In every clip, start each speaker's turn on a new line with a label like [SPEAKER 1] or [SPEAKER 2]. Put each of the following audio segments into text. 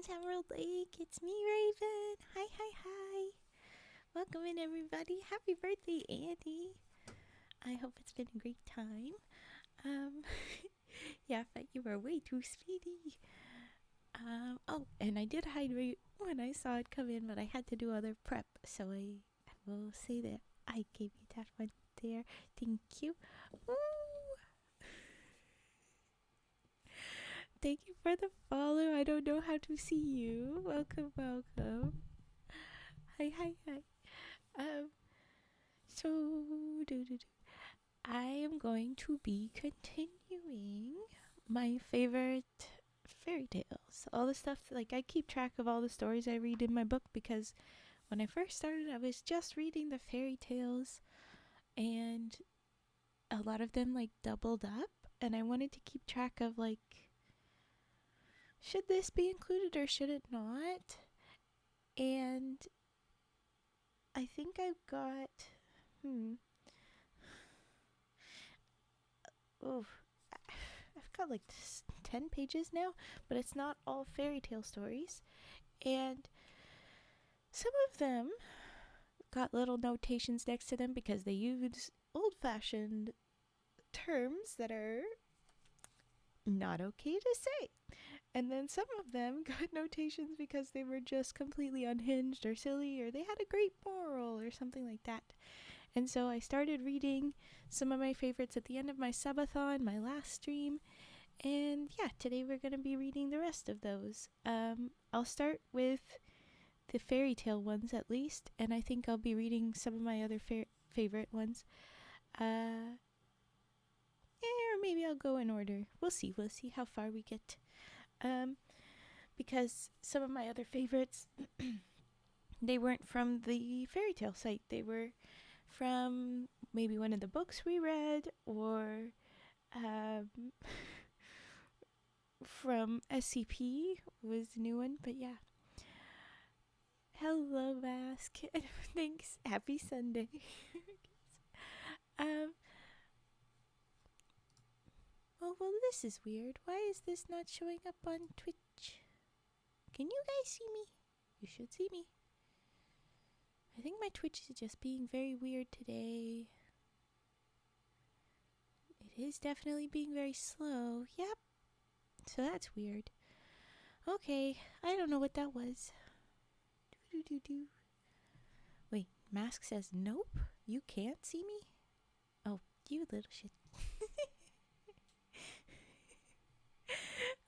[SPEAKER 1] Emerald Lake. It's me, Raven. Hi, hi, hi. Welcome in, everybody. Happy birthday, Andy. I hope it's been a great time. Um, yeah, but you were way too speedy. Oh, and I did hydrate when I saw it come in, but I had to do other prep, so I will say that I gave you that one there. Thank you. Woo! Thank you for the follow. I don't know how to see you. Welcome, welcome. Hi, hi, hi. Um, so I am going to be continuing my favorite fairy tales. All the stuff, like, I keep track of all the stories I read in my book because when I first started, I was just reading the fairy tales and a lot of them, like, doubled up. And I wanted to keep track of, like, should this be included or should it not? And I think I've got, oh, I've got like 10 pages now, but it's not all fairy tale stories. And some of them got little notations next to them because they use old fashioned terms that are not okay to say. And then some of them got notations because they were just completely unhinged or silly or they had a great moral or something like that. And so I started reading some of my favorites at the end of my subathon, my last stream. And yeah, today we're going to be reading the rest of those. I'll start with the fairy tale ones at least, and I think I'll be reading some of my other favorite ones. Or maybe I'll go in order. We'll see how far we get. Because some of my other favorites, they weren't from the fairy tale site. They were from maybe one of the books we read, or from SCP was the new one. But yeah. Hello, Mask. Thanks. Happy Sunday. well, this is weird. Why is this not showing up on Twitch? Can you guys see me? You should see me. I think my Twitch is just being very weird today. It is definitely being very slow. Yep. So that's weird. Okay, I don't know what that was. Wait, Mask says nope. You can't see me? Oh, you little shit.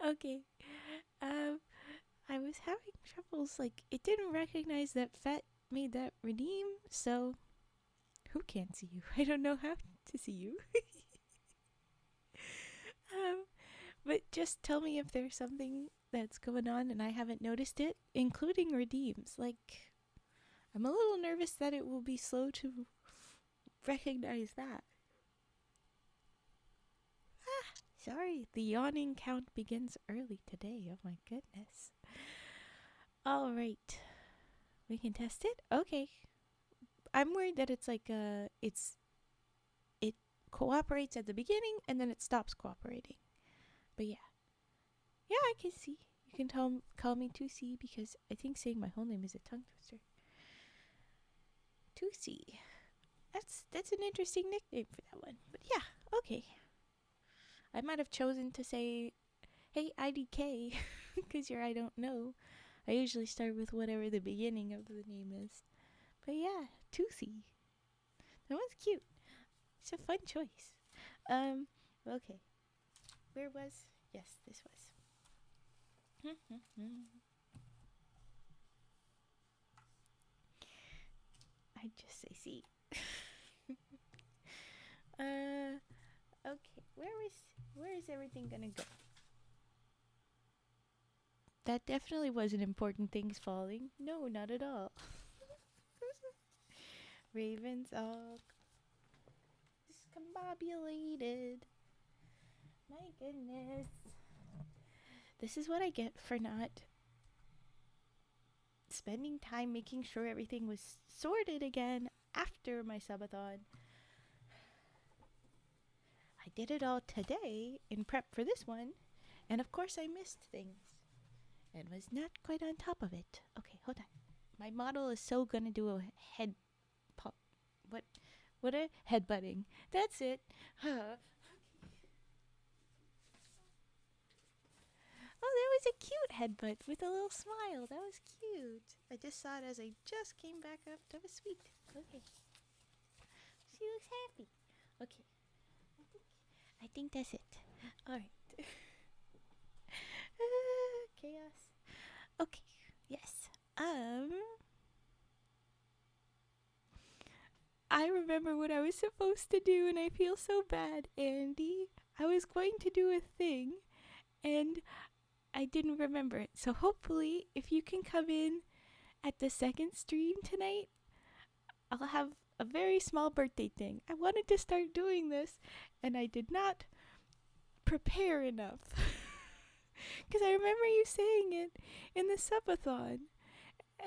[SPEAKER 1] Okay. I was having troubles, like, it didn't recognize that Fat made that redeem, so who can't see you? I don't know how to see you. But just tell me if there's something that's going on and I haven't noticed it, including redeems. Like, I'm a little nervous that it will be slow to recognize that. Sorry, the yawning count begins early today. Oh my goodness. All right. We can test it? Okay. I'm worried that it's like it cooperates at the beginning and then it stops cooperating. But yeah. Yeah, I can see. You can call me 2C because I think saying my whole name is a tongue twister. 2C. That's an interesting nickname for that one. But yeah, okay. I might have chosen to say, hey, IDK, because you're I don't know. I usually start with whatever the beginning of the name is. But yeah, 2C. That one's cute. It's a fun choice. Okay. Where was? Yes, this was. I just say C. Okay. Where is everything gonna go? That definitely wasn't important things falling. No, not at all. Ravens all discombobulated. My goodness. This is what I get for not spending time making sure everything was sorted again after my subathon. I did it all today in prep for this one, and of course I missed things. and was not quite on top of it. Okay, hold on. My model is so gonna do a head pop. What? What a headbutting. That's it. Oh, that was a cute headbutt with a little smile. That was cute. I just saw it as I just came back up. That was sweet. Okay. She looks happy. Okay. I think that's it. Alright. Chaos. Okay. Yes. I remember what I was supposed to do and I feel so bad, Andy. I was going to do a thing and I didn't remember it. So hopefully, if you can come in at the second stream tonight, I'll have a very small birthday thing. I wanted to start doing this, and I did not prepare enough. Because I remember you saying it in the subathon.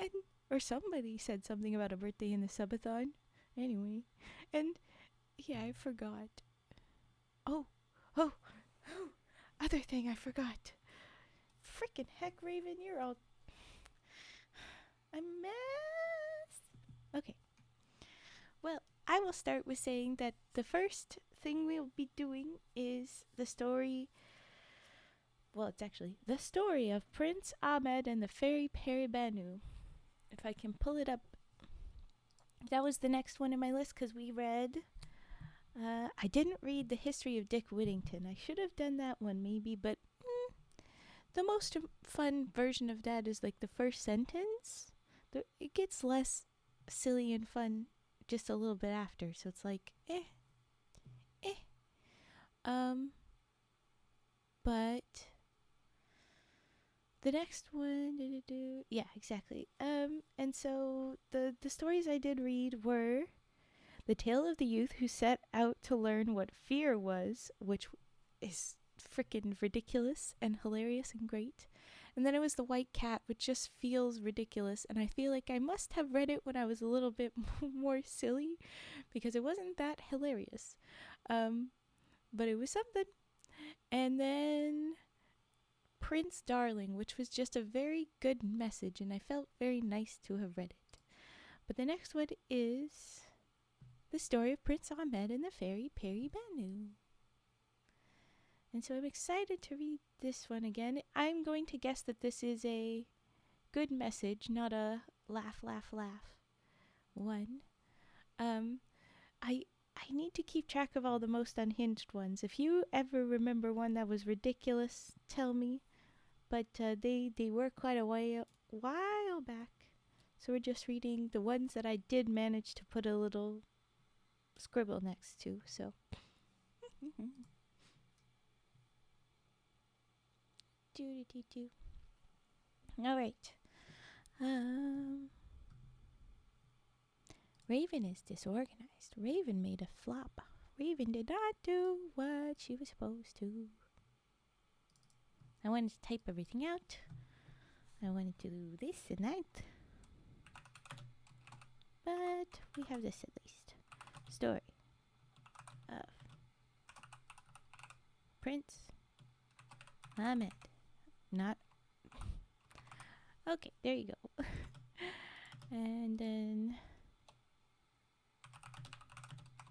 [SPEAKER 1] And, or somebody said something about a birthday in the subathon. Anyway. And, yeah, I forgot. Oh. Other thing I forgot. Freaking heck, Raven, you're all a mess. Okay. Well, I will start with saying that the first thing we'll be doing is the story. Well, it's actually the story of Prince Ahmed and the fairy Paribanou. If I can pull it up. That was the next one in my list because we read. I didn't read the history of Dick Whittington. I should have done that one maybe, but the most fun version of that is like the first sentence. It gets less silly and fun just a little bit after, so it's like but the next one, yeah, exactly. And so the stories I did read were The Tale of the Youth Who Set Out to Learn What Fear Was, which is freaking ridiculous and hilarious and great. And then it was The White Cat, which just feels ridiculous, and I feel like I must have read it when I was a little bit more silly, because it wasn't that hilarious. But it was something. And then Prince Darling, which was just a very good message, and I felt very nice to have read it. But the next one is The Story of Prince Ahmed and the Fairy Paribanou. And so I'm excited to read this one again. I'm going to guess that this is a good message, not a laugh, laugh, laugh one. I need to keep track of all the most unhinged ones. If you ever remember one that was ridiculous, tell me. But they were quite a while back. So we're just reading the ones that I did manage to put a little scribble next to. So. All right. Raven is disorganized. Raven made a flop. Raven did not do what she was supposed to. I wanted to type everything out. I wanted to do this and that. But we have this at least. Story of Prince Ahmed. Not. Okay, there you go. And then.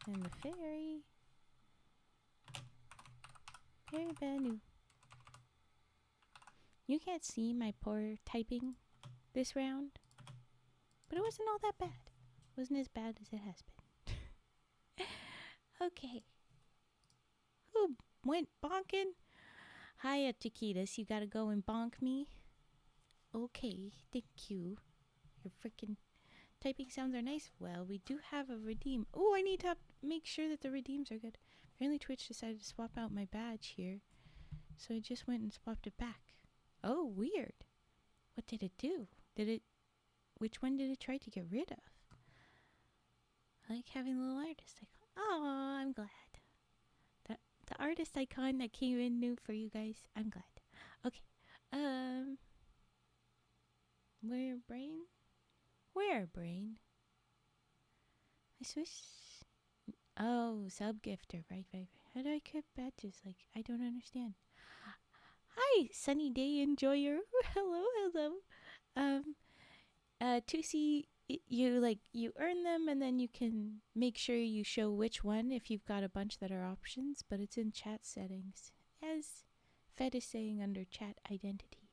[SPEAKER 1] And the fairy. Paribanou. You can't see my poor typing this round, but it wasn't all that bad. It wasn't as bad as it has been. Okay. Who went bonking? Hiya, Chiquitas. You gotta go and bonk me? Okay, thank you. Your freaking typing sounds are nice. Well, we do have a redeem. Oh, I need to make sure that the redeems are good. Apparently Twitch decided to swap out my badge here, so I just went and swapped it back. Oh, weird. What did it do? Which one did it try to get rid of? I like having the little artist icon. Oh, I'm glad. The artist icon that came in new for you guys. I'm glad. Okay. Where brain? Where brain? I switched. Oh, sub gifter. Right. How do I get badges? Like, I don't understand. Hi, sunny day enjoyer. Hello, hello. Um, Tusi, you earn them, and then you can make sure you show which one if you've got a bunch that are options. But it's in chat settings, as Fed is saying under chat identity.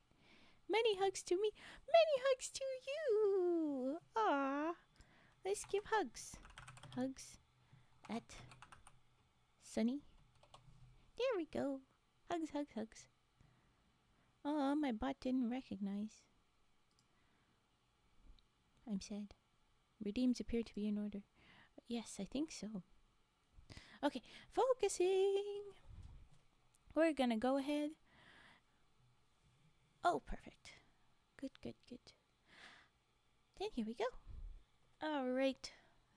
[SPEAKER 1] Many hugs to me. Many hugs to you. Ah, let's give hugs. Hugs at Sunny. There we go. Hugs, hugs, hugs. Oh, my bot didn't recognize. I'm sad. Redeems appear to be in order. Yes, I think so. Okay, focusing. We're gonna go ahead. Oh, perfect. Good, good, good. Then here we go. All right.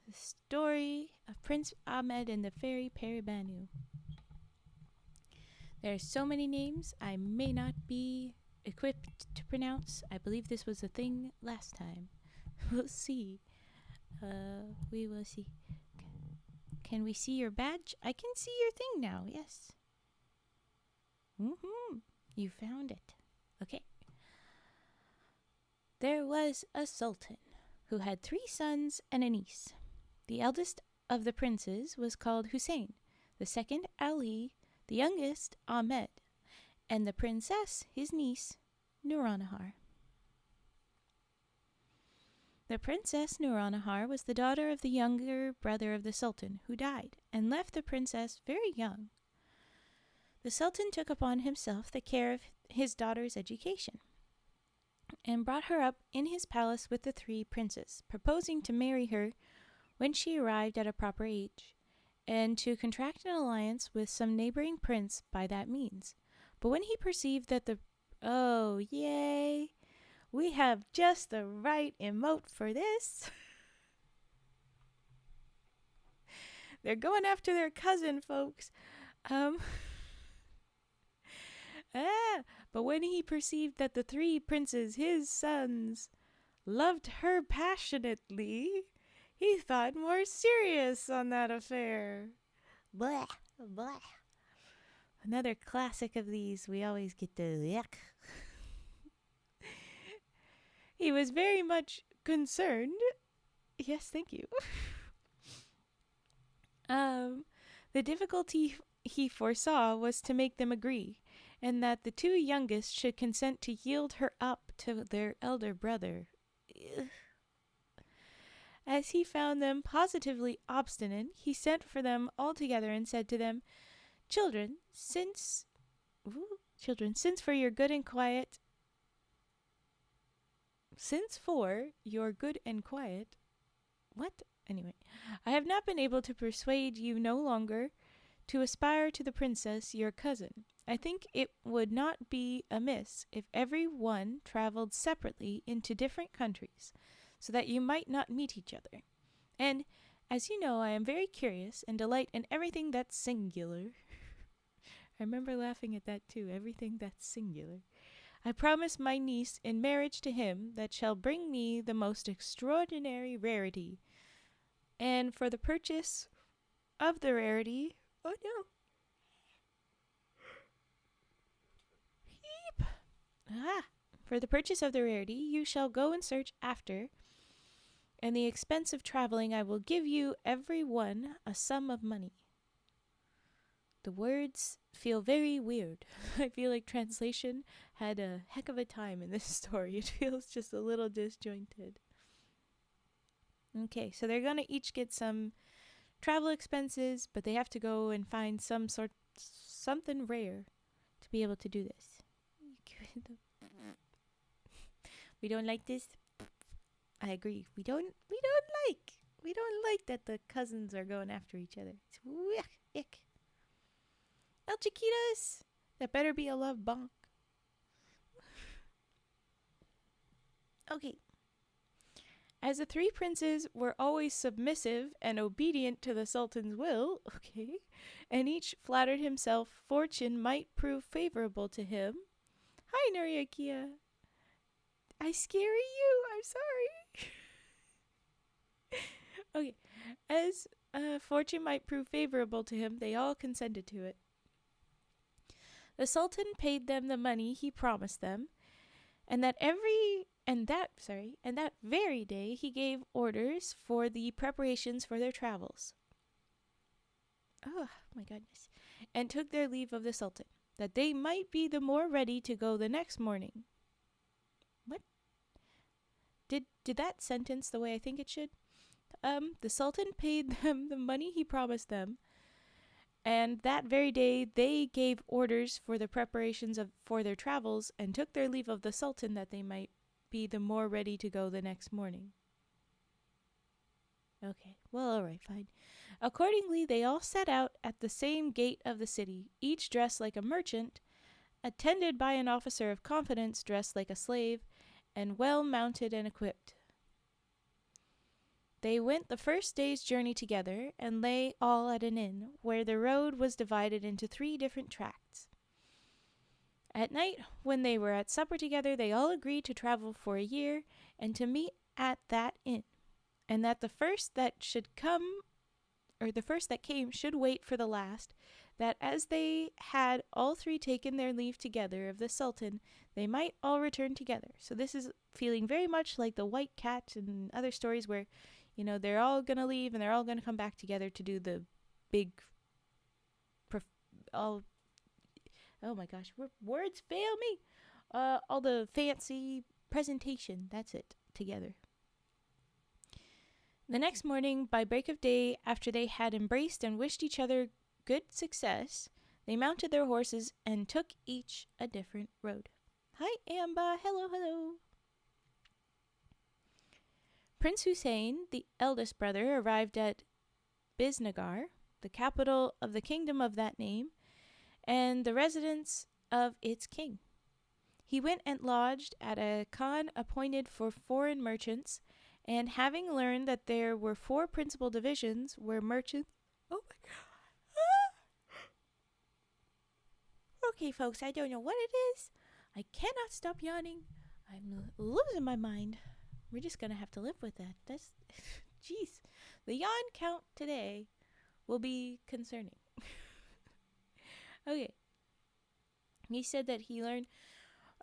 [SPEAKER 1] The story of Prince Ahmed and the fairy Paribanou. There are so many names I may not be equipped to pronounce. I believe this was a thing last time. We'll see. We will see. Can we see your badge? I can see your thing now, yes. You found it. Okay. There was a sultan who had 3 sons and a niece. The eldest of the princes was called Hussein, the second Ali, the youngest Ahmed, and the princess, his niece, Nuranahar. The princess Nuranahar was the daughter of the younger brother of the sultan, who died, and left the princess very young. The sultan took upon himself the care of his daughter's education, and brought her up in his palace with the 3 princes, proposing to marry her when she arrived at a proper age, and to contract an alliance with some neighboring prince by that means. But when he perceived that oh, yay! We have just the right emote for this. They're going after their cousin, folks. But when he perceived that the 3 princes, his sons, loved her passionately, he thought more serious on that affair. Blah, blah. Another classic of these, we always get the yuck. He was very much concerned. Yes, thank you. The difficulty he foresaw was to make them agree, and that the 2 youngest should consent to yield her up to their elder brother. As he found them positively obstinate, he sent for them all together and said to them, Children, since for your good and quiet, what? Anyway, I have not been able to persuade you no longer to aspire to the princess, your cousin. I think it would not be amiss if every one traveled separately into different countries, so that you might not meet each other. And, as you know, I am very curious and delight in everything that's singular. I remember laughing at that too, everything that's singular. I promise my niece in marriage to him that shall bring me the most extraordinary rarity. And for the purchase of the rarity, for the purchase of the rarity, you shall go and search after, and the expense of traveling I will give you every one a sum of money. The words feel very weird. I feel like translation had a heck of a time in this story. It feels just a little disjointed. Okay, so they're going to each get some travel expenses, but they have to go and find something rare to be able to do this. We don't like this. I agree. We don't like that the cousins are going after each other. It's ick. El Chiquitas, that better be a love bonk. Okay. As the 3 princes were always submissive and obedient to the Sultan's will, and each flattered himself fortune might prove favorable to him. Hi, Nuriakia. I scare you? I'm sorry. Okay. As fortune might prove favorable to him, they all consented to it. The Sultan paid them the money he promised them, and that very day he gave orders for the preparations for their travels. Oh my goodness. And took their leave of the Sultan, that they might be the more ready to go the next morning. What? Did that sentence the way I think it should? The Sultan paid them the money he promised them, and that very day they gave orders for the preparations for their travels, and took their leave of the Sultan that they might be the more ready to go the next morning. Okay, well, all right, fine. Accordingly, they all set out at the same gate of the city, each dressed like a merchant, attended by an officer of confidence dressed like a slave, and well mounted and equipped. They went the first day's journey together, and lay all at an inn, where the road was divided into 3 different tracts. At night, when they were at supper together, they all agreed to travel for a year, and to meet at that inn, and that the first that came should wait for the last, that as they had all 3 taken their leave together of the Sultan, they might all return together. So this is feeling very much like the White Cat and other stories where, they're all going to leave and they're all going to come back together to do the big, oh my gosh, words fail me. All the fancy presentation, that's it, together. The next morning, by break of day, after they had embraced and wished each other good success, they mounted their horses and took each a different road. Hi, Amba. Hello, hello. Prince Hussein, the eldest brother, arrived at Biznagar, the capital of the kingdom of that name, and the residence of its king. He went and lodged at a khan appointed for foreign merchants, and having learned that there were 4 principal divisions where merchants... Oh my God. Okay, folks, I don't know what it is. I cannot stop yawning. I'm losing my mind. We're just going to have to live with that. That's... Jeez. The yawn count today will be concerning. Okay. He said that he learned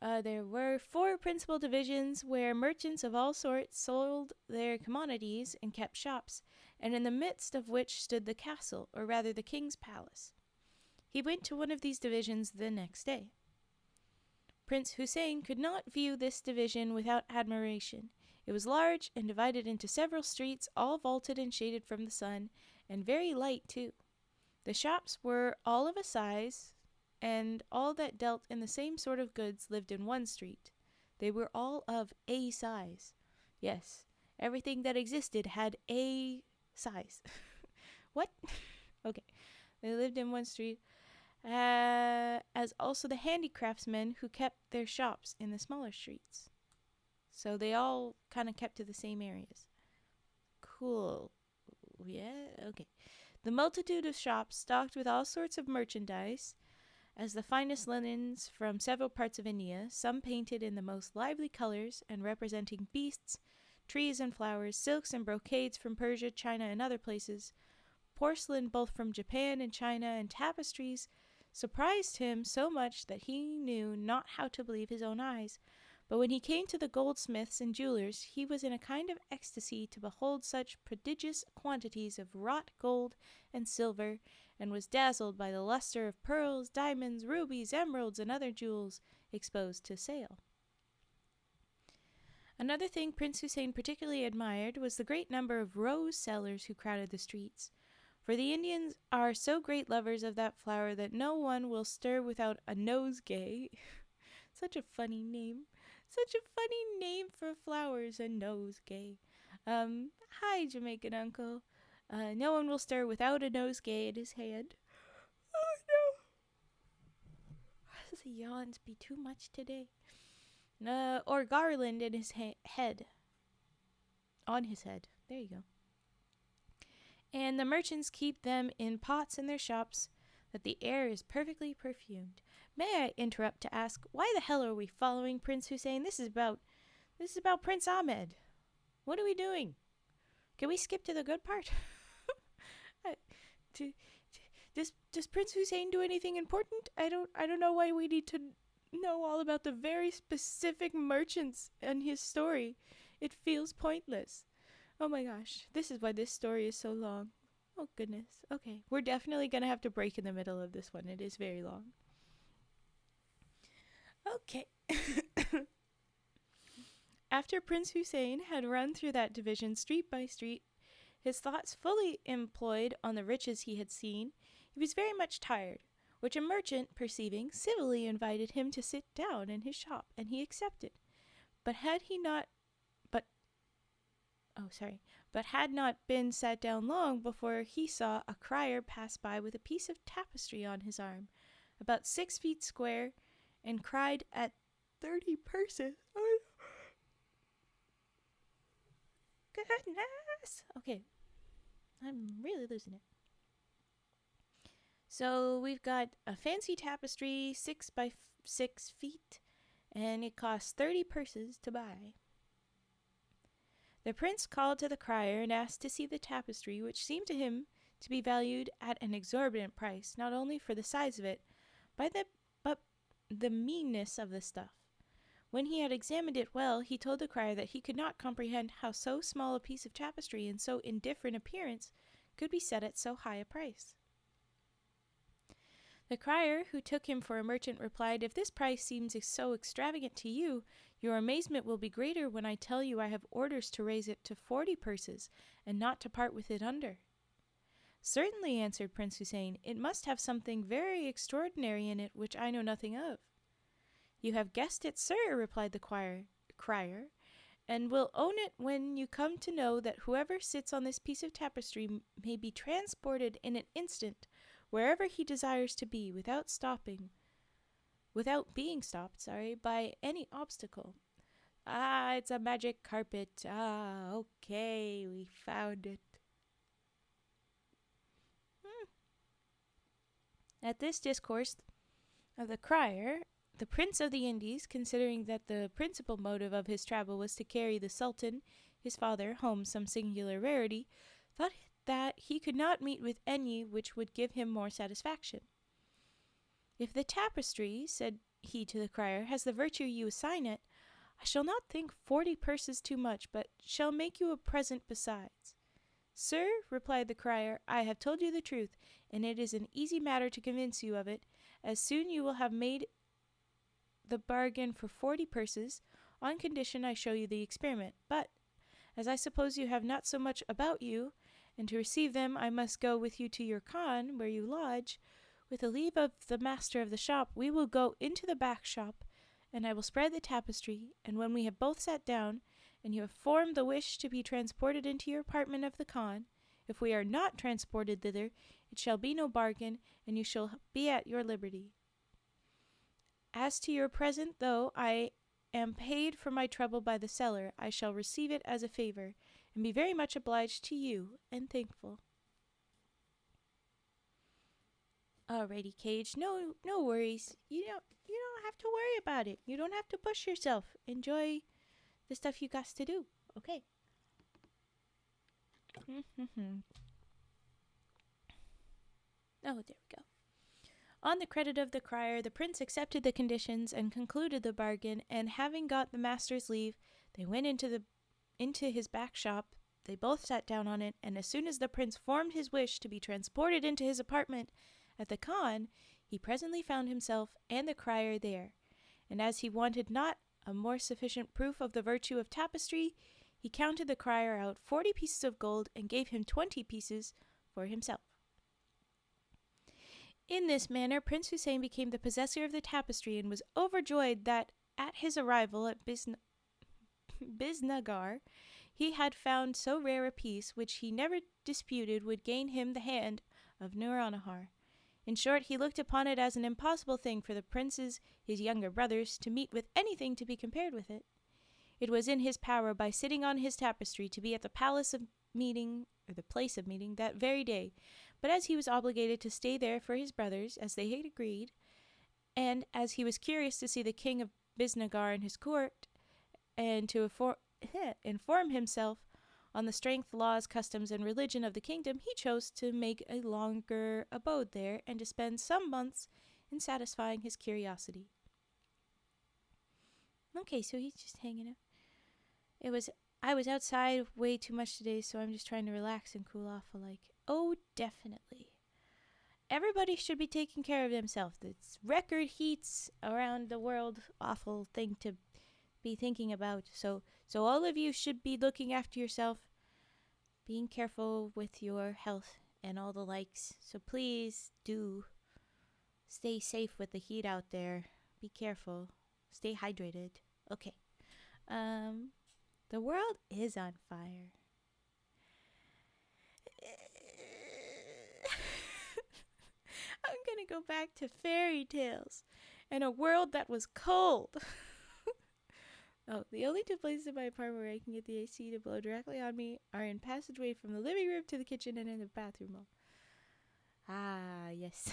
[SPEAKER 1] there were 4 principal divisions where merchants of all sorts sold their commodities and kept shops, and in the midst of which stood the castle, or rather the king's palace. He went to one of these divisions the next day. Prince Hussein could not view this division without admiration. It was large and divided into several streets, all vaulted and shaded from the sun, and very light too. The shops were all of a size, and all that dealt in the same sort of goods lived in one street. They were all of a size. Yes, everything that existed had a size. What? Okay. They lived in one street, as also the handicraftsmen who kept their shops in the smaller streets. So they all kind of kept to the same areas. Cool. Yeah, okay. The multitude of shops stocked with all sorts of merchandise, as the finest linens from several parts of India, some painted in the most lively colors and representing beasts, trees and flowers, silks and brocades from Persia, China, and other places, porcelain both from Japan and China, and tapestries, surprised him so much that he knew not how to believe his own eyes. But when he came to the goldsmiths and jewelers, he was in a kind of ecstasy to behold such prodigious quantities of wrought gold and silver, and was dazzled by the luster of pearls, diamonds, rubies, emeralds, and other jewels exposed to sale. Another thing Prince Hussein particularly admired was the great number of rose sellers who crowded the streets. For the Indians are so great lovers of that flower that no one will stir without a nosegay. Such a funny name. Such a funny name for flowers, a nosegay. Hi, Jamaican uncle. No one will stir without a nosegay in his hand. Oh, no. The yawns be too much today. Or garland in his head. On his head. There you go. And the merchants keep them in pots in their shops, that the air is perfectly perfumed. May I interrupt to ask, why the hell are we following Prince Hussein? This is about Prince Ahmed. What are we doing? Can we skip to the good part? Does Prince Hussein do anything important? I don't know why we need to know all about the very specific merchants and his story. It feels pointless. Oh my gosh, this is why this story is so long. Oh goodness. Okay, we're definitely gonna have to break in the middle of this one. It is very long. Okay. After Prince Hussein had run through that division street by street, his thoughts fully employed on the riches he had seen, he was very much tired, which a merchant, perceiving, civilly invited him to sit down in his shop, and he accepted. But had he not but had not been sat down long before he saw a crier pass by with a piece of tapestry on his arm, about 6 feet square, and cried at 30 purses. Oh, goodness! Okay, I'm really losing it. So we've got a fancy tapestry, 6 by 6 feet, and it costs 30 purses to buy. The prince called to the crier and asked to see the tapestry, which seemed to him to be valued at an exorbitant price, not only for the size of it, but the meanness of the stuff. When he had examined it well, he told the crier that he could not comprehend how so small a piece of tapestry and so indifferent appearance could be set at so high a price. The crier, who took him for a merchant, replied, "If this price seems so extravagant to you, your amazement will be greater when I tell you I have orders to raise it to 40 purses, and not to part with it under." "Certainly," answered Prince Hussein, "it must have something very extraordinary in it which I know nothing of." "You have guessed it, sir," replied the crier, "and will own it when you come to know that whoever sits on this piece of tapestry may be transported in an instant wherever he desires to be, without being stopped by any obstacle." "Ah, it's a magic carpet. Ah, okay, we found it." At this discourse of the crier, the Prince of the Indies, considering that the principal motive of his travel was to carry the Sultan, his father, home some singular rarity, thought that he could not meet with any which would give him more satisfaction. "If the tapestry," said he to the crier, "has the virtue you assign it, I shall not think 40 purses too much, but shall make you a present besides." "Sir," replied the crier, "I have told you the truth, and it is an easy matter to convince you of it, as soon you will have made the bargain for 40 purses, on condition I show you the experiment. But, as I suppose you have not so much about you, and to receive them I must go with you to your khan, where you lodge, with the leave of the master of the shop, we will go into the back shop, and I will spread the tapestry, and when we have both sat down, and you have formed the wish to be transported into your apartment of the khan, if we are not transported thither, it shall be no bargain, and you shall be at your liberty. As to your present, though I am paid for my trouble by the seller, I shall receive it as a favor, and be very much obliged to you, and thankful." "Alrighty, Cage. No worries. You don't have to worry about it. You don't have to push yourself. Enjoy the stuff you got to do. Okay." Oh, there we go. On the credit of the crier, the prince accepted the conditions and concluded the bargain, and having got the master's leave, they went into his back shop. They both sat down on it, and as soon as the prince formed his wish to be transported into his apartment at the khan, he presently found himself and the crier there, and as he wanted not a more sufficient proof of the virtue of tapestry, he counted the crier out 40 pieces of gold and gave him 20 pieces for himself. In this manner Prince Hussein became the possessor of the tapestry, and was overjoyed that at his arrival at Biznagar he had found so rare a piece, which he never disputed would gain him the hand of Nouronihar. In short, he looked upon it as an impossible thing for the princes, his younger brothers, to meet with anything to be compared with it. It was in his power, by sitting on his tapestry, to be at the place of meeting that very day, but as he was obligated to stay there for his brothers, as they had agreed, and as he was curious to see the king of Biznagar and his court, and to inform himself On the strength, laws, customs, and religion of the kingdom, he chose to make a longer abode there and to spend some months in satisfying his curiosity. Okay, so he's just hanging out. I was outside way too much today, so I'm just trying to relax and cool off. Oh, definitely. Everybody should be taking care of themselves. It's record heats around the world. Awful thing to be thinking about. So all of you should be looking after yourself, being careful with your health and all the likes. So please do stay safe with the heat out there. Be careful. Stay hydrated. Okay. The world is on fire. I'm gonna go back to fairy tales and a world that was cold. Oh, the only two places in my apartment where I can get the AC to blow directly on me are in passageway from the living room to the kitchen and in the bathroom. Ah, yes.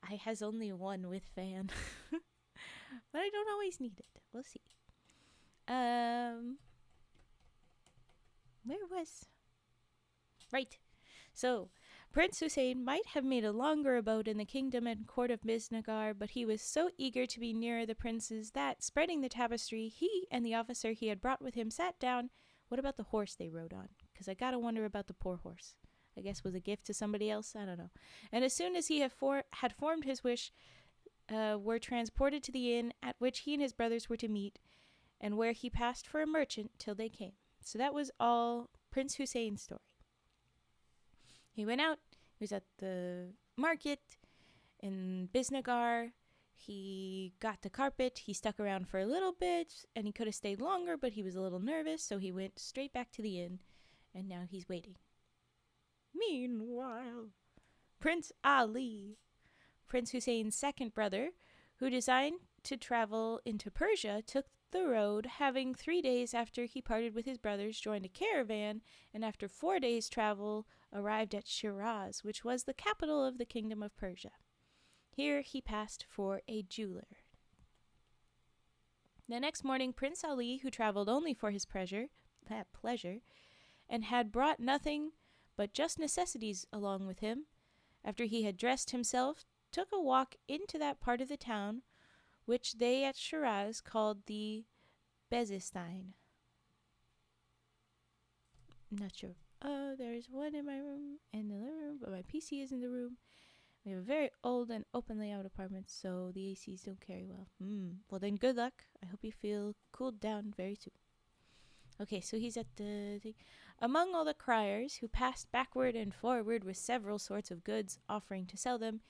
[SPEAKER 1] I has only one with fan. But I don't always need it. We'll see. Where was? Right. So, Prince Hussein might have made a longer abode in the kingdom and court of Biznagar, but he was so eager to be nearer the princes that, spreading the tapestry, he and the officer he had brought with him sat down. What about the horse they rode on? Because I gotta wonder about the poor horse. I guess was a gift to somebody else? I don't know. And as soon as he had formed his wish, were transported to the inn at which he and his brothers were to meet, and where he passed for a merchant till they came. So that was all Prince Hussein's story. He went out. He was at the market in Biznagar. He got the carpet. He stuck around for a little bit, and he could have stayed longer, but he was a little nervous, so he went straight back to the inn, and now he's waiting. Meanwhile, Prince Ali, Prince Hussein's second brother, who designed to travel into Persia, took the road, having 3 days after he parted with his brothers, joined a caravan, and after 4 days' travel, arrived at Shiraz, which was the capital of the kingdom of Persia. Here he passed for a jeweler. The next morning, Prince Ali, who traveled only for his pleasure, and had brought nothing but just necessities along with him, after he had dressed himself, took a walk into that part of the town which they at Shiraz called the Bezestein. Not sure. Oh, there's one in my room and the living room, but my PC is in the room. We have a very old and open layout apartment, so the ACs don't carry well. Well then, good luck. I hope you feel cooled down very soon. Okay, so he's at the thing. Among all the criers who passed backward and forward with several sorts of goods offering to sell them,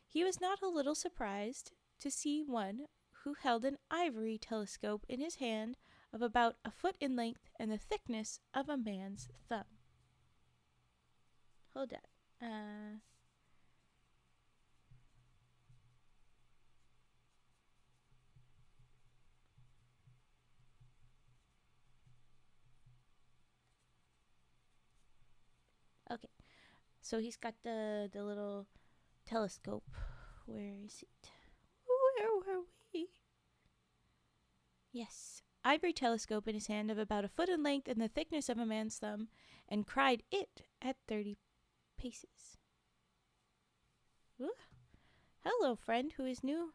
[SPEAKER 1] he was not a little surprised to see one who held an ivory telescope in his hand of about a foot in length and the thickness of a man's thumb. Hold on. Okay, so he's got the little telescope. Where is it? Where were we? Yes, ivory telescope in his hand of about a foot in length and the thickness of a man's thumb, and cried it at 30 paces. Ooh. Hello, friend who is new.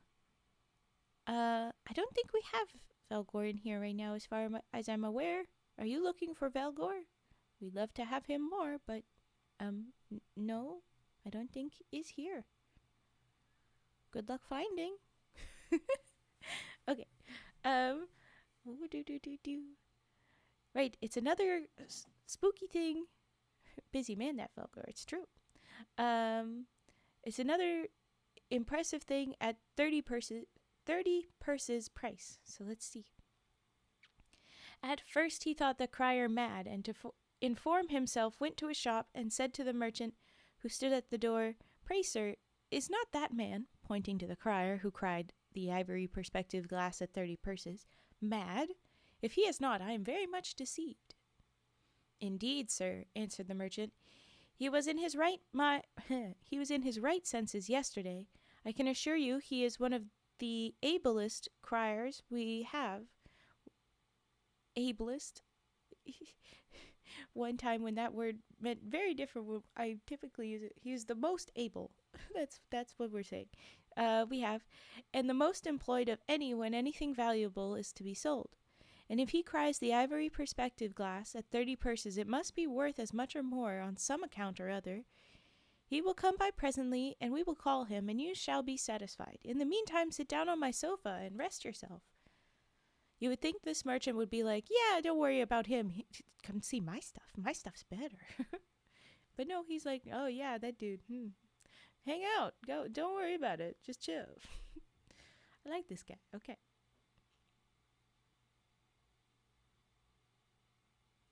[SPEAKER 1] I don't think we have Velgor in here right now as far as I'm aware. Are you looking for Velgor? We'd love to have him more, but, no, I don't think is here. Good luck finding. Okay. Right, it's another spooky thing. Busy man, that Velgor, it's true. It's another impressive thing at 30 purses price. So let's see. At first he thought the crier mad, and to inform himself went to a shop and said to the merchant who stood at the door, "Pray, sir, is not that man," pointing to the crier, who cried the ivory perspective glass at 30 purses, "mad? If he is not, I am very much deceived." "Indeed, sir," answered the merchant, he was in his right senses yesterday. I can assure you he is one of the ablest criers we have. Ablest? one time when that word meant very different. I typically use it. He was the most able. That's what we're saying. We have, and the most employed of any when anything valuable is to be sold. And if he cries the ivory perspective glass at 30 purses, it must be worth as much or more on some account or other. He will come by presently, and we will call him, and you shall be satisfied. In the meantime, sit down on my sofa and rest yourself. You would think this merchant would be like, yeah, don't worry about him. Come see my stuff. My stuff's better. But no, he's like, oh yeah, that dude. Hang out. Go. Don't worry about it. Just chill. I like this guy. Okay.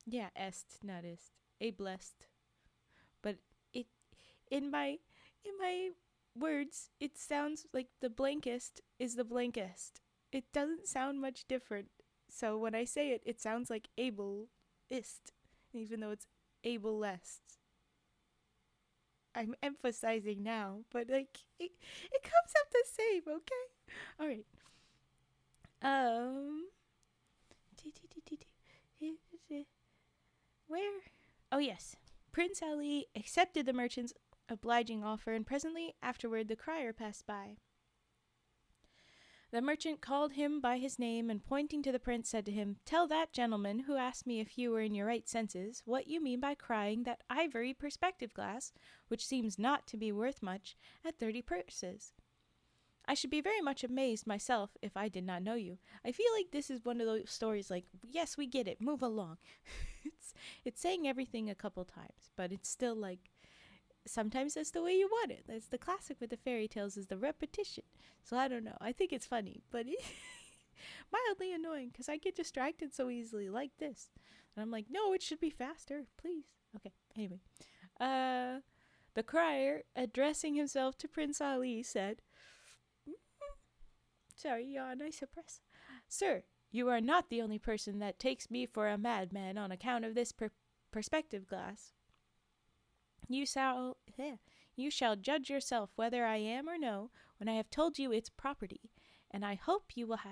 [SPEAKER 1] Yeah, est, not ist. A blessed. But it in my words, it sounds like the blankest is the blankest. It doesn't sound much different. So when I say it, it sounds like able-ist, even though it's able-lest. I'm emphasizing now, but like it comes out the same, okay? All right. Where? Oh yes. Prince Ali accepted the merchant's obliging offer, and presently afterward the crier passed by. The merchant called him by his name, and pointing to the prince said to him, "Tell that gentleman who asked me if you were in your right senses what you mean by crying that ivory perspective glass, which seems not to be worth much, at 30 purses. I should be very much amazed myself if I did not know you." I feel like this is one of those stories like, yes, we get it, move along. It's saying everything a couple times, but it's still like, sometimes that's the way you want it. That's the classic with the fairy tales, is the repetition. So I don't know. I think it's funny, but mildly annoying because I get distracted so easily like this. And I'm like, no, it should be faster, please. Okay, anyway. The crier, addressing himself to Prince Ali, said, sorry, yawn, I suppress. "Sir, you are not the only person that takes me for a madman on account of this perspective glass. You shall judge yourself whether I am or no when I have told you its property, and I hope you will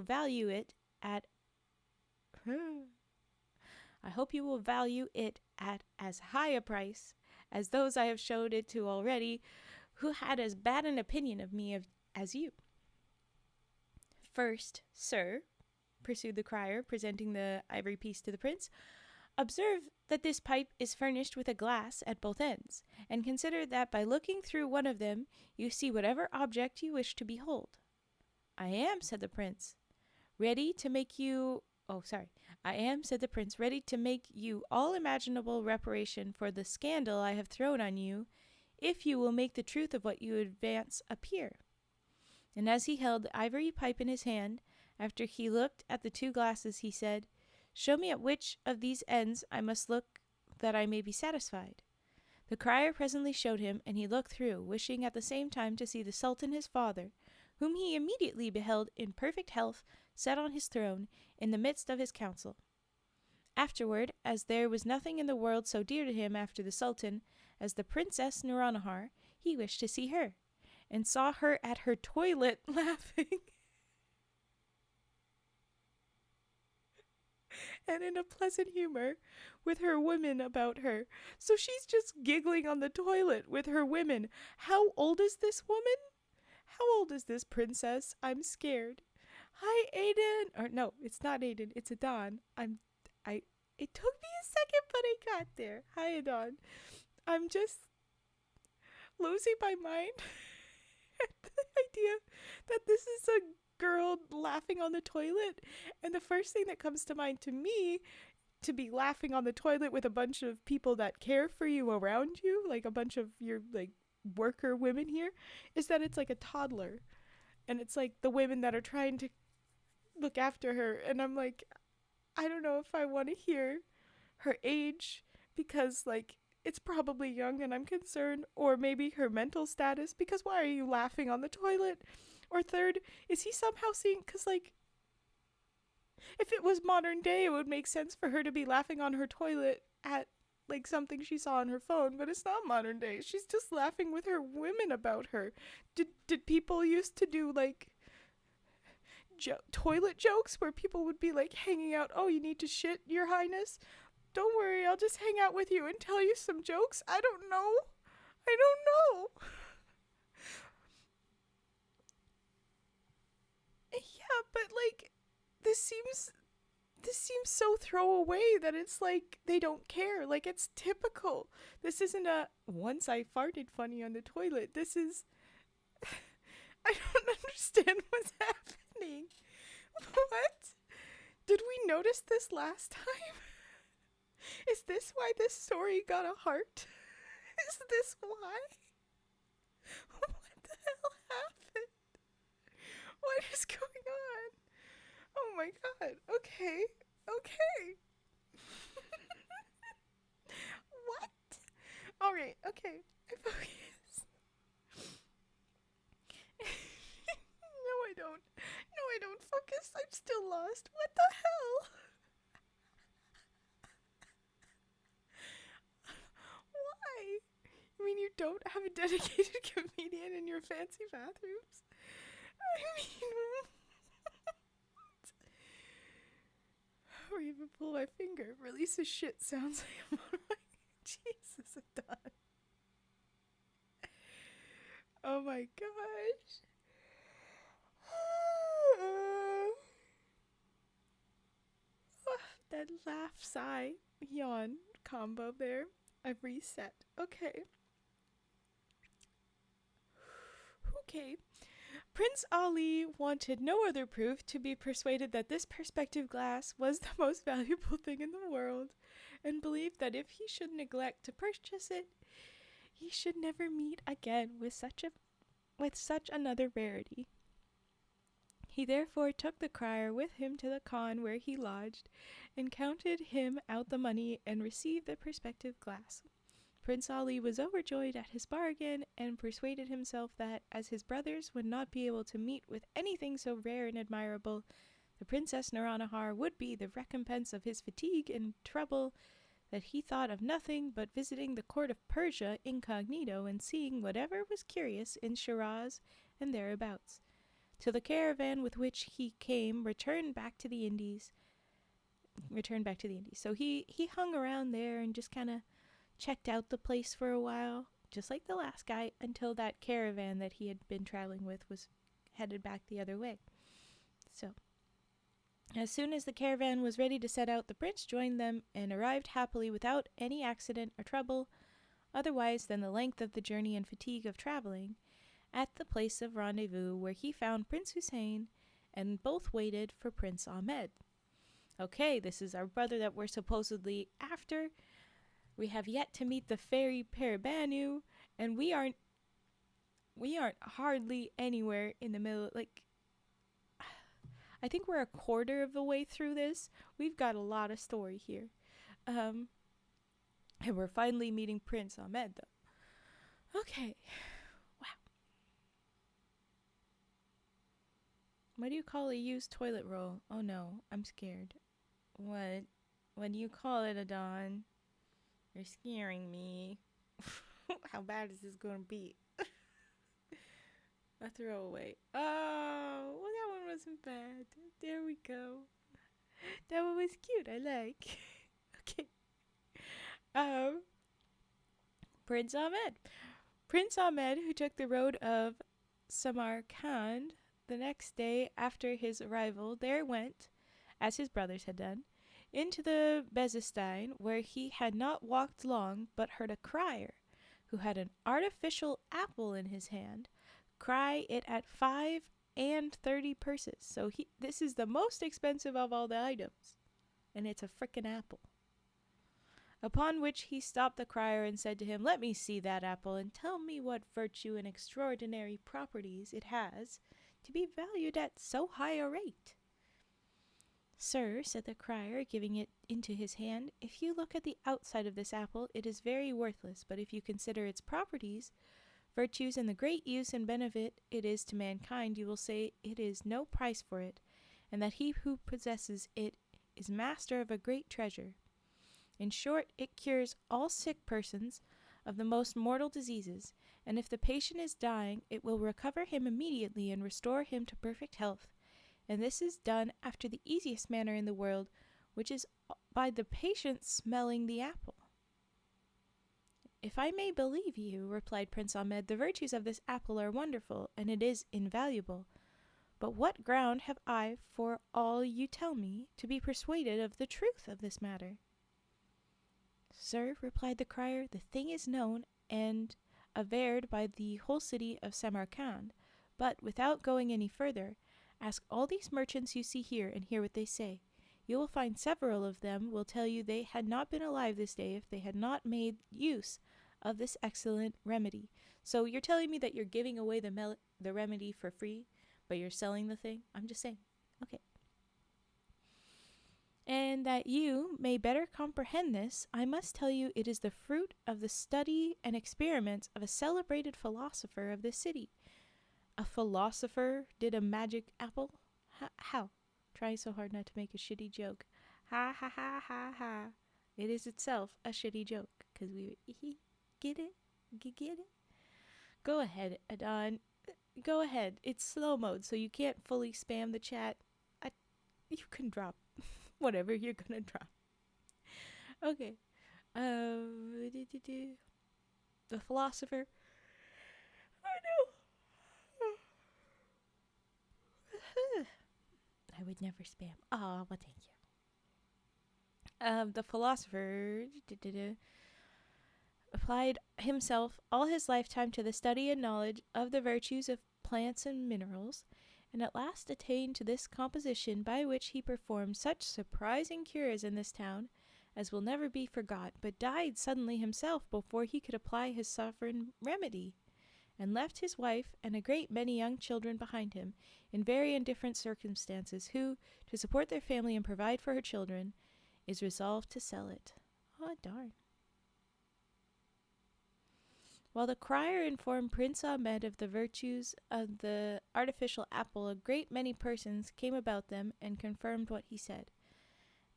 [SPEAKER 1] value it at as high a price as those I have showed it to already, who had as bad an opinion of me as you. First, sir," pursued the crier, presenting the ivory piece to the prince, "observe that this pipe is furnished with a glass at both ends, and consider that by looking through one of them you see whatever object you wish to behold." "I am," said the prince, ready to make you all imaginable reparation for the scandal I have thrown on you, if you will make the truth of what you advance appear." And as he held the ivory pipe in his hand, after he looked at the two glasses, he said, "Show me at which of these ends I must look that I may be satisfied." The crier presently showed him, and he looked through, wishing at the same time to see the Sultan his father, whom he immediately beheld in perfect health, set on his throne, in the midst of his council. Afterward, as there was nothing in the world so dear to him after the Sultan as the Princess Nouronihar, he wished to see her, and saw her at her toilet laughing and in a pleasant humor with her women about her. So she's just giggling on the toilet with her women. How old is this woman? How old is this princess? I'm scared. "Hi, Aiden." Or no, it's not Aiden, it's Adon. It took me a second, but I got there. Hi, Adon. I'm just losing my mind at the idea that this is a girl laughing on the toilet, and the first thing that comes to mind to me, to be laughing on the toilet with a bunch of people that care for you around you, like a bunch of your like worker women here, is that it's like a toddler, and it's like the women that are trying to look after her, and I'm like, I don't know if I want to hear her age, because like it's probably young and I'm concerned, or maybe her mental status, because why are you laughing on the toilet? Or third, is he somehow seeing, because like if it was modern day, it would make sense for her to be laughing on her toilet at like something she saw on her phone, but it's not modern day. She's just laughing with her women about her. Did people used to do like toilet jokes where people would be like hanging out, "Oh, you need to shit, your highness"? Don't worry, I'll just hang out with you and tell you some jokes. I don't know. I don't know. Yeah, but like this seems so throwaway that it's like they don't care. Like it's typical. This isn't a once I farted funny on the toilet. This is I don't understand what's happening. What? Did we notice this last time? Is this why this story got a heart? Is this why? What the hell happened? What is going on? Oh my god. Okay. Okay. What? Alright, okay. I focus. No, I don't. No, I don't focus. I'm still lost. What the hell? Why? You mean you don't have a dedicated comedian in your fancy bathrooms? I mean, or even pull my finger. Release a shit sounds like I'm on my Jesus, I'm done. Oh my gosh. That laugh, sigh, yawn combo there. I've reset. Okay. Okay. Prince Ali wanted no other proof to be persuaded that this perspective glass was the most valuable thing in the world, and believed that if he should neglect to purchase it, he should never meet again with such another rarity. He therefore took the crier with him to the khan where he lodged, and counted him out the money and received the perspective glass. Prince Ali was overjoyed at his bargain, and persuaded himself that, as his brothers would not be able to meet with anything so rare and admirable, the Princess Naranahar would be the recompense of his fatigue and trouble, that he thought of nothing but visiting the court of Persia incognito and seeing whatever was curious in Shiraz and thereabouts, till the caravan with which he came returned back to the Indies. So he hung around there and just kind of checked out the place for a while, just like the last guy, until that caravan that he had been traveling with was headed back the other way. So, as soon as the caravan was ready to set out, the prince joined them and arrived happily without any accident or trouble, otherwise than the length of the journey and fatigue of traveling, at the place of rendezvous, where he found Prince Hussein, and both waited for Prince Ahmed. Okay, this is our brother that we're supposedly after. We have yet to meet the fairy Paribanou, and we aren't hardly anywhere in the middle. Like, I think we're a quarter of the way through this. We've got a lot of story here. And we're finally meeting Prince Ahmed, though. Okay. Wow. What do you call a used toilet roll? Oh no, I'm scared. What do you call it, Adon? You're scaring me. How bad is this gonna be? A throwaway. Oh, well, that one wasn't bad. There we go. That one was cute. I like. Okay. Prince Ahmed. Prince Ahmed, who took the road of Samarkand the next day after his arrival, there went, as his brothers had done, into the Bezestein, where he had not walked long, but heard a crier, who had an artificial apple in his hand, cry it at 35 purses. So this is the most expensive of all the items, and it's a frickin' apple. Upon which he stopped the crier and said to him, "Let me see that apple, and tell me what virtue and extraordinary properties it has to be valued at so high a rate." "Sir," said the crier, giving it into his hand, "if you look at the outside of this apple, it is very worthless, but if you consider its properties, virtues, and the great use and benefit it is to mankind, you will say it is no price for it, and that he who possesses it is master of a great treasure. In short, it cures all sick persons of the most mortal diseases, and if the patient is dying, it will recover him immediately and restore him to perfect health. And this is done after the easiest manner in the world, which is by the patient smelling the apple. If I may believe you, replied Prince Ahmed, the virtues of this apple are wonderful, and it is invaluable. But what ground have I, for all you tell me, to be persuaded of the truth of this matter? Sir, replied the crier, the thing is known and averred by the whole city of Samarcand, but without going any further, ask all these merchants you see here and hear what they say. You will find several of them will tell you they had not been alive this day if they had not made use of this excellent remedy. So you're telling me that you're giving away the remedy for free, but you're selling the thing? I'm just saying. Okay. And that you may better comprehend this, I must tell you it is the fruit of the study and experiments of a celebrated philosopher of this city. A philosopher did a magic apple? How? Trying so hard not to make a shitty joke. Ha ha ha ha ha. It is itself a shitty joke, because we get it? Get it? Go ahead, Adon. Go ahead. It's slow mode, so you can't fully spam the chat. You can drop whatever you're gonna drop. Okay. The philosopher. I know. I would never spam. Oh, well, thank you. The philosopher applied himself all his lifetime to the study and knowledge of the virtues of plants and minerals, and at last attained to this composition by which he performed such surprising cures in this town as will never be forgot, but died suddenly himself before he could apply his sovereign remedy, and left his wife and a great many young children behind him in very indifferent circumstances, who, to support their family and provide for her children, is resolved to sell it. Oh, darn. While the crier informed Prince Ahmed of the virtues of the artificial apple, a great many persons came about them and confirmed what he said.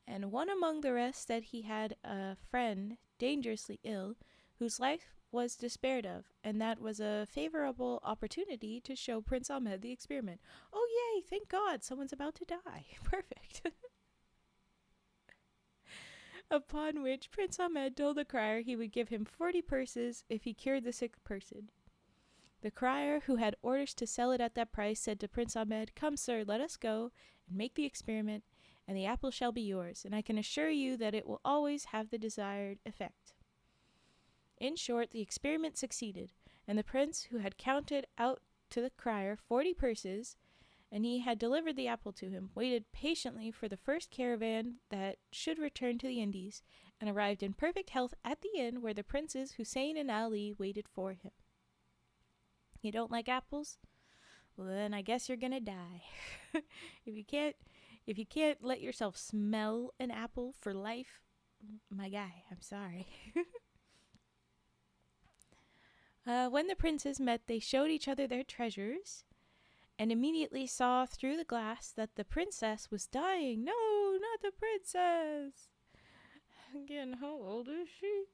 [SPEAKER 1] And one among the rest said he had a friend dangerously ill, whose life was despaired of, and that was a favorable opportunity to show Prince Ahmed the experiment. Oh, yay, thank God, someone's about to die. Perfect. Upon which Prince Ahmed told the crier he would give him 40 purses if he cured the sick person. The crier, who had orders to sell it at that price, said to Prince Ahmed, "Come, sir, let us go and make the experiment, and the apple shall be yours, and I can assure you that it will always have the desired effect." In short, the experiment succeeded, and the prince, who had counted out to the crier 40 purses, and he had delivered the apple to him, waited patiently for the first caravan that should return to the Indies, and arrived in perfect health at the inn where the princes Hussein and Ali waited for him. You don't like apples? Well, then I guess you're gonna die. If you can't let yourself smell an apple for life, my guy, I'm sorry. When the princes met, they showed each other their treasures, and immediately saw through the glass that the princess was dying. No, not the princess! Again, how old is she?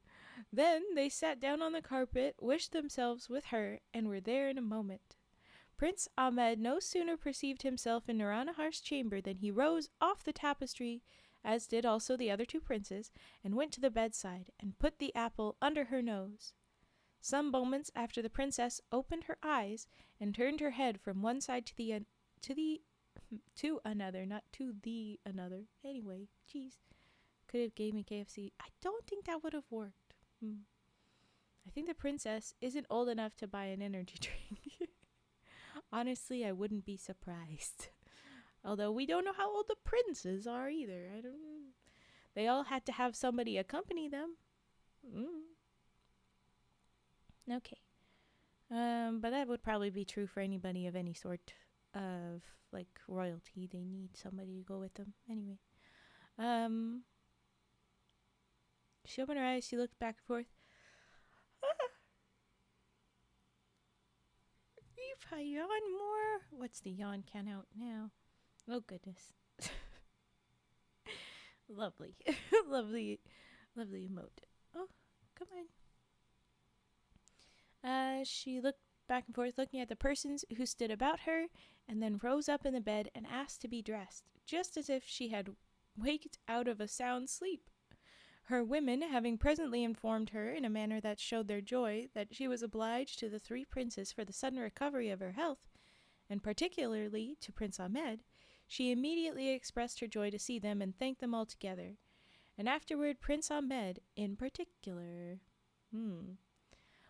[SPEAKER 1] Then they sat down on the carpet, wished themselves with her, and were there in a moment. Prince Ahmed no sooner perceived himself in Naranahar's chamber than he rose off the tapestry, as did also the other two princes, and went to the bedside, and put the apple under her nose. Some moments after, the princess opened her eyes and turned her head from one side to another, not to the another. Anyway, jeez, could have gave me KFC. I don't think that would have worked. I think the princess isn't old enough to buy an energy drink. Honestly, I wouldn't be surprised. Although we don't know how old the princes are either. They all had to have somebody accompany them. Okay. But that would probably be true for anybody of any sort of, like, royalty. They need somebody to go with them. Anyway. She opened her eyes. She looked back and forth. If I yawn more. What's the yawn count out now? Oh, goodness. Lovely. Lovely emote. Oh, come on. She looked back and forth, looking at the persons who stood about her, and then rose up in the bed and asked to be dressed, just as if she had waked out of a sound sleep. Her women having presently informed her, in a manner that showed their joy, that she was obliged to the three princes for the sudden recovery of her health, and particularly to Prince Ahmed, she immediately expressed her joy to see them and thanked them all together, and afterward Prince Ahmed in particular.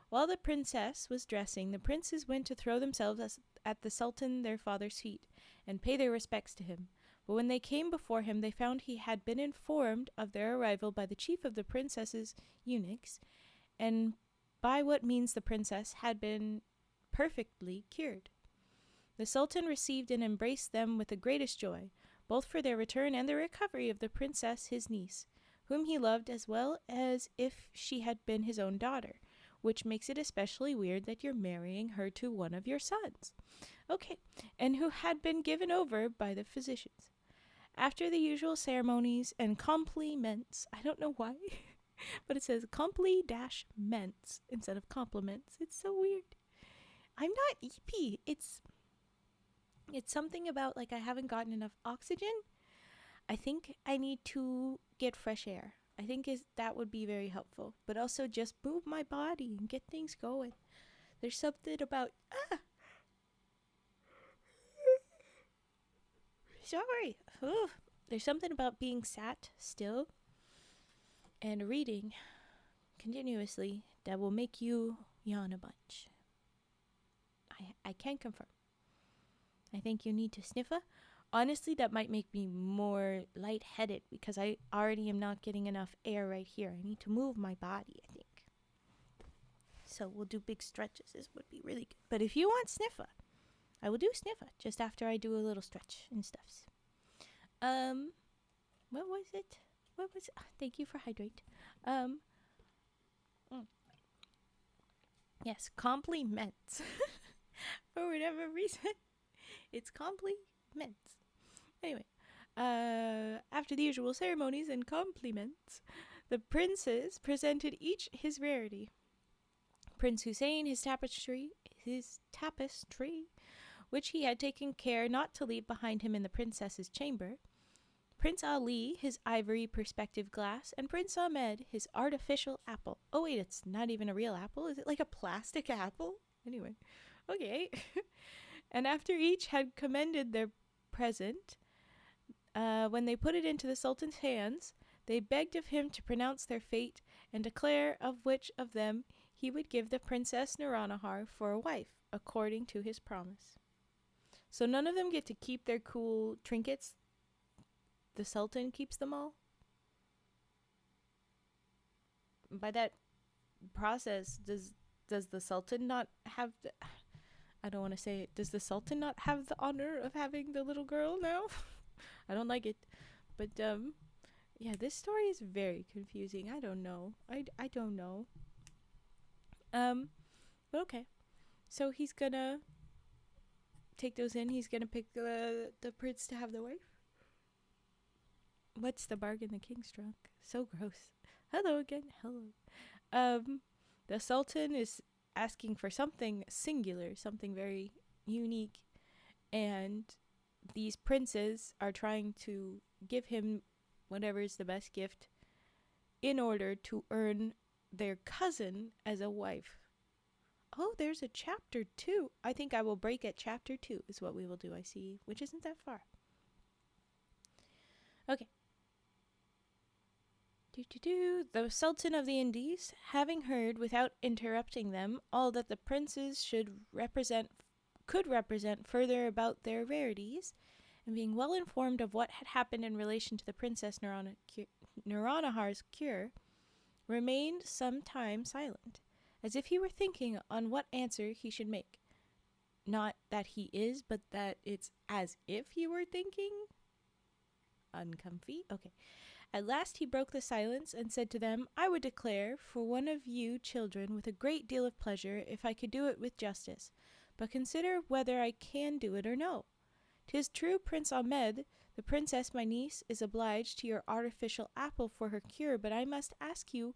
[SPEAKER 1] While the princess was dressing, the princes went to throw themselves at the Sultan their father's feet, and pay their respects to him. But when they came before him, they found he had been informed of their arrival by the chief of the princess's eunuchs, and by what means the princess had been perfectly cured. The Sultan received and embraced them with the greatest joy, both for their return and the recovery of the princess his niece, whom he loved as well as if she had been his own daughter, which makes it especially weird that you're marrying her to one of your sons. Okay, and who had been given over by the physicians. After the usual ceremonies and compliments, I don't know why, but it says compli-ments instead of compliments. It's so weird. I'm not EP. It's something about like I haven't gotten enough oxygen. I think I need to get fresh air. I think that would be very helpful. But also just move my body and get things going. There's something about sorry. There's something about being sat still and reading continuously that will make you yawn a bunch. I can confirm. I think you need to sniffer. Honestly, that might make me more lightheaded because I already am not getting enough air right here. I need to move my body, I think. So we'll do big stretches. This would be really good. But if you want sniffer, I will do sniffer just after I do a little stretch and stuffs. What was it? Thank you for hydrate. Yes, compliments. For whatever reason, it's compliments. Anyway, after the usual ceremonies and compliments, the princes presented each his rarity. Prince Hussein his tapestry, which he had taken care not to leave behind him in the princess's chamber. Prince Ali his ivory perspective glass, and Prince Ahmed his artificial apple. Oh wait, it's not even a real apple? Is it like a plastic apple? Anyway, okay. And after each had commended their present, when they put it into the Sultan's hands, they begged of him to pronounce their fate and declare of which of them he would give the Princess Nuranahar for a wife, according to his promise. So none of them get to keep their cool trinkets. The Sultan keeps them all. By that process, does the Sultan not have the... I don't want to say it. Does the Sultan not have the honor of having the little girl now? I don't like it. But, yeah, this story is very confusing. I don't know. I don't know. But okay. So he's gonna take those in. He's gonna pick the prince to have the wife. What's the bargain the king struck? So gross. Hello again. Hello. The Sultan is asking for something singular, something very unique, and these princes are trying to give him whatever is the best gift in order to earn their cousin as a wife. Oh, there's a chapter 2. I think I will break at chapter 2 is what we will do, I see, which isn't that far. Okay. The Sultan of the Indies, having heard without interrupting them all that the princes could represent further about their rarities, and being well informed of what had happened in relation to the Princess Nuranahar's cure, remained some time silent, as if he were thinking on what answer he should make. Not that he is, but that it's as if he were thinking. Uncomfy? Okay. At last he broke the silence and said to them, I would declare for one of you children with a great deal of pleasure if I could do it with justice, but consider whether I can do it or no. 'Tis true, Prince Ahmed, the princess my niece is obliged to your artificial apple for her cure, but I must ask you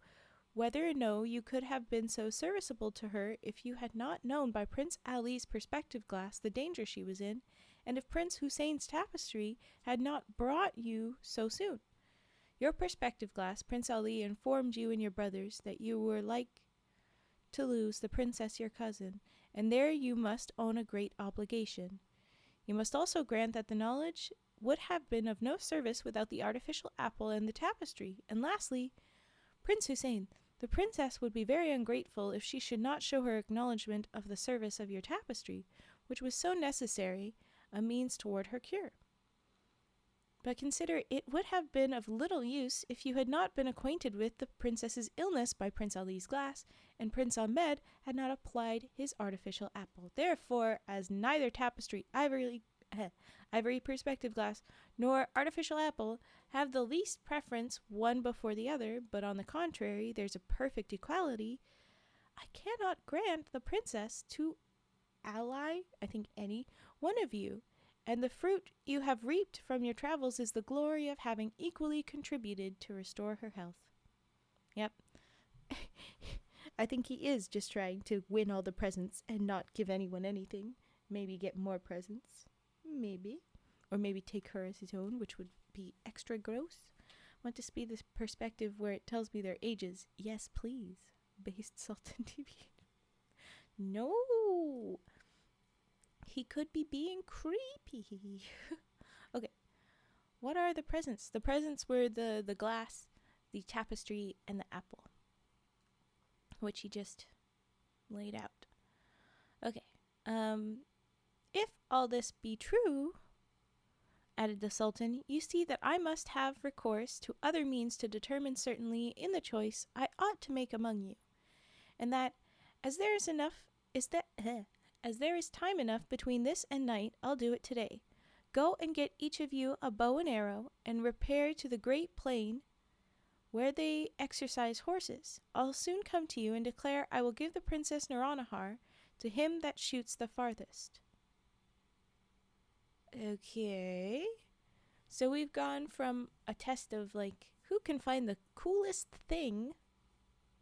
[SPEAKER 1] whether or no you could have been so serviceable to her if you had not known by Prince Ali's perspective glass the danger she was in, and if Prince Hussein's tapestry had not brought you so soon. Your perspective glass, Prince Ali, informed you and your brothers that you were like to lose the princess your cousin, and there you must own a great obligation. You must also grant that the knowledge would have been of no service without the artificial apple and the tapestry. And lastly, Prince Hussein, the princess would be very ungrateful if she should not show her acknowledgment of the service of your tapestry, which was so necessary a means toward her cure. But consider it would have been of little use if you had not been acquainted with the princess's illness by Prince Ali's glass, and Prince Ahmed had not applied his artificial apple. Therefore, as neither tapestry, ivory perspective glass, nor artificial apple have the least preference one before the other, but on the contrary, there's a perfect equality, I cannot grant the princess to ally, I think any, one of you, and the fruit you have reaped from your travels is the glory of having equally contributed to restore her health. Yep. I think he is just trying to win all the presents and not give anyone anything. Maybe get more presents. Maybe. Or maybe take her as his own, which would be extra gross. Want to see this perspective where it tells me their ages? Yes, please. Based Sultan TV. No. He could be being creepy. Okay. What are the presents? The presents were the glass, the tapestry, and the apple, which he just laid out. Okay. If all this be true, added the Sultan, you see that I must have recourse to other means to determine certainly in the choice I ought to make among you, and that as there is time enough between this and night, I'll do it today. Go and get each of you a bow and arrow, and repair to the great plain where they exercise horses. I'll soon come to you and declare I will give the Princess Nuranahar to him that shoots the farthest. Okay. So we've gone from a test of, like, who can find the coolest thing,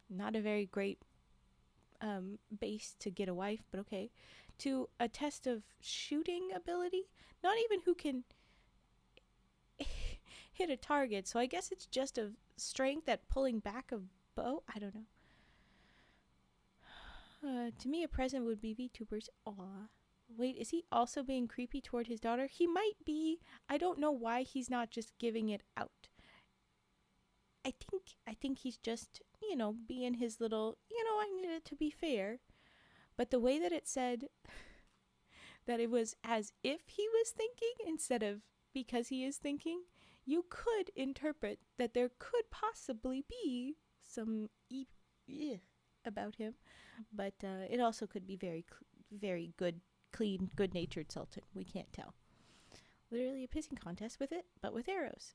[SPEAKER 1] not a very great base to get a wife, but okay, to a test of shooting ability, not even who can hit a target. So I guess it's just a strength at pulling back a bow. I don't know. To me, a present would be VTubers. Aw. Wait, is he also being creepy toward his daughter? He might be. I don't know why he's not just giving it out. I think he's just, being his little, I need it to be fair. But the way that it said that it was as if he was thinking instead of because he is thinking, you could interpret that there could possibly be some about him. But it also could be very, very good, clean, good-natured Sultan. We can't tell. Literally a pissing contest with it, but with arrows.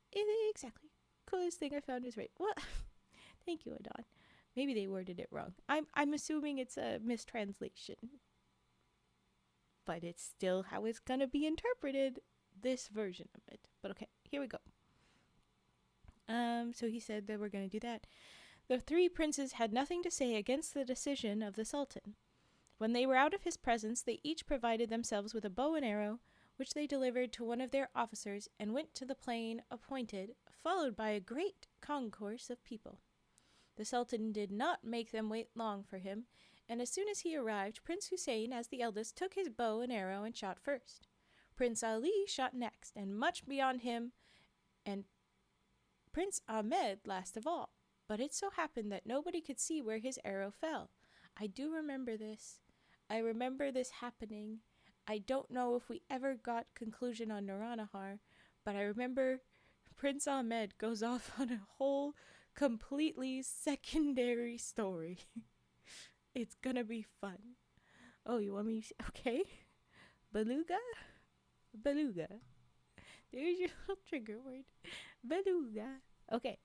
[SPEAKER 1] Exactly. Coolest thing I found is right. Well, thank you, Adon. Maybe they worded it wrong. I'm assuming it's a mistranslation. But it's still how it's gonna be interpreted, this version of it. But okay, here we go. So he said that we're gonna do that. The three princes had nothing to say against the decision of the Sultan. When they were out of his presence, they each provided themselves with a bow and arrow, which they delivered to one of their officers, and went to the plain appointed, followed by a great concourse of people. The Sultan did not make them wait long for him, and as soon as he arrived, Prince Hussein, as the eldest, took his bow and arrow and shot first. Prince Ali shot next, and much beyond him, and Prince Ahmed last of all. But it so happened that nobody could see where his arrow fell. I do remember this. I remember this happening. I don't know if we ever got conclusion on Nuranahar, but I remember Prince Ahmed goes off on a whole completely secondary story. It's gonna be fun. Oh, you want me to... Okay. Beluga? Beluga. There's your little trigger word. Beluga. Okay.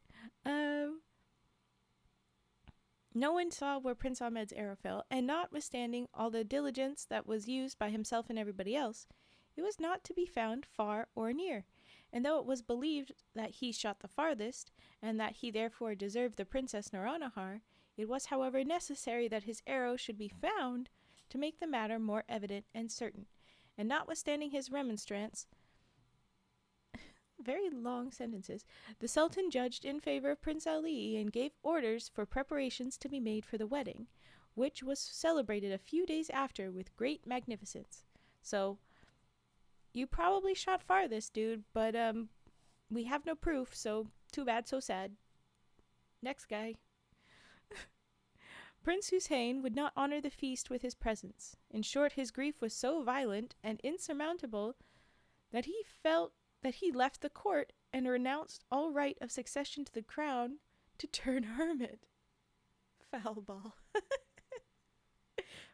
[SPEAKER 1] No one saw where Prince Ahmed's arrow fell, and notwithstanding all the diligence that was used by himself and everybody else, it was not to be found far or near. And though it was believed that he shot the farthest, and that he therefore deserved the Princess Nuranahar, it was, however, necessary that his arrow should be found to make the matter more evident and certain. and notwithstanding his remonstrance, very long sentences, the Sultan judged in favor of Prince Ali and gave orders for preparations to be made for the wedding, which was celebrated a few days after with great magnificence. So, you probably shot farthest, dude, but we have no proof, so too bad, so sad. Next guy. Prince Hussein would not honor the feast with his presence. In short, his grief was so violent and insurmountable that he felt that he left the court and renounced all right of succession to the crown to turn hermit. Foul ball.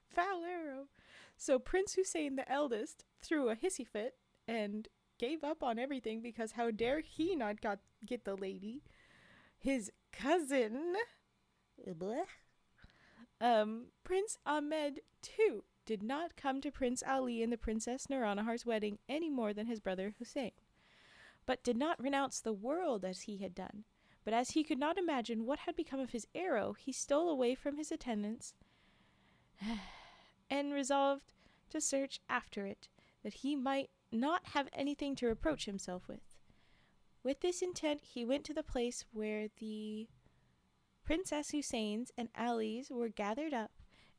[SPEAKER 1] Foul arrow. So Prince Hussein the eldest threw a hissy fit and gave up on everything because how dare he not get the lady. His cousin, Prince Ahmed, too, did not come to Prince Ali and the Princess Naranahar's wedding any more than his brother Hussein, but did not renounce the world as he had done. But as he could not imagine what had become of his arrow, he stole away from his attendants and resolved to search after it, that he might not have anything to reproach himself with. With this intent, he went to the place where the Princess Hussein's and Ali's were gathered up,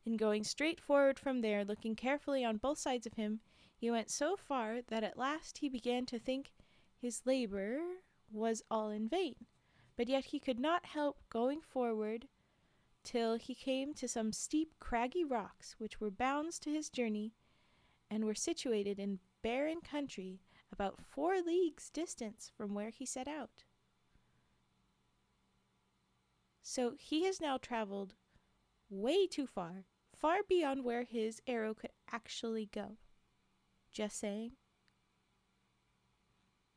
[SPEAKER 1] and going straight forward from there, looking carefully on both sides of him, he went so far that at last he began to think his labor was all in vain. But yet he could not help going forward till he came to some steep, craggy rocks, which were bounds to his journey, and were situated in barren country, about 4 leagues distance from where he set out. So he has now traveled way too far, far beyond where his arrow could actually go. Just saying.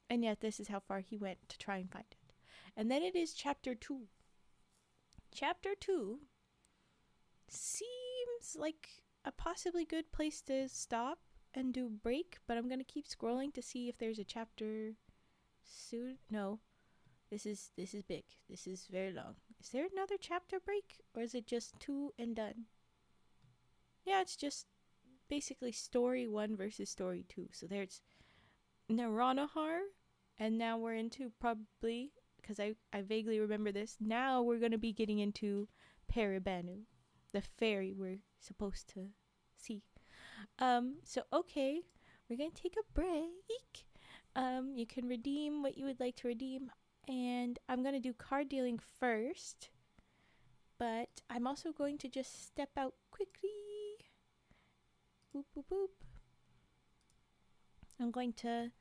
[SPEAKER 1] And yet this is how far he went to try and find it. And then it is chapter 2. Chapter 2 seems like a possibly good place to stop and do break, but I'm going to keep scrolling to see if there's a chapter soon. No. This is big. This is very long. Is there another chapter break, or is it just 2 and done? Yeah, it's just basically story 1 versus story 2. So there's Naranahar, and now we're into probably, because I vaguely remember this, now we're going to be getting into Paribanou, the fairy we're supposed to see. So okay, we're going to take a break. You can redeem what you would like to redeem, and I'm going to do card dealing first, but I'm also going to just step out quickly. Boop, boop, boop. I'm going to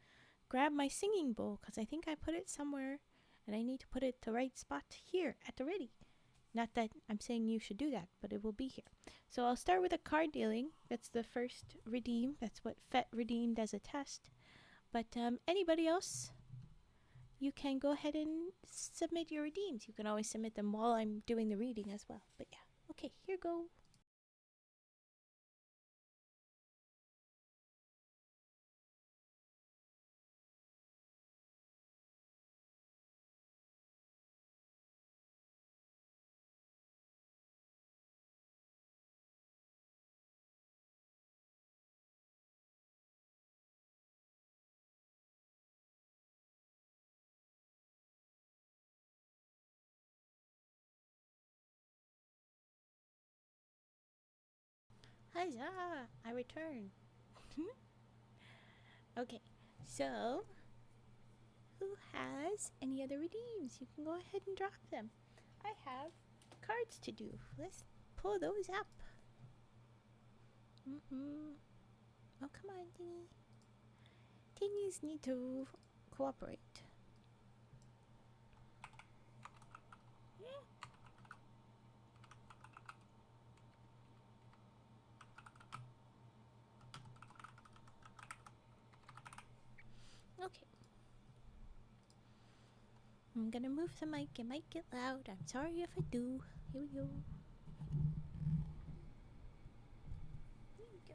[SPEAKER 1] grab my singing bowl, because I think I put it somewhere, and I need to put it the right spot here at the ready. Not that I'm saying you should do that, but it will be here. So I'll start with a card dealing. That's the first redeem. That's what FET redeemed as a test. But anybody else, you can go ahead and submit your redeems. You can always submit them while I'm doing the reading as well. But yeah, okay, here go. Huzzah! I return. Okay, so who has any other redeems? You can go ahead and drop them. I have cards to do. Let's pull those up. Oh, come on, Dingy. Dingies need to cooperate. Okay. I'm gonna move the mic. It might get loud. I'm sorry if I do. Here we go. Here we go.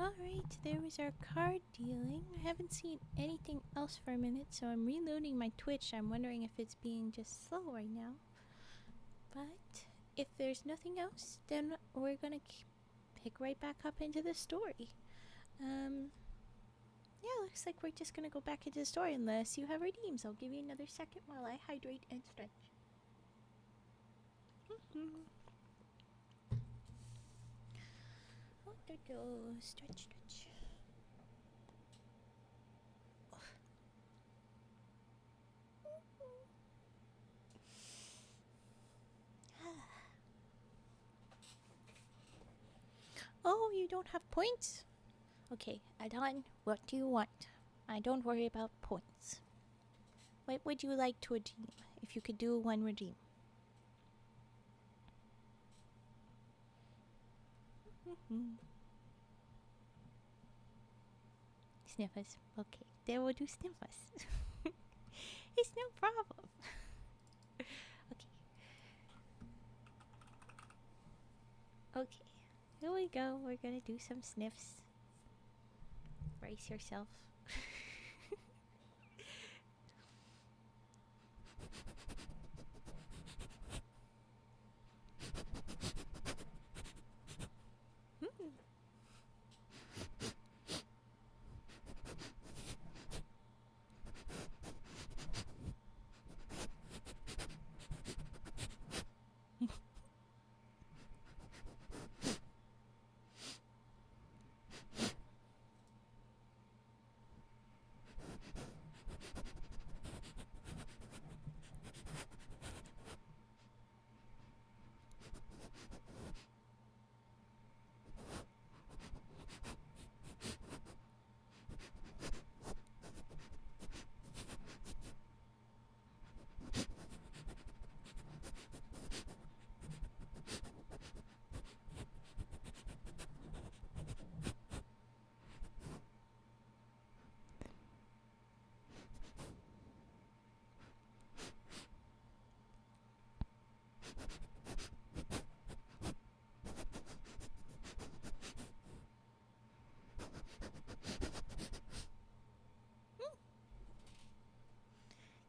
[SPEAKER 1] Alright, there was our card dealing. I haven't seen anything else for a minute, so I'm reloading my Twitch. I'm wondering if it's being just slow right now. But if there's nothing else, then we're gonna pick right back up into the story. Yeah, looks like we're just gonna go back into the story unless you have redeems. I'll give you another second while I hydrate and stretch. Stretch, stretch. Oh, you don't have points? Okay, Adon, what do you want? I don't worry about points. What would you like to redeem? If you could do one redeem. Sniffers. Okay, then we'll do sniffers. It's no problem. Okay. Okay, here we go. We're gonna do some sniffs. Brace yourself.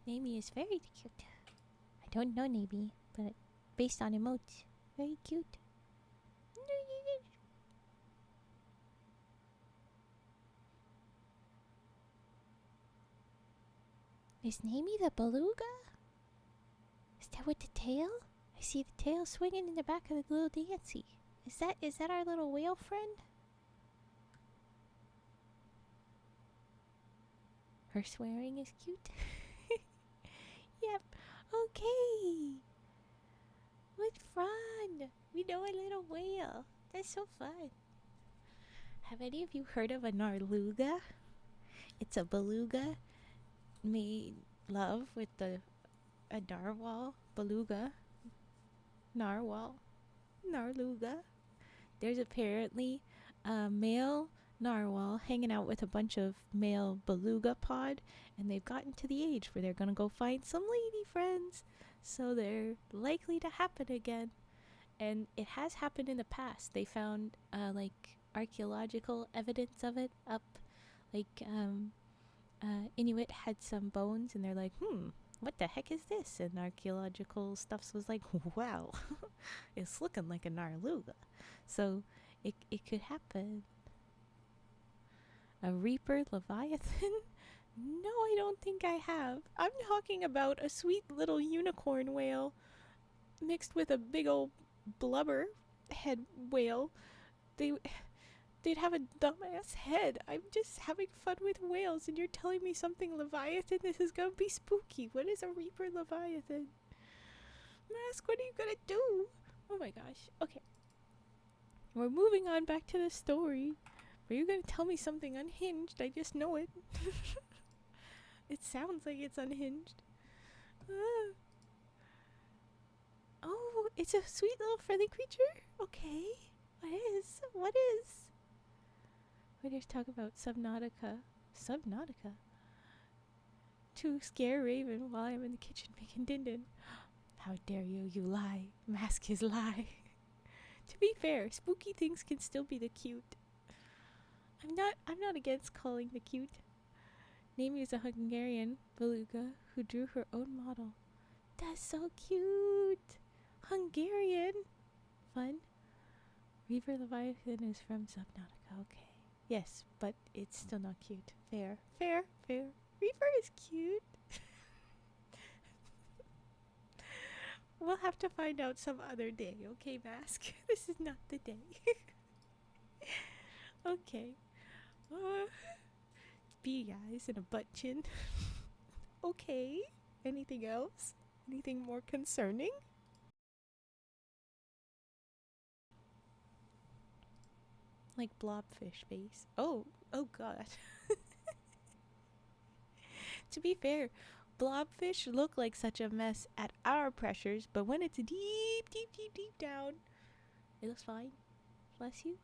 [SPEAKER 1] Nami is very cute. I don't know Nami, but based on emotes, very cute. Is Nami the beluga? Is that with the tail? I see the tail swinging in the back of the little Dancy. Is that our little whale friend? Her swearing is cute. Yep. Okay. What fun. We know a little whale. That's so fun. Have any of you heard of a narluga? It's a beluga made love with a narwhal. Beluga. Narwhal. Narluga. There's apparently a male narwhal hanging out with a bunch of male beluga pod, and they've gotten to the age where they're gonna go find some lady friends, so they're likely to happen again. And it has happened in the past. They found like archaeological evidence of it up, like Inuit had some bones, and they're like, what the heck is this? And archaeological stuff was like, wow, it's looking like a narluga. So it could happen. A Reaper Leviathan? No, I don't think I have. I'm talking about a sweet little unicorn whale mixed with a big old blubber head whale. They'd have a dumbass head. I'm just having fun with whales, and you're telling me something Leviathan? This is gonna be spooky. What is a Reaper Leviathan? Mask, what are you gonna do? Oh my gosh. Okay. We're moving on back to the story. Are you gonna tell me something unhinged? I just know it. It sounds like it's unhinged. Oh, it's a sweet little friendly creature? Okay. What is? We just talk about Subnautica. Subnautica? To scare Raven while I'm in the kitchen making din-din. How dare you, you lie. Mask his lie. To be fair, spooky things can still be the cute. I'm not against calling the cute. Naomi is a Hungarian beluga who drew her own model. That's so cute. Hungarian. Fun. Reaver Leviathan is from Subnautica. Okay. Yes, but it's still not cute. Fair. Fair. Fair. Reaver is cute. We'll have to find out some other day, okay, Mask? This is not the day. Okay. Bee eyes and a butt chin. Okay. Anything else? Anything more concerning? Like blobfish face. Oh god. To be fair, blobfish look like such a mess at our pressures, but when it's deep down, it looks fine. Bless you.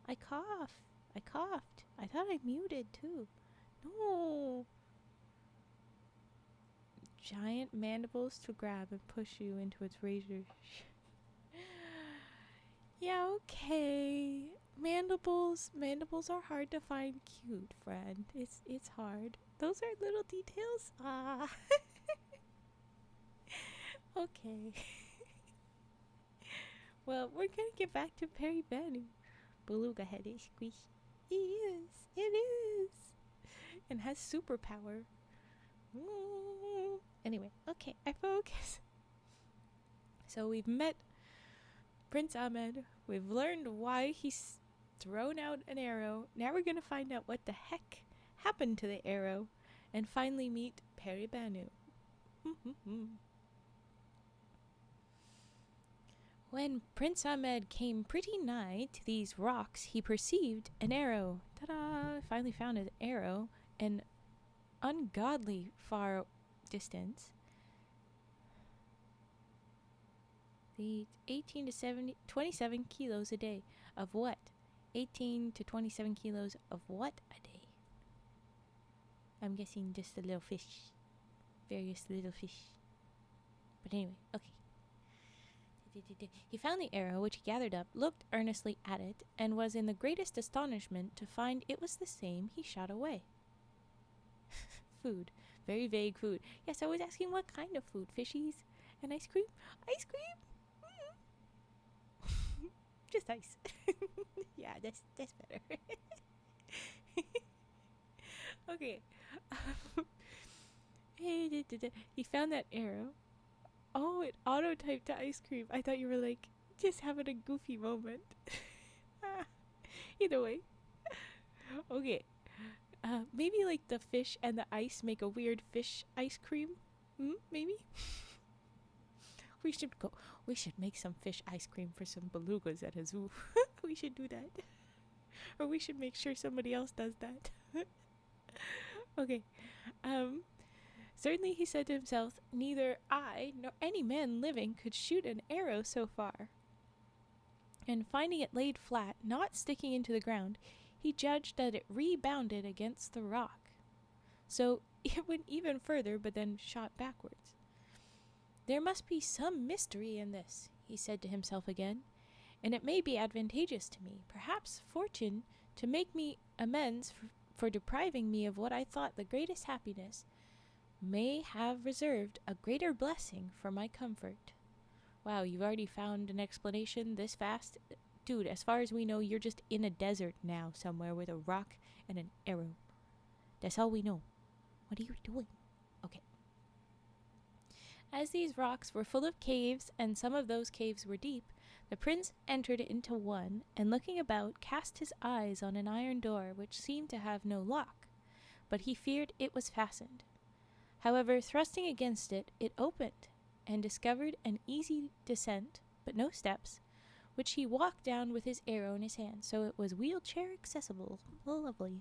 [SPEAKER 1] I cough. I coughed. I thought I muted too. No. Giant mandibles to grab and push you into its razor. Yeah, okay. Mandibles are hard to find cute, friend. It's hard. Those are little details. Ah. Okay. Well, we're gonna get back to Paribanou. Beluga head is squishy. It is. And has superpower. Anyway, okay, I focus. So we've met Prince Ahmed. We've learned why he's thrown out an arrow. Now we're gonna find out what the heck happened to the arrow, and finally meet Paribanou. When Prince Ahmed came pretty nigh to these rocks, he perceived an arrow. Ta-da! Finally found an arrow, an ungodly far distance. The 18 to 27 kilos a day. Of what? 18 to 27 kilos of what a day? I'm guessing just a little fish. Various little fish. But anyway, okay. He found the arrow, which he gathered up, looked earnestly at it, and was in the greatest astonishment to find it was the same he shot away. Food. Very vague food. Yes, I was asking what kind of food. Fishies and ice cream? Ice cream? Just ice. Yeah, that's better. Okay. He found that arrow. Oh, it auto-typed to ice cream. I thought you were like, just having a goofy moment. Either way. Okay. Maybe like the fish and the ice make a weird fish ice cream? Maybe? We should make some fish ice cream for some belugas at a zoo. We should do that. Or we should make sure somebody else does that. Okay. Certainly, he said to himself, neither I nor any man living could shoot an arrow so far. And finding it laid flat, not sticking into the ground, he judged that it rebounded against the rock. So it went even further, but then shot backwards. There must be some mystery in this, he said to himself again, and it may be advantageous to me, perhaps fortune, to make me amends for depriving me of what I thought the greatest happiness, may have reserved a greater blessing for my comfort. Wow, you've already found an explanation this fast? Dude, as far as we know, you're just in a desert now somewhere with a rock and an arrow. That's all we know. What are you doing? Okay. As these rocks were full of caves, and some of those caves were deep, the prince entered into one, and looking about, cast his eyes on an iron door which seemed to have no lock, but he feared it was fastened. However, thrusting against it, it opened, and discovered an easy descent, but no steps, which he walked down with his arrow in his hand, so it was wheelchair accessible. Oh, lovely.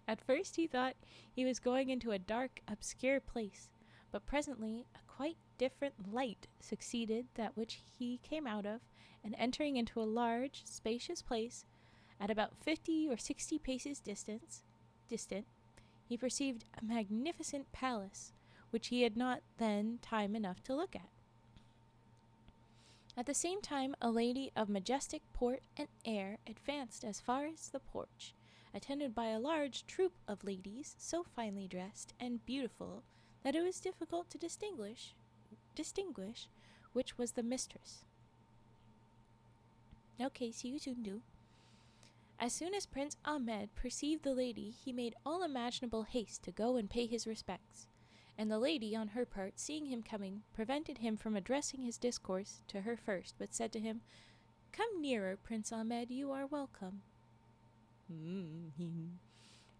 [SPEAKER 1] At first he thought he was going into a dark, obscure place, but presently a quite different light succeeded that which he came out of, and entering into a large, spacious place, at about 50 or 60 paces distant, he perceived a magnificent palace, which he had not then time enough to look at. At the same time, a lady of majestic port and air advanced as far as the porch, attended by a large troop of ladies so finely dressed and beautiful that it was difficult to distinguish which was the mistress. Okay, see you soon, do. As soon as Prince Ahmed perceived the lady, he made all imaginable haste to go and pay his respects, and the lady, on her part, seeing him coming, prevented him from addressing his discourse to her first, but said to him, "Come nearer, Prince Ahmed, you are welcome."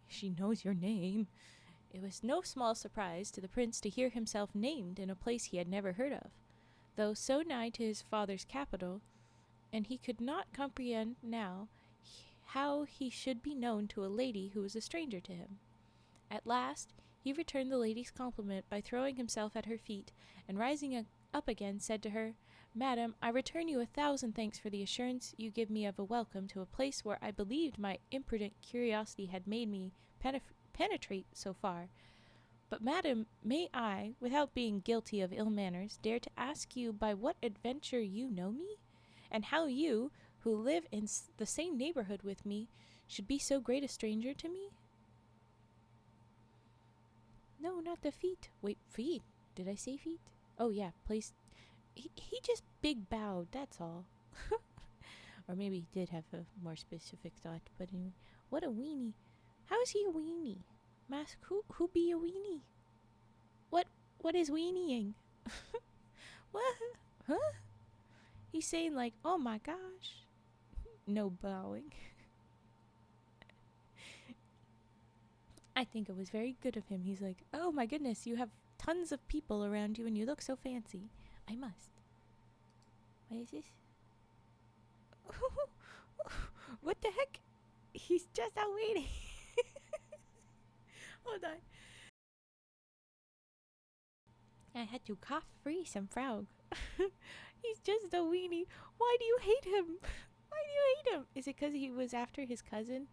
[SPEAKER 1] She knows your name. It was no small surprise to the prince to hear himself named in a place he had never heard of, though so nigh to his father's capital, and he could not comprehend now how he should be known to a lady who was a stranger to him. At last he returned the lady's compliment by throwing himself at her feet, and rising up again said to her, "Madam, I return you 1,000 thanks for the assurance you give me of a welcome to a place where I believed my imprudent curiosity had made me penetrate so far. But, madam, may I, without being guilty of ill manners, dare to ask you by what adventure you know me, and how you, who live in the same neighborhood with me, should be so great a stranger to me?" "No, not the feet." "Wait, feet? Did I say feet?" "Oh, yeah, place." He just big bowed, that's all. Or maybe he did have a more specific thought, but anyway. What a weenie. How is he a weenie? Mask, who be a weenie? What is weenieing? What? Huh? He's saying like, "Oh my gosh." No bowing. I think it was very good of him. He's like, "Oh my goodness, you have tons of people around you and you look so fancy. I must." What is this? What the heck? He's just out waiting. Hold on. I had to cough free some frog. He's just a weenie. Why do you hate him? Why do you hate him? Is it because he was after his cousin?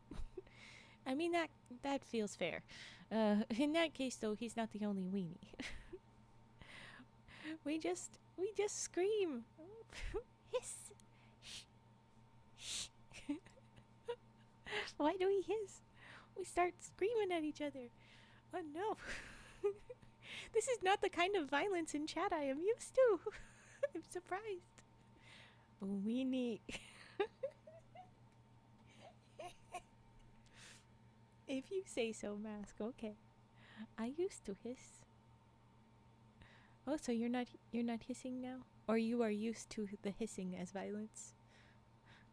[SPEAKER 1] I mean, that feels fair. In that case, though, he's not the only weenie. we just scream. Hiss. Why do we hiss? We start screaming at each other. Oh no. This is not the kind of violence in chat I am used to. I'm surprised. Weenie. If you say so, Mask, okay. I used to hiss. Oh, so you're not hissing now? Or you are used to the hissing as violence?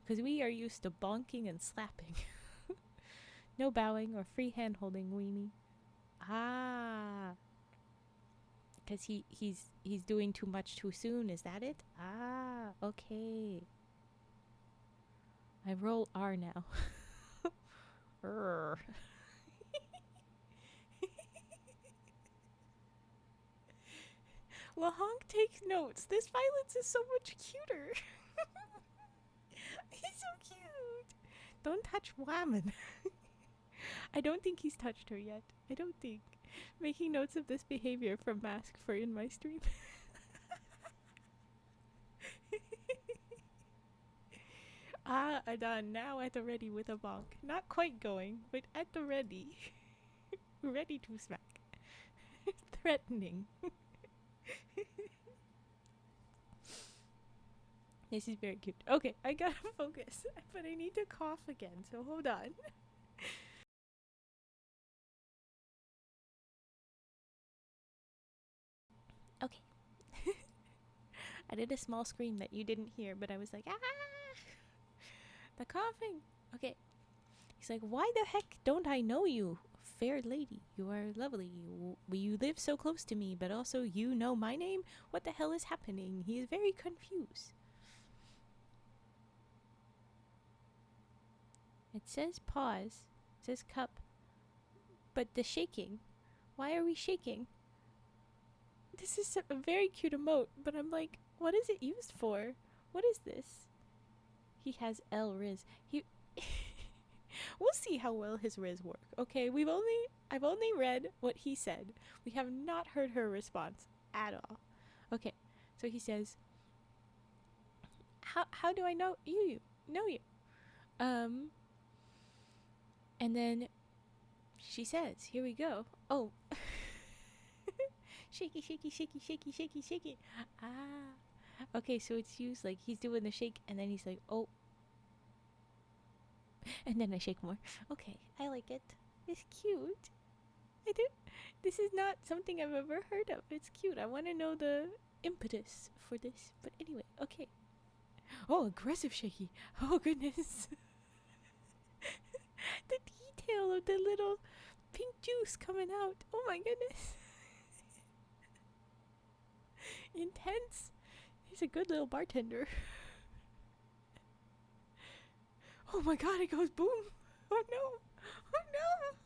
[SPEAKER 1] Because we are used to bonking and slapping. No bowing or free hand holding, weenie. Ah. Because he's doing too much too soon, is that it? Ah, okay. I roll R now. Lahonk takes notes. This violence is so much cuter. He's so cute. Don't touch Whammon. I don't think he's touched her yet. I don't think. Making notes of this behavior from Mask for in my stream. Adan, now at the ready with a bonk. Not quite going, but at the ready. Ready to smack. Threatening. This is very cute. Okay, I gotta focus, but I need to cough again, so hold on. Okay. I did a small scream that you didn't hear, but I was like, ah! The coughing. Okay. He's like, "Why the heck don't I know you? Fair lady, you are lovely. You live so close to me, but also you know my name? What the hell is happening?" He is very confused. It says pause. It says cup. But the shaking. Why are we shaking? This is a very cute emote, but I'm like, what is it used for? What is this? He has L Riz. We'll see how well his Riz work. Okay, I've only read what he said. We have not heard her response at all. Okay, so he says, how do I know you? Know you? And then she says, "Here we go." Oh, shaky, shaky, shaky, shaky, shaky, shaky. Ah, okay. So it's used like he's doing the shake, and then he's like, "Oh," and then I shake more. Okay, I like it. It's cute. I do. This is not something I've ever heard of. It's cute. I want to know the impetus for this. But anyway, okay. Oh, aggressive shaky. Oh, goodness. The detail of the little pink juice coming out. Oh, my goodness. Intense. He's a good little bartender. Oh, my God. It goes boom. Oh, no. Oh, no.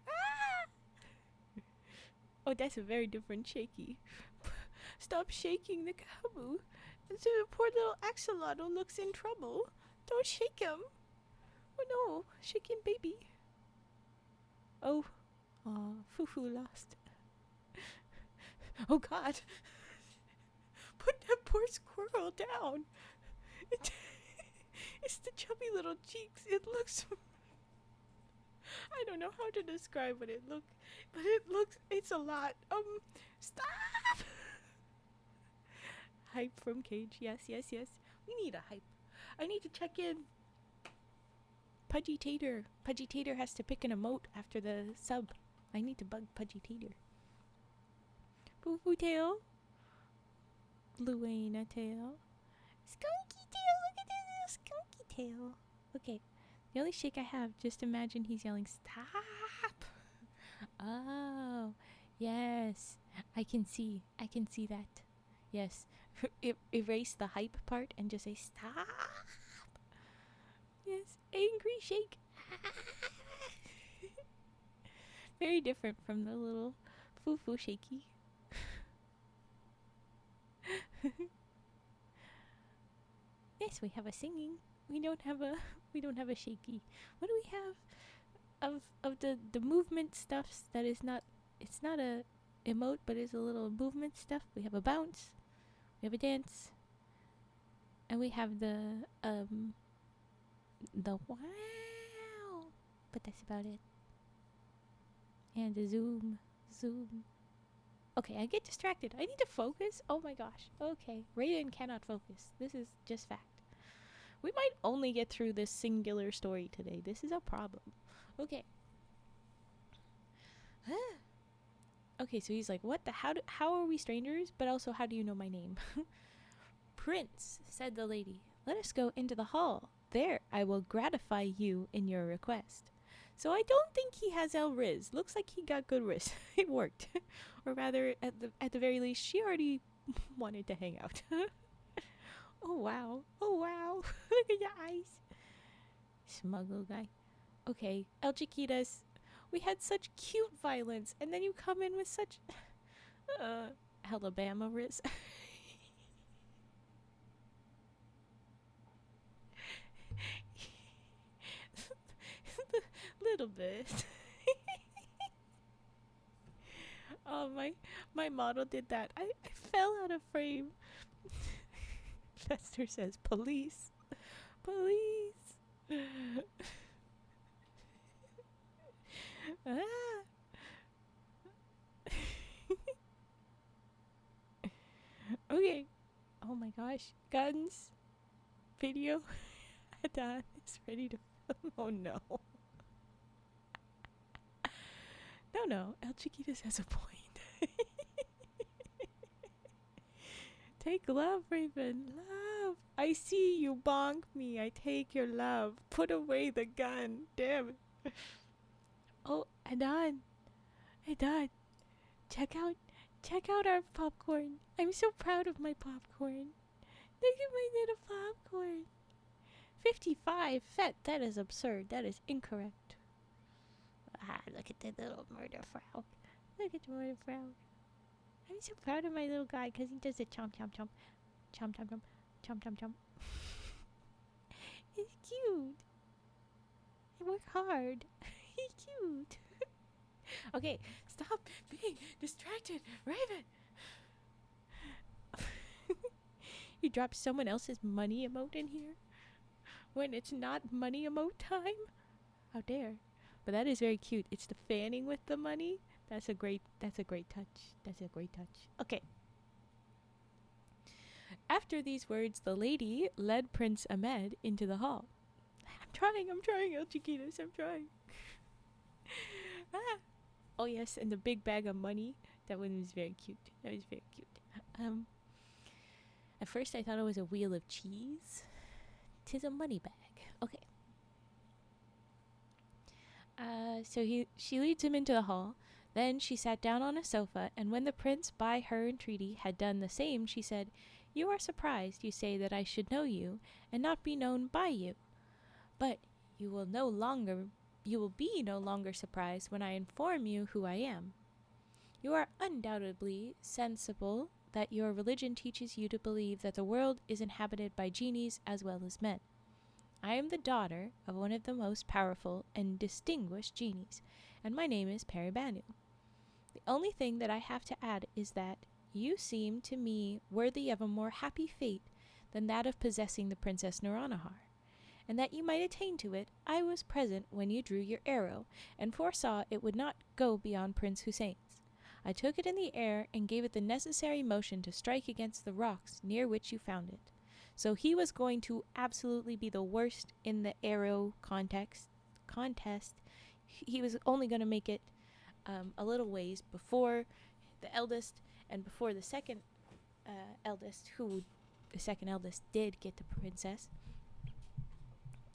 [SPEAKER 1] Ah! Oh, that's a very different shaky. Stop shaking the Kabu. So the poor little axolotl looks in trouble. Don't shake him. Oh no, shaking baby. Oh, Fufu lost. Oh God. Put that poor squirrel down. It's the chubby little cheeks. It looks... I don't know how to describe what it looks, but it's a lot. Stop! Hype from Cage. Yes, yes, yes. We need a hype. I need to check in. Pudgy Tater. Pudgy Tater has to pick an emote after the sub. I need to bug Pudgy Tater. Boo Boo Tail. Bluena Tail. Skunky Tail. Look at this little skunky tail. Okay. The only shake I have, just imagine he's yelling, "Stop!" Oh, yes. I can see that. Yes. Erase the hype part and just say, "Stop!" Yes. Angry shake. Very different from the little foo-foo shaky. Yes, we have a singing. We don't have a shaky. What do we have of the movement stuffs that is not, it's not a emote but is a little movement stuff? We have a bounce, we have a dance, and we have the wow, but that's about it. And the zoom. Okay, I get distracted. I need to focus. Oh my gosh. Okay, Raven cannot focus. This is just fact. We might only get through this singular story today. This is a problem. Okay. Okay, so he's like, "What the? How are we strangers? But also, how do you know my name?" "Prince," said the lady, "let us go into the hall. There I will gratify you in your request." So I don't think he has El Riz. Looks like he got good Riz. It worked. Or rather, at the very least, she already wanted to hang out. Oh wow. Oh wow. Look at your eyes. Smuggle guy. Okay, El Chiquitas, we had such cute violence, and then you come in with such Alabama Riz. Little bit. Oh, my model did that. I fell out of frame. Fester says, "Police. Police." Ah. Okay. Oh my gosh. Guns. Video. Adon is ready to film. Oh no. No. El Chiquitas has a point. Take love, Raven. Love. I see you bonk me. I take your love. Put away the gun. Damn it. Oh, Adon. Check out our popcorn. I'm so proud of my popcorn. Look at my little popcorn. 55 fet. That is absurd. That is incorrect. Ah, look at the little murder frog. Look at the murder frog. I'm so proud of my little guy because he does the chomp chomp chomp. Chomp chomp chomp. Chomp chomp chomp. He's cute. I work hard. He's cute. Okay, stop being distracted, Raven. You dropped someone else's money emote in here when it's not money emote time? How dare. But that is very cute. It's the fanning with the money. That's a great touch. That's a great touch. Okay. After these words, the lady led Prince Ahmed into the hall. I'm trying, El Chiquitos, I'm trying. Ah. Oh yes, and the big bag of money. That one was very cute. That was very cute. At first I thought it was a wheel of cheese. 'Tis a money bag. Okay. So she leads him into the hall. Then she sat down on a sofa, and when the prince, by her entreaty, had done the same, she said, "You are surprised, you say, that I should know you, and not be known by you. But you will be no longer surprised when I inform you who I am. You are undoubtedly sensible that your religion teaches you to believe that the world is inhabited by genies as well as men. I am the daughter of one of the most powerful and distinguished genies, and my name is Paribanou. The only thing that I have to add is that you seem to me worthy of a more happy fate than that of possessing the Princess Nouronihar, and that you might attain to it. I was present when you drew your arrow, and foresaw it would not go beyond Prince Hussein's. I took it in the air and gave it the necessary motion to strike against the rocks near which you found it. So he was going to absolutely be the worst in the arrow contest. He was only going to make it a little ways before the eldest and before the second eldest, who the second eldest did get the princess.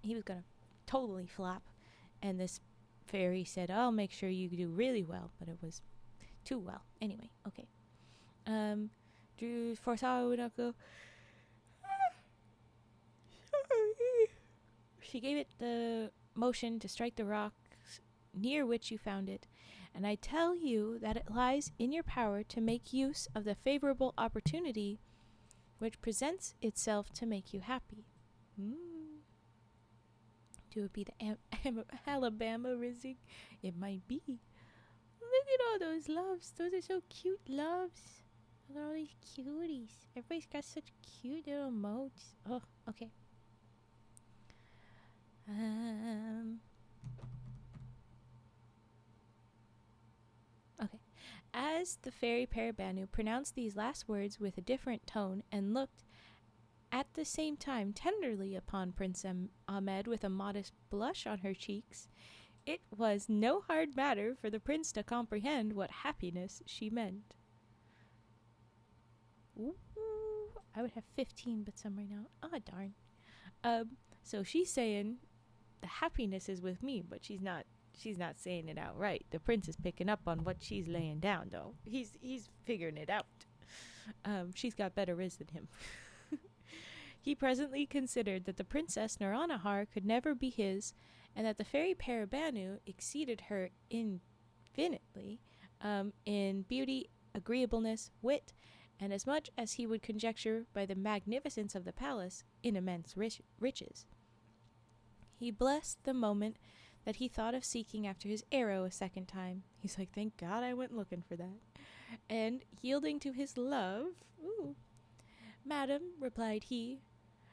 [SPEAKER 1] He was going to totally flop, and this fairy said, "I'll make sure you do really well," but it was too well. Anyway, okay. Drew foresaw would not go. She gave it the motion to strike the rocks near which you found it, and I tell you that it lies in your power to make use of the favorable opportunity which presents itself to make you happy. Do it be the Alabama Rizzy? It might be. Look at all those loves. Those are so cute loves. Look at all these cuties. Everybody's got such cute little modes. Oh, okay. Okay. As the fairy Paribanou pronounced these last words with a different tone and looked at the same time tenderly upon Prince Ahmed with a modest blush on her cheeks, it was no hard matter for the prince to comprehend what happiness she meant. Ooh, I would have 15, but some right now. Oh, darn. So she's saying the happiness is with me, but she's not saying it outright. The prince is picking up on what she's laying down, though. He's figuring it out. She's got better riz than him. He presently considered that the Princess Nouronihar could never be his, and that the fairy Paribanou exceeded her infinitely in beauty, agreeableness, wit, and as much as he would conjecture by the magnificence of the palace, in immense riches. He blessed the moment that he thought of seeking after his arrow a second time. He's like, thank God I went looking for that. And yielding to his love, "Madam," replied he,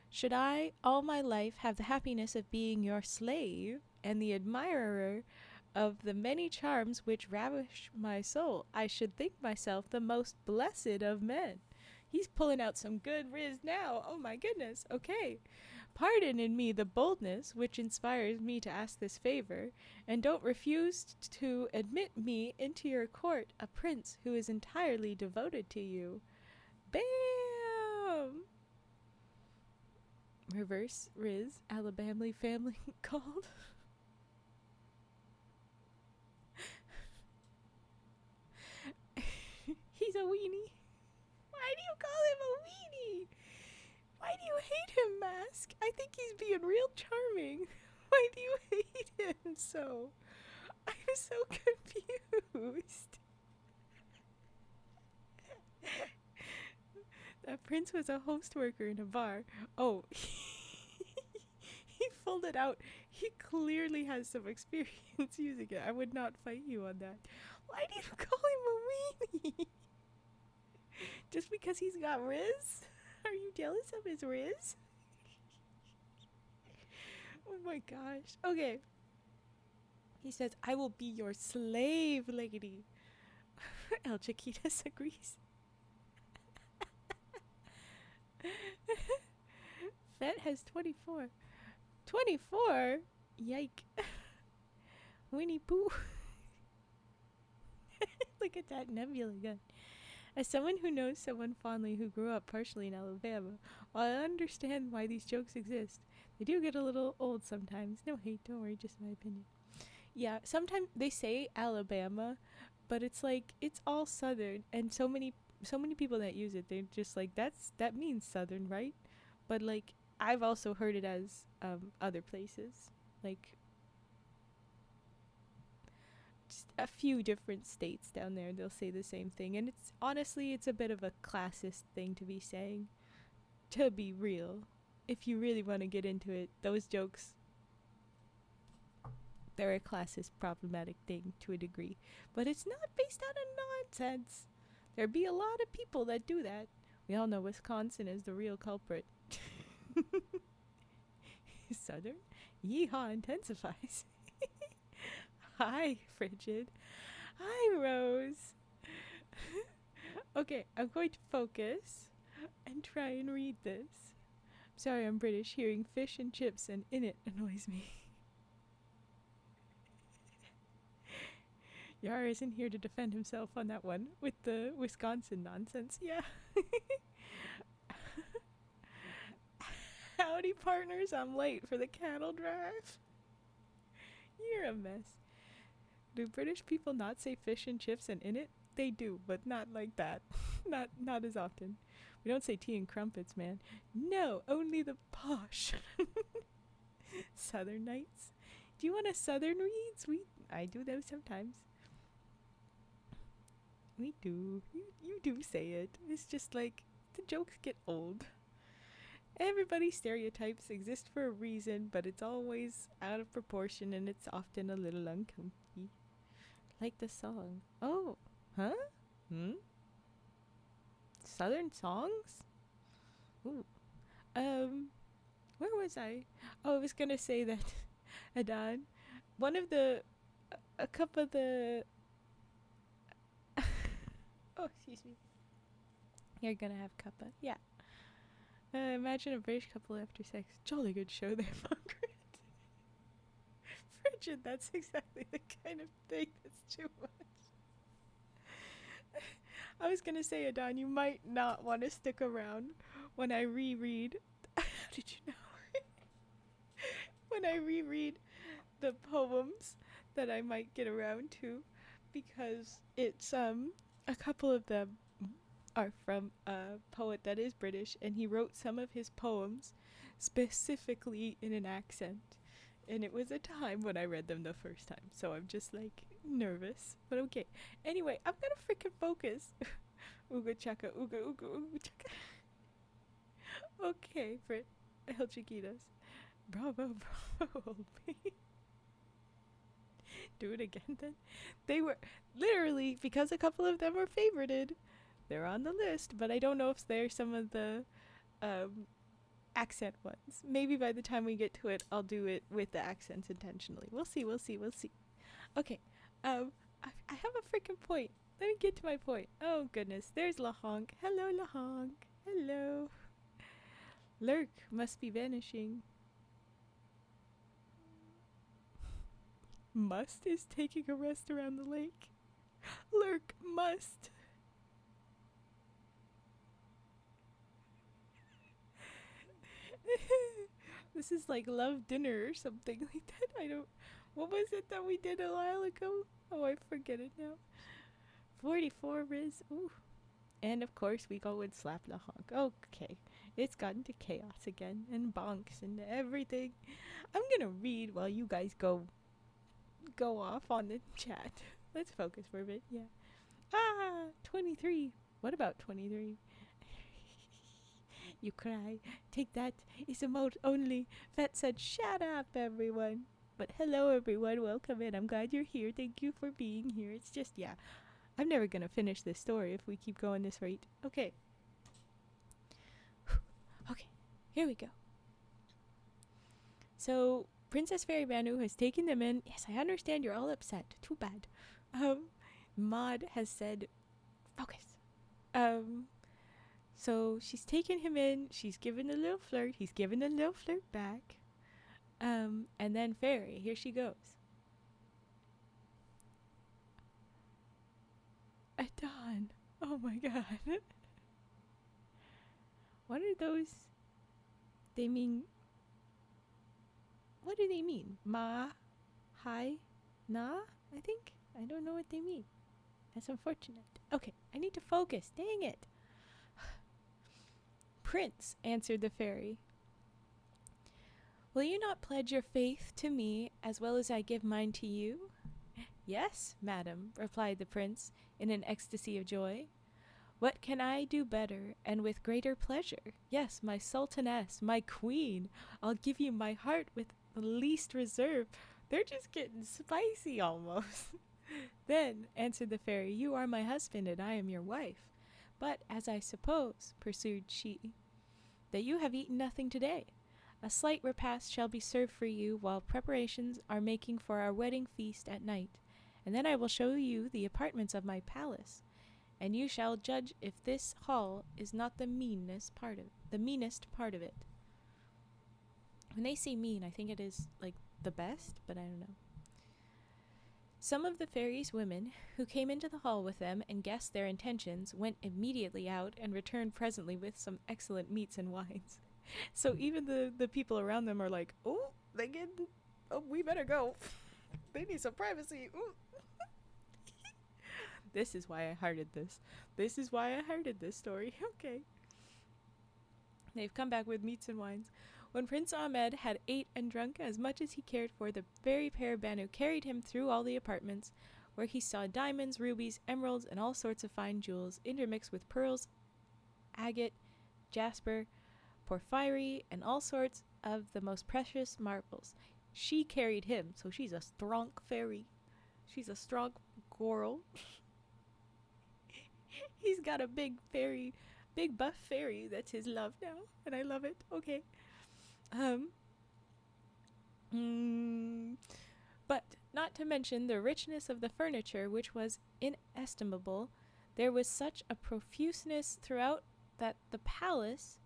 [SPEAKER 1] "should I all my life have the happiness of being your slave and the admirer of the many charms which ravish my soul, I should think myself the most blessed of men." He's pulling out some good riz now. Oh my goodness. Okay. "Pardon in me the boldness which inspires me to ask this favor, and don't refuse to admit me into your court, a prince who is entirely devoted to you." Bam! Reverse riz, Alabama family called. He's a weenie. Why do you call him a weenie? Why do you hate him, Mask? I think he's being real charming. Why do you hate him so? I'm so confused. That prince was a host worker in a bar. Oh, he folded out. He clearly has some experience using it. I would not fight you on that. Why do you call him a weenie? Just because he's got riz? Are you jealous of his Riz? Oh my gosh. Okay. He says, I will be your slave, lady. El Chiquitas agrees. Vet has 24. 24? Yike. Winnie Pooh. Look at that nebula gun. As someone who knows someone fondly who grew up partially in Alabama, while I understand why these jokes exist, they do get a little old sometimes. No hate, don't worry, just my opinion. Yeah, sometimes they say Alabama, but it's like it's all southern, and so many people that use it, they're just like that means southern, right? But like I've also heard it as other places, like just a few different states down there. They'll say the same thing, and it's honestly it's a bit of a classist thing to be saying. To be real, if you really want to get into it, those jokes, they're a classist problematic thing to a degree, but it's not based out of nonsense. There'd be a lot of people that do that. We all know Wisconsin is the real culprit. Southern? Yeehaw intensifies. Hi, Frigid. Hi, Rose. Okay, I'm going to focus and try and read this. Sorry, I'm British. Hearing fish and chips and in it annoys me. Yar isn't here to defend himself on that one with the Wisconsin nonsense. Yeah. Howdy, partners. I'm late for the cattle drive. You're a mess. Do British people not say fish and chips and in it? They do, but not like that. not as often. We don't say tea and crumpets, man. No, only the posh. Southern nights. Do you want a southern reads? I do those sometimes. We do. You do say it. It's just like the jokes get old. Everybody's stereotypes exist for a reason, but it's always out of proportion and it's often a little uncomfy. Like the song. Oh, huh? Southern songs? Ooh. Where was I? Oh, I was gonna say that Adon, a couple of the oh, excuse me. You're gonna have cuppa. Yeah. Imagine a British couple after sex. Jolly good show there, Margaret. Frigid, that's exactly the kind of thing that's too much. I was gonna say, Adon, you might not want to stick around when I reread. How did you know? When I reread the poems that I might get around to, because it's a couple of them are from a poet that is British, and he wrote some of his poems specifically in an accent. And it was a time when I read them the first time, so I'm just like nervous. But okay. Anyway, I'm gonna freaking focus. Ooga chaka, ooga ooga ooga chaka. Okay, for El Chiquitas. Bravo, bravo, me. Do it again then. They were literally, because a couple of them were favorited, they're on the list, but I don't know if they're some of the accent ones. Maybe by the time we get to it, I'll do it with the accents intentionally. We'll see. Okay, I have a freaking point. Let me get to my point. Oh goodness, there's Lahonk. Hello, Lahonk. Hello. Lurk must be vanishing. Must is taking a rest around the lake. Lurk must. This is like love dinner or something like that. What was it that we did a while ago? Oh, I forget it now. 44 Riz. Ooh. And of course we go and slap the honk. Okay. It's gotten to chaos again. And bonks and everything. I'm gonna read while you guys go off on the chat. Let's focus for a bit. Yeah. 23. What about 23? You cry. Take that. It's emote only. Vet said, shut up, everyone. But hello, everyone. Welcome in. I'm glad you're here. Thank you for being here. It's just, yeah. I'm never going to finish this story if we keep going this rate. Okay. Here we go. So Princess Fairybanou has taken them in. Yes, I understand you're all upset. Too bad. Maud has said, focus. So she's taken him in. She's given a little flirt. He's given a little flirt back. And then Fairy, here she goes. At dawn. Oh my god. What are those? They mean. What do they mean? Ma? Hi? Na? I think? I don't know what they mean. That's unfortunate. Okay, I need to focus. Dang it. Prince, answered the fairy. Will you not pledge your faith to me as well as I give mine to you? Yes, madam, replied the prince in an ecstasy of joy. What can I do better and with greater pleasure? Yes, my sultaness, my queen, I'll give you my heart with the least reserve. They're just getting spicy almost. Then, answered the fairy, you are my husband and I am your wife. But as I suppose, pursued she, that you have eaten nothing today. A slight repast shall be served for you while preparations are making for our wedding feast at night, and then I will show you the apartments of my palace, and you shall judge if this hall is not the meanest part of it. When they say mean, I think it is like the best, but I don't know. Some of the fairies' women, who came into the hall with them and guessed their intentions, went immediately out and returned presently with some excellent meats and wines. So even the people around them are like, oh, we better go. They need some privacy. This is why I hearted this. This is why I hearted this story. Okay. They've come back with meats and wines. When Prince Ahmed had ate and drunk as much as he cared for, the fairy Paribanou carried him through all the apartments, where he saw diamonds, rubies, emeralds, and all sorts of fine jewels, intermixed with pearls, agate, jasper, porphyry, and all sorts of the most precious marbles. She carried him, so she's a strong fairy. She's a strong girl. He's got a big buff fairy that's his love now, and I love it. Okay. But not to mention the richness of the furniture, which was inestimable. There was such a profuseness throughout that the prince,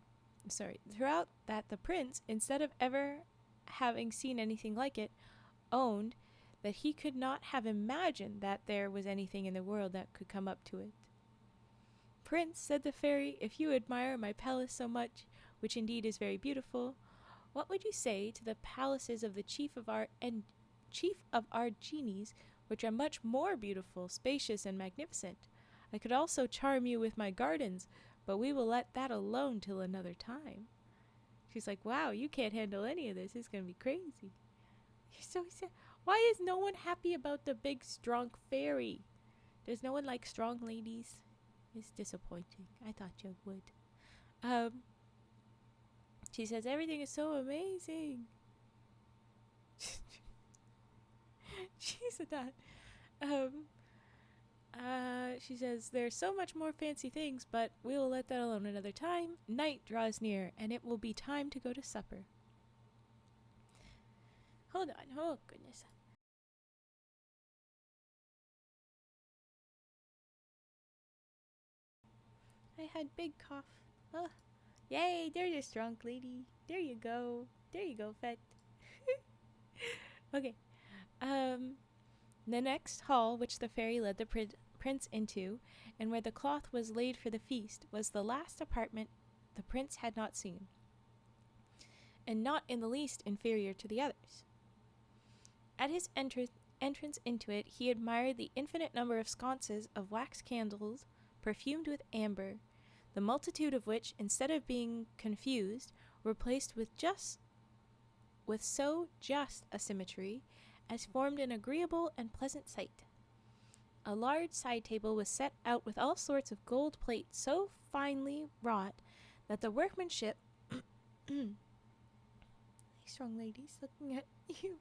[SPEAKER 1] instead of ever having seen anything like it, owned that he could not have imagined that there was anything in the world that could come up to it. Prince, said the fairy, if you admire my palace so much, which indeed is very beautiful, what would you say to the palaces of the chief of our genies, which are much more beautiful, spacious, and magnificent? I could also charm you with my gardens, but we will let that alone till another time. She's like, wow, you can't handle any of this. It's going to be crazy. You're so sad. Why is no one happy about the big, strong fairy? Does no one like strong ladies? It's disappointing. I thought you would. She says, everything is so amazing. She's a dot. She says, there's so much more fancy things, but we will let that alone another time. Night draws near, and it will be time to go to supper. Hold on. Oh, goodness. I had big cough. Oh. Yay, there's a strong lady. There you go. There you go, Fett. Okay. The next hall, which the fairy led the prince into, and where the cloth was laid for the feast, was the last apartment the prince had not seen, and not in the least inferior to the others. At his entrance into it, he admired the infinite number of sconces of wax candles, perfumed with amber, the multitude of which, instead of being confused, were placed with so just a symmetry as formed an agreeable and pleasant sight. A large side table was set out with all sorts of gold plate so finely wrought that the workmanship strong ladies looking at you.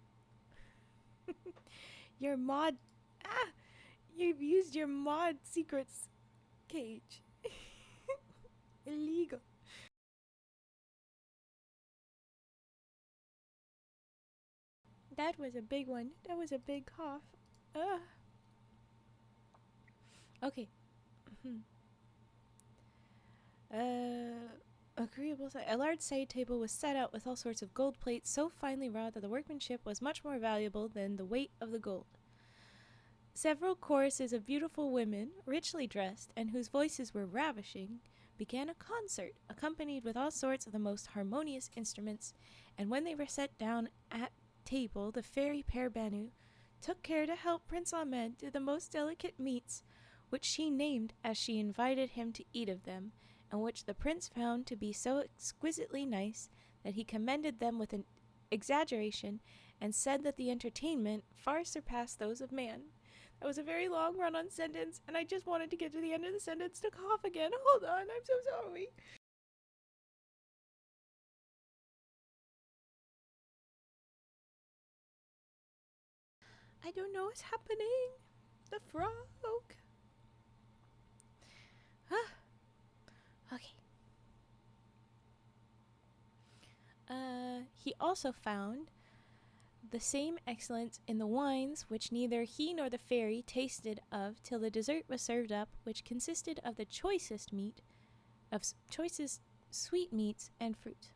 [SPEAKER 1] You've used your mod secrets cage. Illegal. That was a big one. That was a big cough. Ugh. Okay. Agreeable. A large side table was set out with all sorts of gold plates so finely wrought that the workmanship was much more valuable than the weight of the gold. Several choruses of beautiful women, richly dressed, and whose voices were ravishing, began a concert, accompanied with all sorts of the most harmonious instruments, and when they were set down at table, the fairy Paribanou took care to help Prince Ahmed to the most delicate meats, which she named as she invited him to eat of them, and which the prince found to be so exquisitely nice that he commended them with an exaggeration, and said that the entertainment far surpassed those of man. That was a very long run-on sentence, and I just wanted to get to the end of the sentence to cough again. Hold on, I'm so sorry. I don't know what's happening. The frog. Okay. He also found the same excellence in the wines which neither he nor the fairy tasted of till the dessert was served up, which consisted of the choicest sweetmeats and fruit.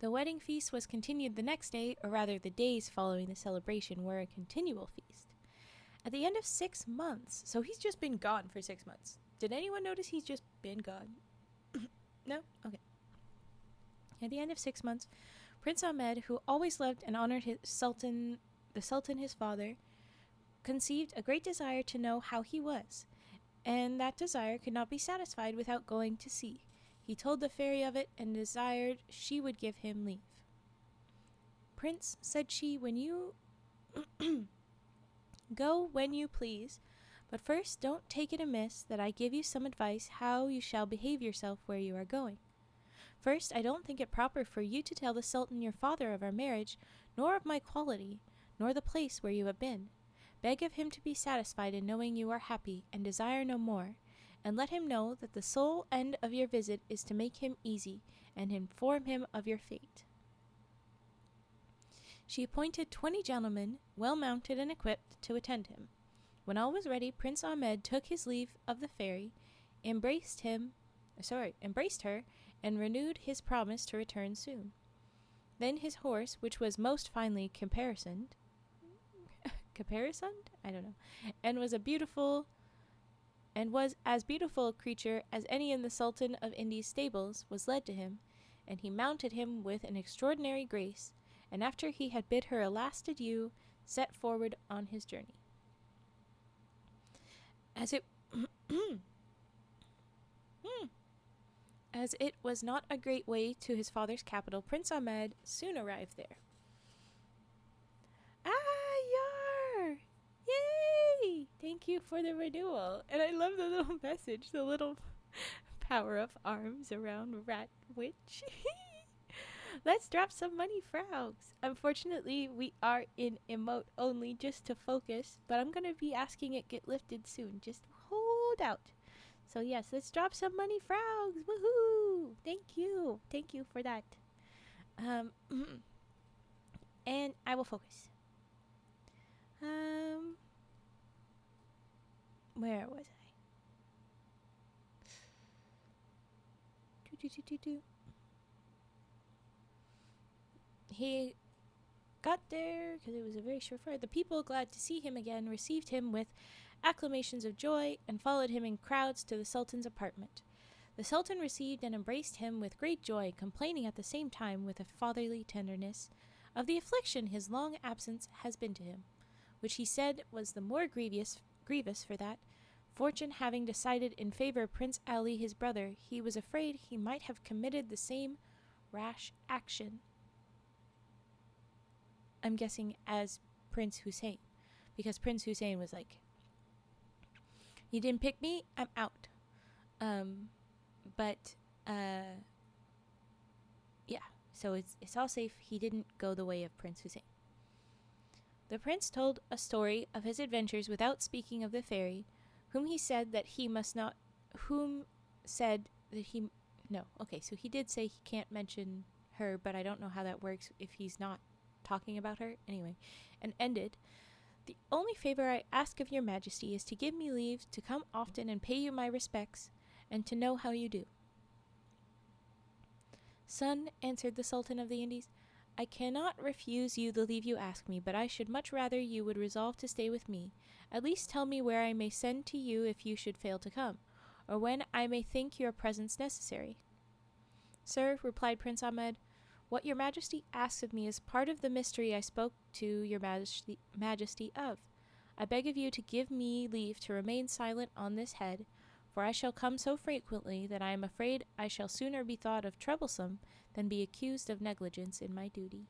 [SPEAKER 1] The wedding feast was continued the next day, or rather the days following the celebration were a continual feast. At the end of 6 months, so he's just been gone for 6 months. Did anyone notice he's just been gone? No? Okay. At the end of 6 months, Prince Ahmed, who always loved and honored the Sultan his father, conceived a great desire to know how he was, and that desire could not be satisfied without going to see. He told the fairy of it and desired she would give him leave. Prince, said she, when you go when you please, but first don't take it amiss that I give you some advice how you shall behave yourself where you are going. First, I don't think it proper for you to tell the Sultan your father of our marriage, nor of my quality, nor the place where you have been. Beg of him to be satisfied in knowing you are happy, and desire no more, and let him know that the sole end of your visit is to make him easy, and inform him of your fate. She appointed 20 gentlemen, well mounted and equipped, to attend him. When all was ready, Prince Ahmed took his leave of the fairy, embraced her, and renewed his promise to return soon. Then his horse, which was most finely caparisoned, I don't know, and was as beautiful a creature as any in the Sultan of India's stables, was led to him, and he mounted him with an extraordinary grace, and after he had bid her a last adieu, set forward on his journey. As it was not a great way to his father's capital, Prince Ahmed soon arrived there. Yar! Yay! Thank you for the renewal. And I love the little message, the little power of arms around Rat Witch. Let's drop some money, frogs. Unfortunately, we are in emote only just to focus, but I'm going to be asking it get lifted soon. Just hold out. So yes, let's drop some money, frogs. Woohoo! Thank you. Thank you for that. And I will focus. Where was I? He got there because it was a very short flight. The people, glad to see him again, received him with acclamations of joy and followed him in crowds to the Sultan's apartment. The Sultan received and embraced him with great joy, complaining at the same time with a fatherly tenderness of the affliction his long absence has been to him, which he said was the more grievous for that, fortune having decided in favor of Prince Ali his brother, he was afraid he might have committed the same rash action. I'm guessing as Prince Hussein, because Prince Hussein was like, "You didn't pick me, I'm out." Yeah, so it's all safe. He didn't go the way of Prince Hussein. The prince told a story of his adventures without speaking of the fairy, so he did say he can't mention her, but I don't know how that works if he's not talking about her anyway, and ended, "The only favor I ask of your majesty is to give me leave to come often and pay you my respects, and to know how you do." "Son," answered the Sultan of the Indies, "I cannot refuse you the leave you ask me, but I should much rather you would resolve to stay with me. At least tell me where I may send to you if you should fail to come, or when I may think your presence necessary." "Sir," replied Prince Ahmed, "what your majesty asks of me is part of the mystery I spoke to your majesty of. I beg of you to give me leave to remain silent on this head, for I shall come so frequently that I am afraid I shall sooner be thought of troublesome than be accused of negligence in my duty."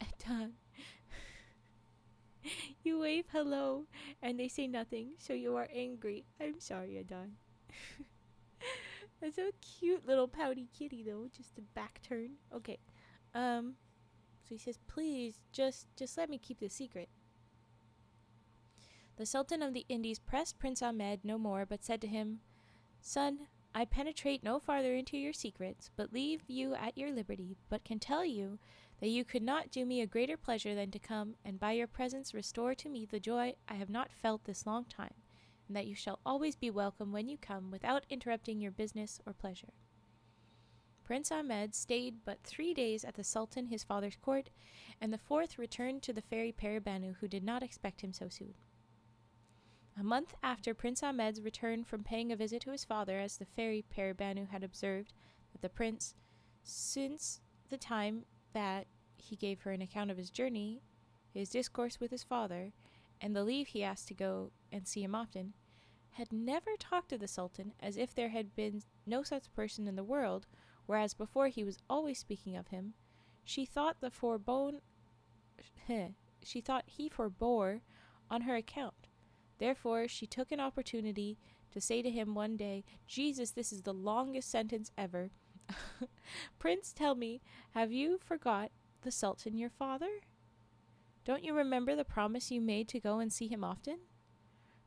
[SPEAKER 1] Adon, you wave hello, and they say nothing, so you are angry. I'm sorry, Adon. That's a cute little pouty kitty, though. Just a back turn. Okay. So he says, "Please, just let me keep this secret." The Sultan of the Indies pressed Prince Ahmed no more, but said to him, "Son, I penetrate no farther into your secrets, but leave you at your liberty, but can tell you that you could not do me a greater pleasure than to come, and by your presence restore to me the joy I have not felt this long time, and that you shall always be welcome when you come, without interrupting your business or pleasure." Prince Ahmed stayed but 3 days at the Sultan his father's court, and the 4th returned to the fairy Paribanou, who did not expect him so soon. A month after Prince Ahmed's return from paying a visit to his father, as the fairy Paribanou had observed that the prince, since the time that he gave her an account of his journey, his discourse with his father, and the leave he asked to go and see him often, had never talked of the Sultan as if there had been no such person in the world, whereas before he was always speaking of him, she thought he forbore on her account. Therefore she took an opportunity to say to him one day, "Jesus, this is the longest sentence ever. Prince, tell me, have you forgot the Sultan your father? Don't you remember the promise you made to go and see him often?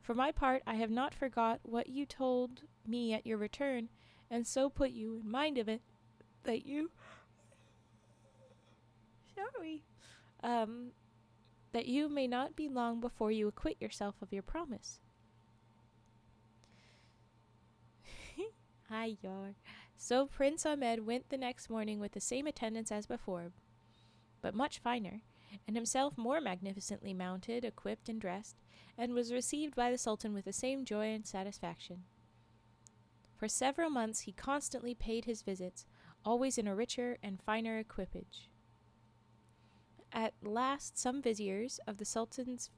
[SPEAKER 1] For my part, I have not forgot what you told me at your return, and so put you in mind of it, that you that you may not be long before you acquit yourself of your promise." Hi, yar. So Prince Ahmed went the next morning with the same attendants as before, but much finer, and himself more magnificently mounted, equipped, and dressed, and was received by the Sultan with the same joy and satisfaction. For several months he constantly paid his visits, always in a richer and finer equipage. At last some viziers of the Sultan's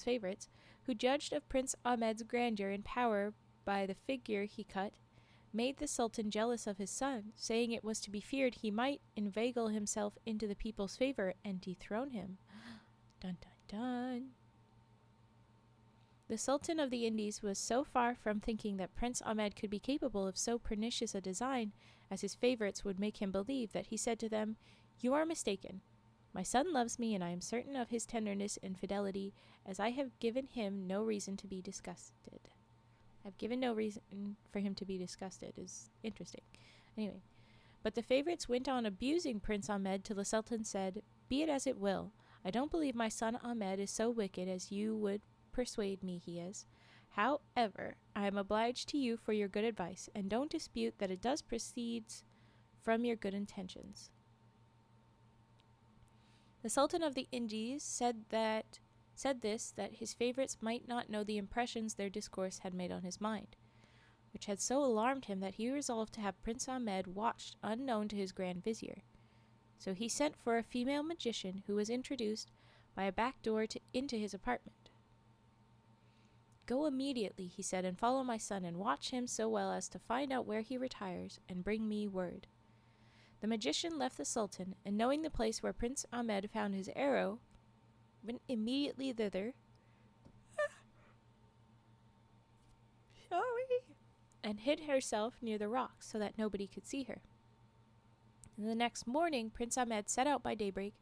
[SPEAKER 1] favorites, who judged of Prince Ahmed's grandeur and power by the figure he cut, made the Sultan jealous of his son, saying it was to be feared he might inveigle himself into the people's favor and dethrone him. Dun dun dun. The Sultan of the Indies was so far from thinking that Prince Ahmed could be capable of so pernicious a design as his favorites would make him believe, that he said to them, "You are mistaken. My son loves me, and I am certain of his tenderness and fidelity, as I have given him no reason to be disgusted." I've given no reason for him to be disgusted is interesting. Anyway, but the favorites went on abusing Prince Ahmed till the Sultan said, "Be it as it will, I don't believe my son Ahmed is so wicked as you would persuade me he is. However, I am obliged to you for your good advice, and don't dispute that it does proceed from your good intentions." The Sultan of the Indies said that his favorites might not know the impressions their discourse had made on his mind, which had so alarmed him that he resolved to have Prince Ahmed watched unknown to his Grand Vizier. So he sent for a female magician, who was introduced by a back door into his apartment. "Go immediately," he said, "and follow my son, and watch him so well as to find out where he retires, and bring me word." The magician left the Sultan, and knowing the place where Prince Ahmed found his arrow, went immediately thither, and hid herself near the rocks, so that nobody could see her. And the next morning Prince Ahmed set out by daybreak,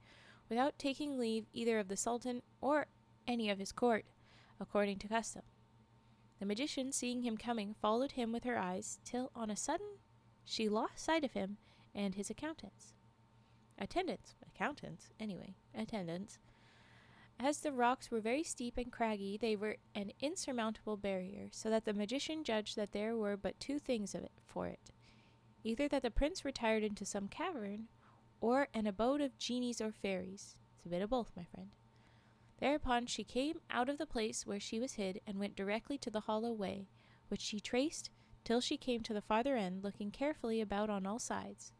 [SPEAKER 1] without taking leave either of the Sultan or any of his court, according to custom. The magician, seeing him coming, followed him with her eyes, till on a sudden she lost sight of him and his accountants. Attendants. As the rocks were very steep and craggy, they were an insurmountable barrier, so that the magician judged that there were but two things for it: either that the prince retired into some cavern, or an abode of genies or fairies. It's a bit of both, my friend. Thereupon she came out of the place where she was hid, and went directly to the hollow way, which she traced till she came to the farther end, looking carefully about on all sides,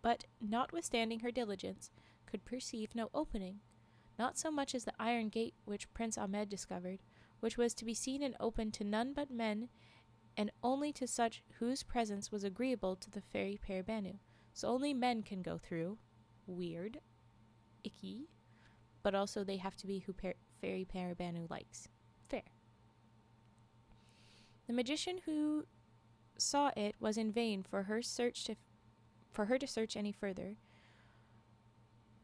[SPEAKER 1] but notwithstanding her diligence, could perceive no opening, not so much as the iron gate which Prince Ahmed discovered, which was to be seen and open to none but men, and only to such whose presence was agreeable to the fairy Paribanou. So only men can go through. Weird. Icky. But also they have to be who fairy Paribanou likes. Fair. The magician who saw it was in vain for her to search any further,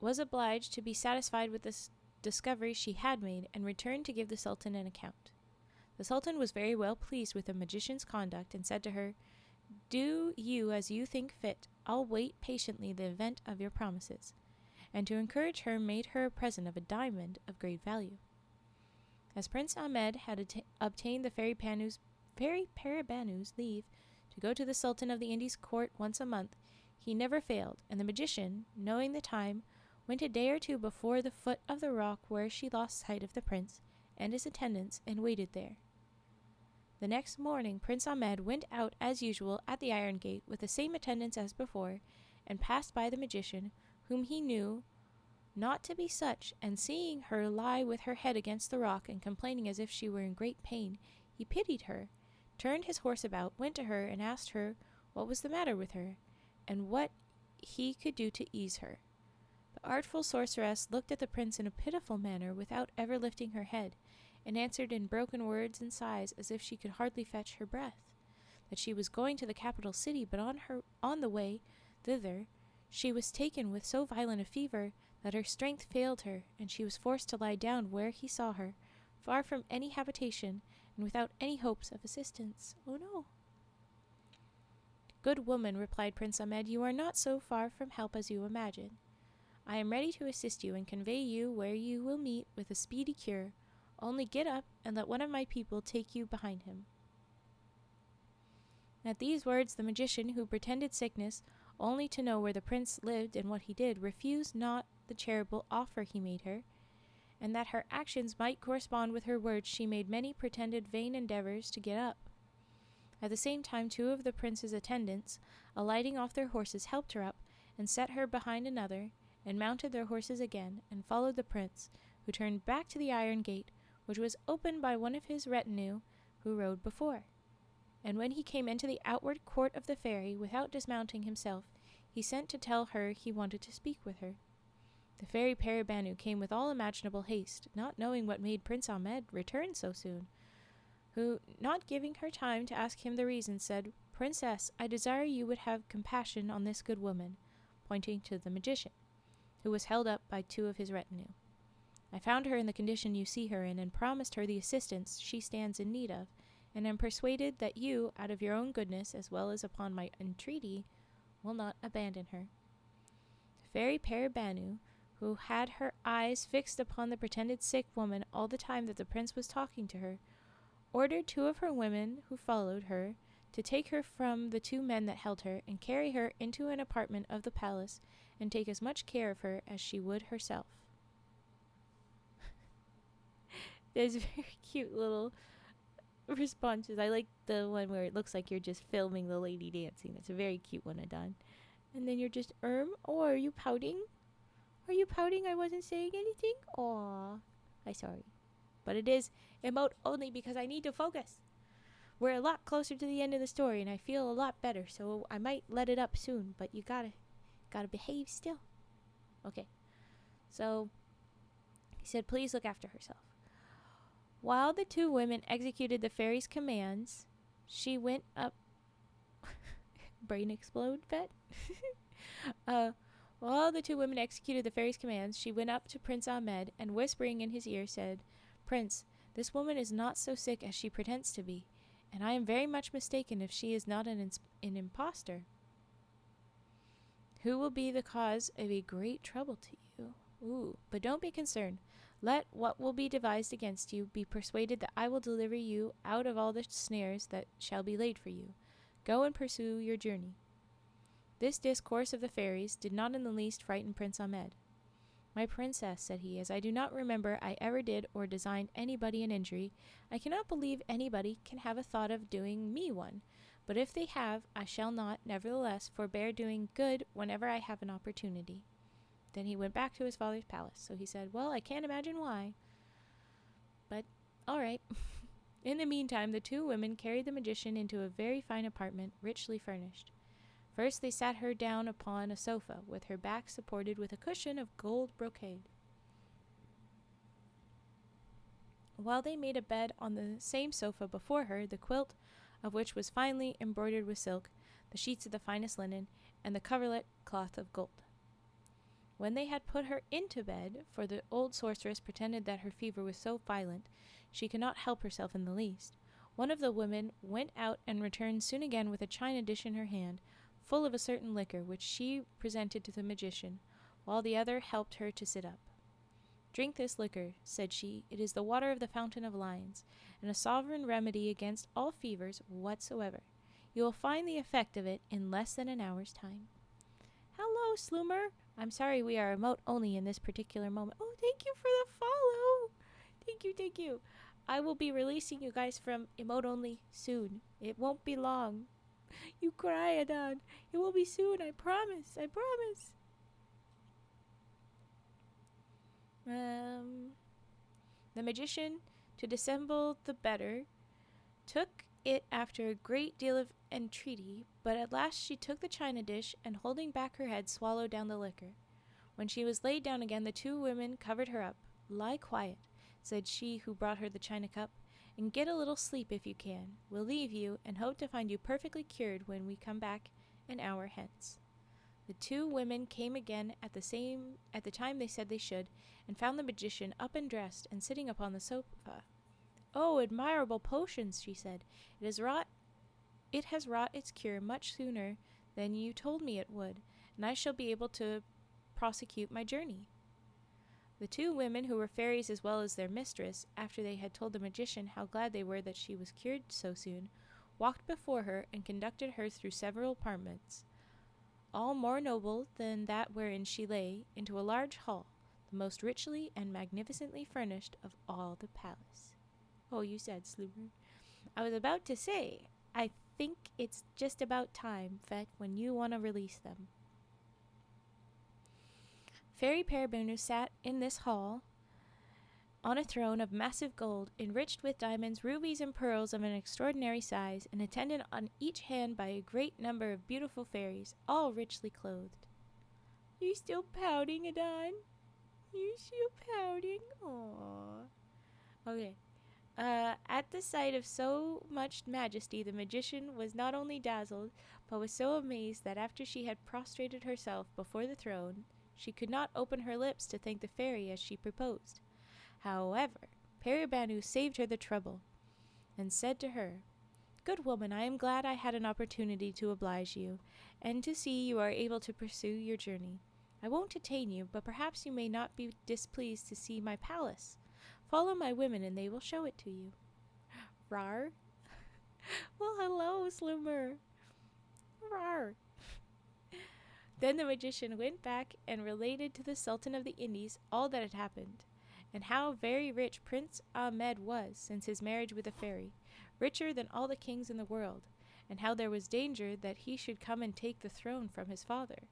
[SPEAKER 1] was obliged to be satisfied with the discovery she had made, and returned to give the Sultan an account. The Sultan was very well pleased with the magician's conduct, and said to her, "Do you as you think fit. I'll wait patiently the event of your promises," and to encourage her made her a present of a diamond of great value. As Prince Ahmed had obtained the fairy Paribanou's leave to go to the Sultan of the Indies court once a month, he never failed, and the magician, knowing the time, went a day or two before the foot of the rock where she lost sight of the prince and his attendants, and waited there. The next morning Prince Ahmed went out as usual at the iron gate with the same attendants as before, and passed by the magician, whom he knew not to be such, and seeing her lie with her head against the rock and complaining as if she were in great pain, he pitied her, turned his horse about, went to her, and asked her what was the matter with her, and what he could do to ease her. The artful sorceress looked at the prince in a pitiful manner, without ever lifting her head, and answered in broken words and sighs, as if she could hardly fetch her breath, that she was going to the capital city, but on the way thither she was taken with so violent a fever that her strength failed her, and she was forced to lie down where he saw her, far from any habitation, and without any hopes of assistance. Oh no! "Good woman," replied Prince Ahmed, "you are not so far from help as you imagine. I am ready to assist you, and convey you where you will meet with a speedy cure. Only get up, and let one of my people take you behind him." At these words the magician, who pretended sickness only to know where the prince lived and what he did, refused not the charitable offer he made her, and that her actions might correspond with her words, she made many pretended vain endeavors to get up. At the same time 2 of the prince's attendants, alighting off their horses, helped her up, and set her behind another, and mounted their horses again, and followed the prince, who turned back to the iron gate, which was opened by one of his retinue who rode before. And when he came into the outward court of the fairy, without dismounting himself, he sent to tell her he wanted to speak with her. The fairy Paribanou came with all imaginable haste, not knowing what made Prince Ahmed return so soon, who, not giving her time to ask him the reason, said, "Princess, I desire you would have compassion on this good woman," pointing to the magician, who was held up by 2 of his retinue. "I found her in the condition you see her in, and promised her the assistance she stands in need of, and am persuaded that you, out of your own goodness, as well as upon my entreaty, will not abandon her." The fairy Paribanou, who had her eyes fixed upon the pretended sick woman all the time that the prince was talking to her, ordered 2 of her women, who followed her, to take her from the 2 men that held her, and carry her into an apartment of the palace, and take as much care of her as she would herself. There's very cute little responses. I like the one where it looks like you're just filming the lady dancing. That's a very cute one, Adon. And then you're just, oh, are you pouting? Are you pouting I wasn't saying anything? Aw, I'm sorry. But it is emote only because I need to focus. We're a lot closer to the end of the story, and I feel a lot better, so I might let it up soon, but you gotta behave still. Okay. So, he said, please look after herself. While the 2 women executed the fairy's commands, she went up... Brain explode, pet? While the 2 women executed the fairy's commands, she went up to Prince Ahmed, and whispering in his ear said, "Prince, this woman is not so sick as she pretends to be, and I am very much mistaken if she is not an impostor." who will be the cause of a great trouble to you. Ooh, but don't be concerned. Let what will be devised against you be persuaded that I will deliver you out of all the snares that shall be laid for you. Go and pursue your journey." This discourse of the fairies did not in the least frighten Prince Ahmed. "My princess," said he, "as I do not remember I ever did or designed anybody an injury, I cannot believe anybody can have a thought of doing me one. But if they have, I shall not, nevertheless, forbear doing good whenever I have an opportunity." Then he went back to his father's palace. So he said, "Well, I can't imagine why. But, all right." In the meantime, the two women carried the magician into a very fine apartment, richly furnished. First they sat her down upon a sofa, with her back supported with a cushion of gold brocade, while they made a bed on the same sofa before her, the quilt of which was finely embroidered with silk, the sheets of the finest linen, and the coverlet cloth of gold. When they had put her into bed, for the old sorceress pretended that her fever was so violent she could not help herself in the least, one of the women went out and returned soon again with a china dish in her hand, full of a certain liquor, which she presented to the magician, while the other helped her to sit up. "Drink this liquor," said she. "It is the water of the Fountain of Lions, and a sovereign remedy against all fevers whatsoever. You will find the effect of it in less than an hour's time." "Hello, Sloomer. I'm sorry we are remote only in this particular moment." "Oh, thank you for the follow. Thank you. I will be releasing you guys from emote only soon. It won't be long." "You cry, Adon. It will be soon, I promise. The magician, to dissemble the better, took it after a great deal of entreaty, but at last she took the china dish, and holding back her head, swallowed down the liquor. When she was laid down again, the two women covered her up. "Lie quiet," said she who brought her the china cup, "and get a little sleep if you can. We'll leave you, and hope to find you perfectly cured when we come back an hour hence." The two women came again at the time they said they should, and found the magician up and dressed, and sitting upon the sofa. "Oh, admirable potions," she said. It has wrought its cure much sooner than you told me it would, and I shall be able to prosecute my journey." The two women, who were fairies as well as their mistress, after they had told the magician how glad they were that she was cured so soon, walked before her and conducted her through several apartments, all more noble than that wherein she lay, into a large hall, the most richly and magnificently furnished of all the palace. "Oh, you said, Sloomer. I was about to say, I think it's just about time, Fett, when you want to release them." Fairy Paribanou sat in this hall on a throne of massive gold, enriched with diamonds, rubies, and pearls of an extraordinary size, and attended on each hand by a great number of beautiful fairies, all richly clothed. "You still pouting, Adon? You still pouting? Aww." Okay. At the sight of so much majesty, the magician was not only dazzled, but was so amazed that after she had prostrated herself before the throne, she could not open her lips to thank the fairy as she proposed. However, Paribanou saved her the trouble, and said to her, "Good woman, I am glad I had an opportunity to oblige you, and to see you are able to pursue your journey. I won't detain you, but perhaps you may not be displeased to see my palace. Follow my women, and they will show it to you." "Rar?" "Well, hello, Sloomer." "Rar." Then the magician went back and related to the Sultan of the Indies all that had happened, and how very rich Prince Ahmed was since his marriage with the fairy, richer than all the kings in the world, and how there was danger that he should come and take the throne from his father.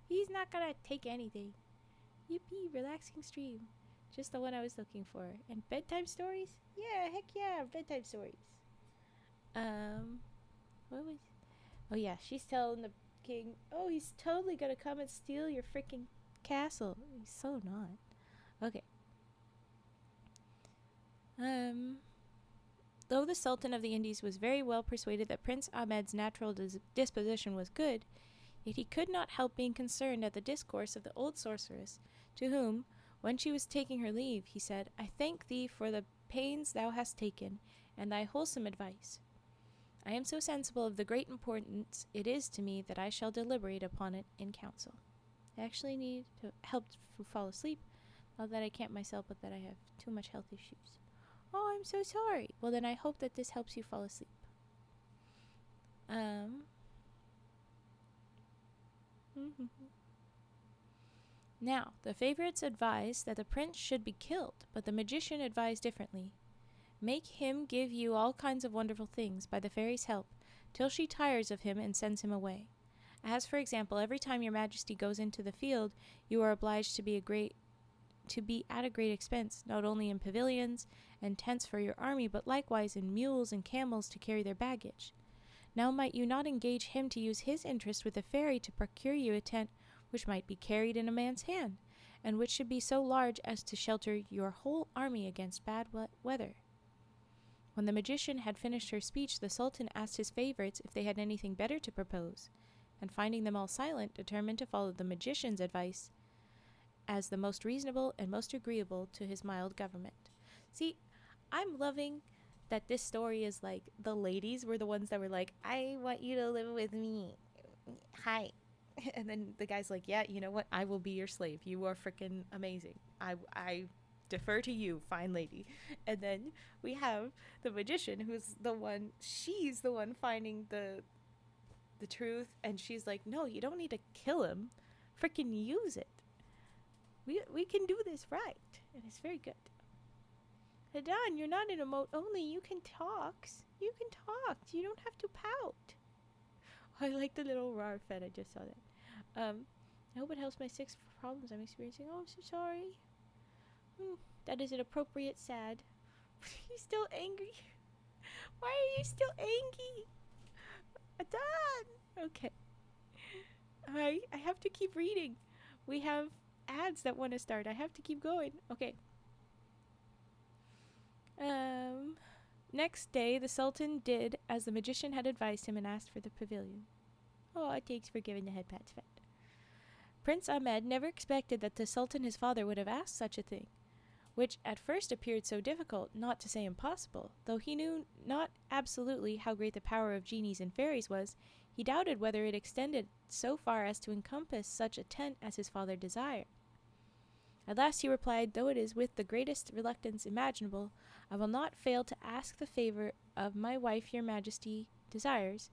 [SPEAKER 1] "He's not gonna take anything." Yippee, relaxing stream. Just the one I was looking for. And bedtime stories? Yeah, heck yeah, bedtime stories. What was... Oh yeah, she's telling the king, "Oh, he's totally gonna come and steal your freaking castle." He's so not. Okay. Though the Sultan of the Indies was very well persuaded that Prince Ahmed's natural disposition was good, yet he could not help being concerned at the discourse of the old sorceress, to whom, when she was taking her leave, he said, "I thank thee for the pains thou hast taken, and thy wholesome advice. I am so sensible of the great importance it is to me that I shall deliberate upon it in council. I actually need to help to fall asleep, not that I can't myself, but that I have too much health issues. Oh, I'm so sorry. Well, then I hope that this helps you fall asleep. Now, the favorites advised that the prince should be killed, but the magician advised differently. Make him give you all kinds of wonderful things by the fairy's help, till she tires of him and sends him away. As, for example, every time your majesty goes into the field, you are obliged to be at a great expense, not only in pavilions and tents for your army, but likewise in mules and camels to carry their baggage. Now might you not engage him to use his interest with the fairy to procure you a tent which might be carried in a man's hand, and which should be so large as to shelter your whole army against bad weather? When the magician had finished her speech, the Sultan asked his favorites if they had anything better to propose, and finding them all silent, determined to follow the magician's advice as the most reasonable and most agreeable to his mild government. See, I'm loving that this story is like the ladies were the ones that were like, I want you to live with me. Hi. And then the guy's like, yeah, you know what? I will be your slave. You are freaking amazing. I defer to you, fine lady. And then we have the magician who's the one, she's the one finding the truth, and she's like, no, you don't need to kill him. Freaking use it. We can do this right. And it's very good. Hadan, you're not in a mode only. You can talk. You can talk. You don't have to pout. I like the little rar fed. I just saw that. I hope it helps my 6 problems I'm experiencing. Oh, I'm so sorry. That is an appropriate sad. You're still angry? Why are you still angry? Adan! Okay. I have to keep reading. We have ads that want to start. I have to keep going. Okay. Next day, the Sultan did as the magician had advised him and asked for the pavilion. Oh, thanks for giving the head pats, friend. Prince Ahmed never expected that the Sultan his father would have asked such a thing, which at first appeared so difficult, not to say impossible. Though he knew not absolutely how great the power of genies and fairies was, he doubted whether it extended so far as to encompass such a tent as his father desired. At last he replied, though it is with the greatest reluctance imaginable, I will not fail to ask the favor of my wife your majesty desires,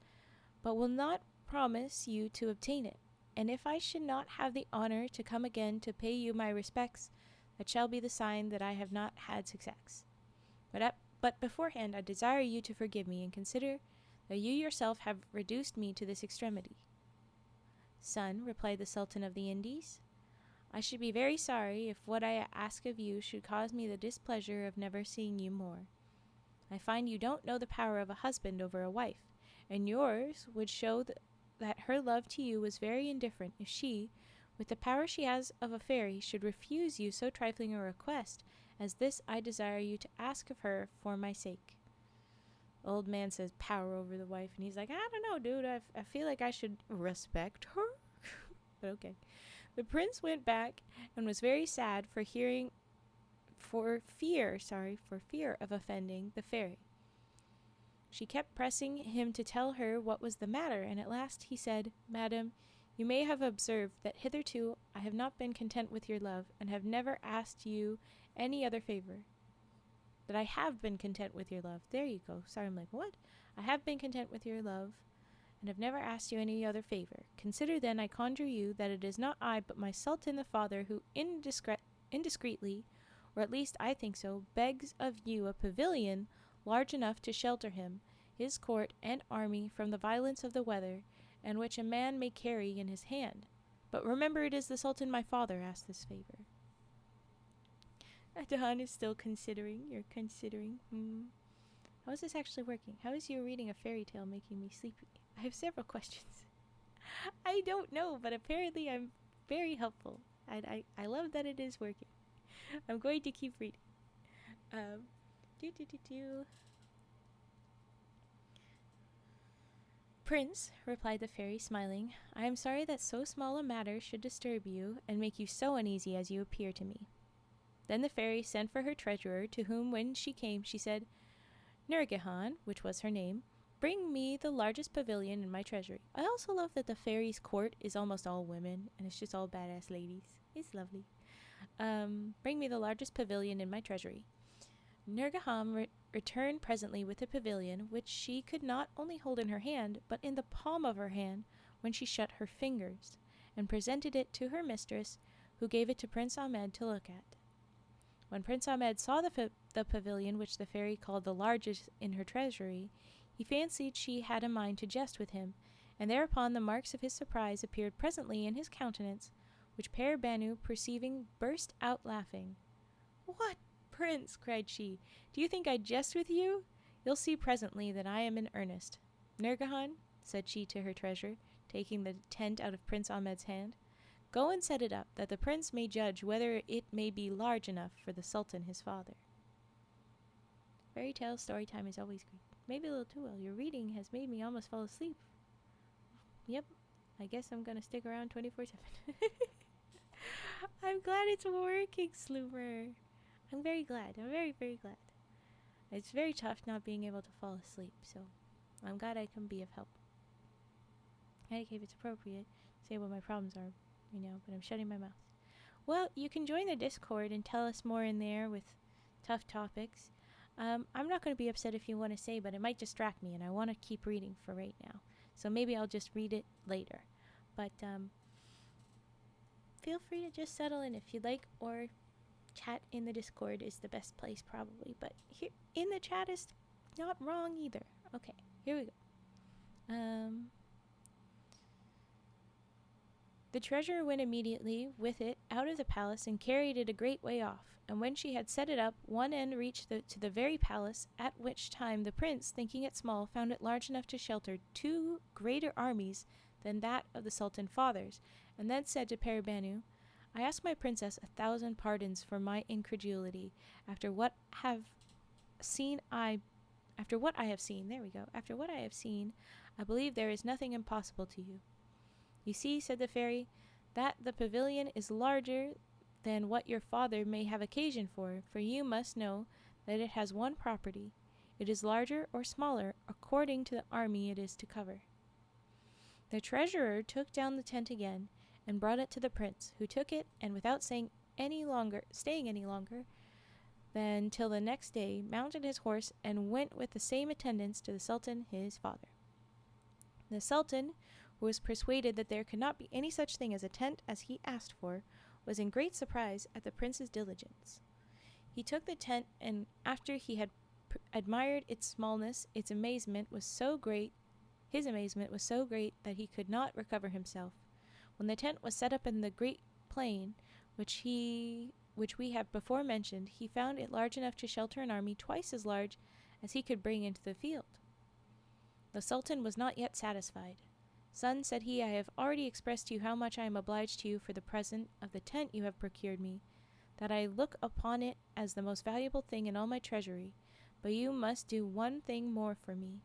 [SPEAKER 1] but will not promise you to obtain it. And if I should not have the honor to come again to pay you my respects, that shall be the sign that I have not had success. But beforehand I desire you to forgive me, and consider that you yourself have reduced me to this extremity. Son, replied the Sultan of the Indies, I should be very sorry if what I ask of you should cause me the displeasure of never seeing you more. I find you don't know the power of a husband over a wife, and yours would show that her love to you was very indifferent if she, with the power she has of a fairy, should refuse you so trifling a request as this I desire you to ask of her for my sake. The old man says power over the wife, and he's like, I don't know, dude, I feel like I should respect her. But okay. The prince went back and was very sad for fear of offending the fairy. She kept pressing him to tell her what was the matter, and at last he said, Madam, you may have observed that hitherto I have not been content with your love, and have never asked you any other favor. That I have been content with your love. There you go. Sorry, I'm like, what? I have been content with your love, and have never asked you any other favor. Consider then, I conjure you, that it is not I, but my Sultan the father, who indiscreetly, or at least I think so, begs of you a pavilion large enough to shelter him, his court, and army from the violence of the weather, and which a man may carry in his hand. But remember, it is the Sultan my father asked this favor. Adahan is still considering. You're considering. How is this actually working? How is you reading a fairy tale making me sleepy? I have several questions. I don't know, but apparently I'm very helpful. And I love that it is working. I'm going to keep reading. Prince, replied the fairy, smiling, I am sorry that so small a matter should disturb you and make you so uneasy as you appear to me. Then the fairy sent for her treasurer, to whom when she came she said, Nurgahan, which was her name, Bring me the largest pavilion in my treasury. I also love that the fairy's court is almost all women, and it's just all badass ladies. It's lovely. Bring me the largest pavilion in my treasury. Nergaham returned presently with the pavilion, which she could not only hold in her hand, but in the palm of her hand when she shut her fingers, and presented it to her mistress, who gave it to Prince Ahmed to look at. When Prince Ahmed saw the pavilion which the fairy called the largest in her treasury, he fancied she had a mind to jest with him, and thereupon the marks of his surprise appeared presently in his countenance, which Paribanou, perceiving, burst out laughing. "What, Prince," cried she, "do you think I jest with you? You'll see presently that I am in earnest. Nergahan," said she to her treasure, taking the tent out of Prince Ahmed's hand, "go and set it up, that the prince may judge whether it may be large enough for the Sultan his father." Fairy tale story time is always great. Maybe a little too well. Your reading has made me almost fall asleep. Yep, I guess I'm gonna stick around 24/7. I'm glad it's working, Sloomer. I'm very glad. I'm very, very glad. It's very tough not being able to fall asleep, so I'm glad I can be of help. I think it's appropriate to say what my problems are, but I'm shutting my mouth. Well, you can join the Discord and tell us more in there with tough topics. I'm not going to be upset if you want to say, but it might distract me, and I want to keep reading for right now. So maybe I'll just read it later. But feel free to just settle in if you'd like, or chat in the Discord is the best place probably. But here in the chat is not wrong either. Okay, here we go. The treasurer went immediately with it out of the palace and carried it a great way off. And when she had set it up, one end reached to the very palace, at which time the prince, thinking it small, found it large enough to shelter 2 greater armies than that of the Sultan fathers, and then said to Paribanou, "I ask my princess 1,000 pardons for my incredulity. After what I have seen, I believe there is nothing impossible to you." "You see," said the fairy, "that the pavilion is larger than what your father may have occasion for you must know that it has one property. It is larger or smaller according to the army it is to cover." The treasurer took down the tent again and brought it to the prince, who took it, and without staying any longer than till the next day, mounted his horse and went with the same attendants to the Sultan his father. The Sultan, who was persuaded that there could not be any such thing as a tent as he asked for, was in great surprise at the prince's diligence. He took the tent, and after he had admired its smallness, his amazement was so great that he could not recover himself. When the tent was set up in the great plain, which we have before mentioned, he found it large enough to shelter an army twice as large as he could bring into the field. The Sultan was not yet satisfied. "Son," said he, "I have already expressed to you how much I am obliged to you for the present of the tent you have procured me, that I look upon it as the most valuable thing in all my treasury, but you must do one thing more for me,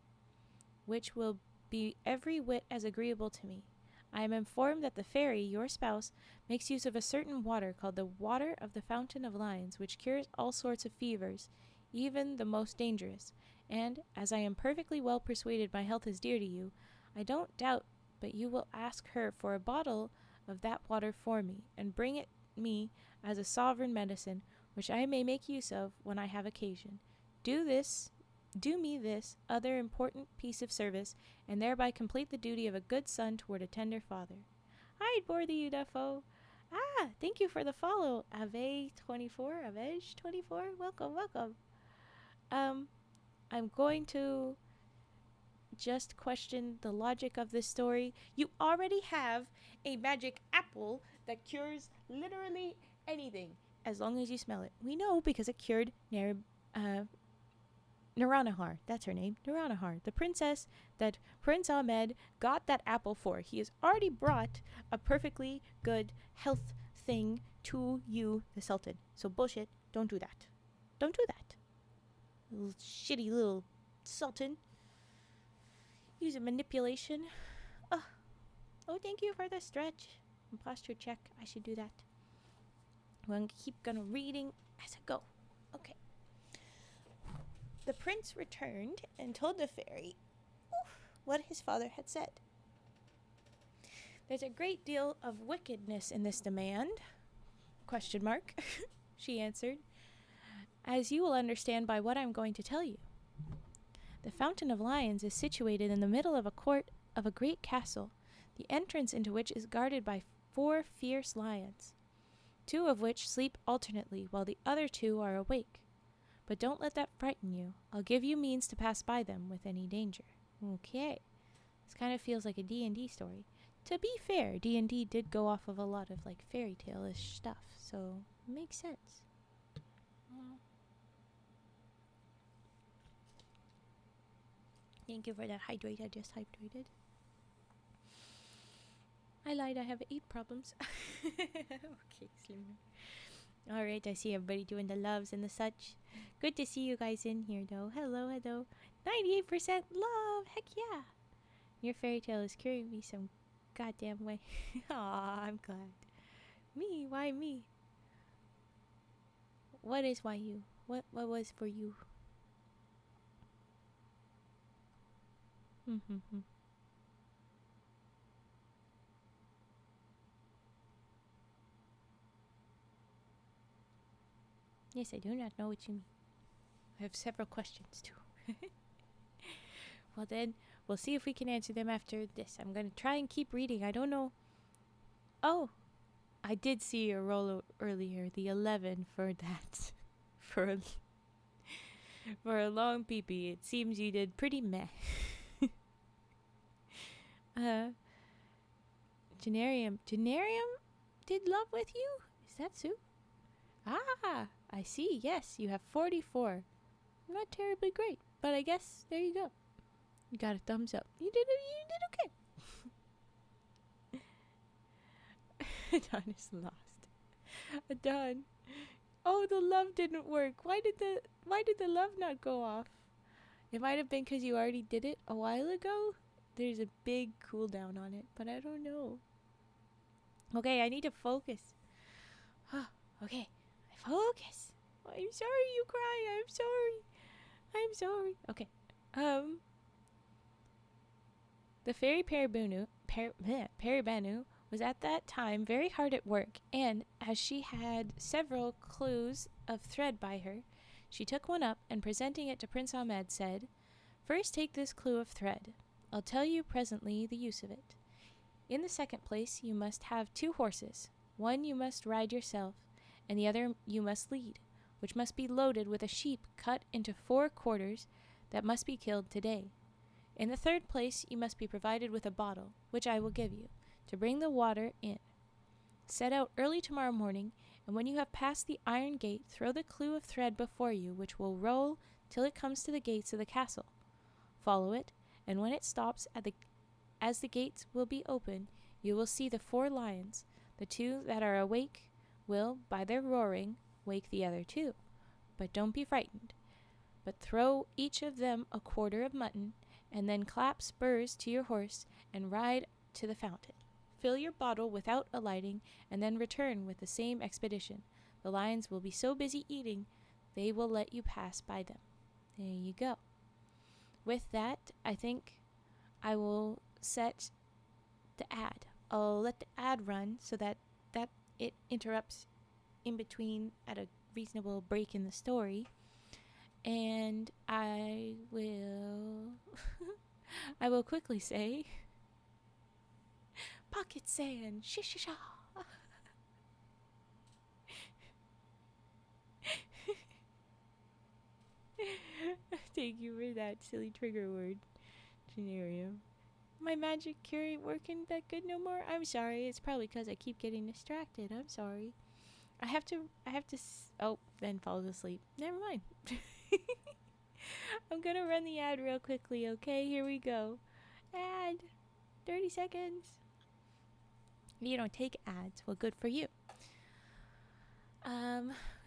[SPEAKER 1] which will be every whit as agreeable to me. I am informed that the fairy, your spouse, makes use of a certain water called the water of the Fountain of Lions, which cures all sorts of fevers, even the most dangerous, and, as I am perfectly well persuaded my health is dear to you, I don't doubt but you will ask her for a bottle of that water for me, and bring it me as a sovereign medicine, which I may make use of when I have occasion. Do me this other important piece of service, and thereby complete the duty of a good son toward a tender father." Hi, Borthy Udafo. Thank you for the follow, Avej24. Welcome. I'm going to just question the logic of this story. You already have a magic apple that cures literally anything, as long as you smell it. We know because it cured Naranahar. That's her name, Naranahar, the princess that Prince Ahmed got that apple for. He has already brought a perfectly good health thing to you, the Sultan. So bullshit, don't do that. Little shitty little Sultan. Use a manipulation. Oh, thank you for the stretch and posture check. I should do that. I'm going to keep reading as I go. Okay. The prince returned and told the fairy, what his father had said. There's a great deal of wickedness in this demand, ? She answered, as you will understand by what I'm going to tell you. The Fountain of Lions is situated in the middle of a court of a great castle, the entrance into which is guarded by 4 fierce lions, 2 of which sleep alternately while the other 2 are awake. But don't let that frighten you. I'll give you means to pass by them with any danger. Okay. This kind of feels like a D&D story. To be fair, D&D did go off of a lot of like fairy tale-ish stuff, so it makes sense. Thank you for that hydrate. I just hydrated. I lied. I have 8 problems. Okay, Slimmer. Alright, I see everybody doing the loves and the such. Good to see you guys in here, though. Hello, hello. 98% love. Heck yeah. Your fairy tale is curing me some goddamn way. Aw, I'm glad. Me? Why me? What is why you? What was for you? Yes, I do not know what you mean. I have several questions, too. Well, then, we'll see if we can answer them after this. I'm going to try and keep reading. I don't know. Oh, I did see your roll earlier. The 11 for that. for a long peepee. It seems you did pretty meh. Genarium. Genarium did love with you? Is that Sue? Ah, I see. Yes, you have 44. Not terribly great, but I guess there you go. You got a thumbs up. You did okay. Adon is lost. Adon. Oh, the love didn't work. Why did the love not go off? It might have been because you already did it a while ago. There's a big cooldown on it, but I don't know. Okay, I need to focus. Okay, focus. I'm sorry you cry. I'm sorry. Okay. The fairy Paribanou was at that time very hard at work, and as she had several clues of thread by her, she took one up and presenting it to Prince Ahmed said, "First take this clue of thread. I'll tell you presently the use of it. In the second place, you must have 2 horses. One you must ride yourself, and the other you must lead, which must be loaded with a sheep cut into 4 quarters that must be killed today. In the third place, you must be provided with a bottle, which I will give you, to bring the water in. Set out early tomorrow morning, and when you have passed the iron gate, throw the clue of thread before you, which will roll till it comes to the gates of the castle. Follow it, and when it stops as the gates will be open, you will see the 4 lions. The 2 that are awake will, by their roaring, wake the other 2. But don't be frightened, but throw each of them a quarter of mutton, and then clap spurs to your horse and ride to the fountain. Fill your bottle without alighting, and then return with the same expedition. The lions will be so busy eating, they will let you pass by them." There you go. With that, I think I will set the ad. I'll let the ad run so that it interrupts in between at a reasonable break in the story. And I will I will quickly say pocket sand, shishisha. Thank you for that silly trigger word, Genarium. My magic cure ain't working that good no more. I'm sorry. It's probably because I keep getting distracted. I'm sorry. I have to then falls asleep. Never mind. I'm gonna run the ad real quickly, okay? Here we go. Ad. 30 seconds. You don't take ads. Well, good for you.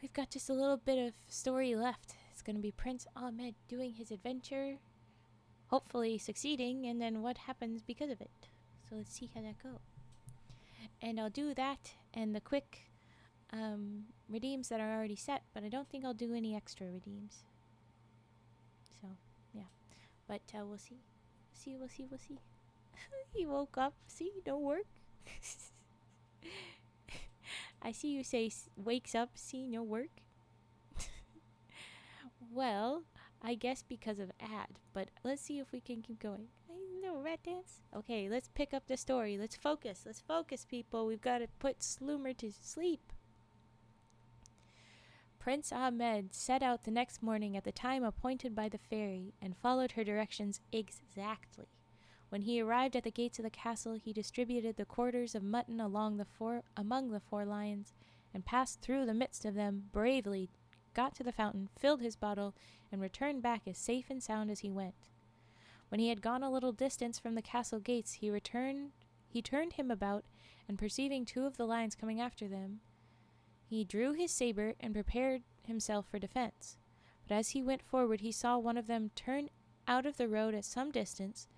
[SPEAKER 1] We've got just a little bit of story left. It's gonna be Prince Ahmed doing his adventure, hopefully succeeding, and then what happens because of it. So let's see how that goes. And I'll do that and the quick redeems that are already set, but I don't think I'll do any extra redeems. So, yeah. But we'll see. We'll see. He woke up. See, no work. I see you say wakes up. See, no work. Well, I guess because of ad, but let's see if we can keep going. No rat dance. Okay, let's pick up the story. Let's focus. Let's focus, people. We've got to put Sloomer to sleep. Prince Ahmed set out the next morning at the time appointed by the fairy and followed her directions exactly. When he arrived at the gates of the castle, he distributed the quarters of mutton among the four lions, and passed through the midst of them bravely, got to the fountain, filled his bottle, and returned back as safe and sound as he went. When he had gone a little distance from the castle gates, he turned him about, and perceiving two of the lions coming after them, he drew his saber and prepared himself for defense. But as he went forward, he saw one of them turn out of the road at some distance,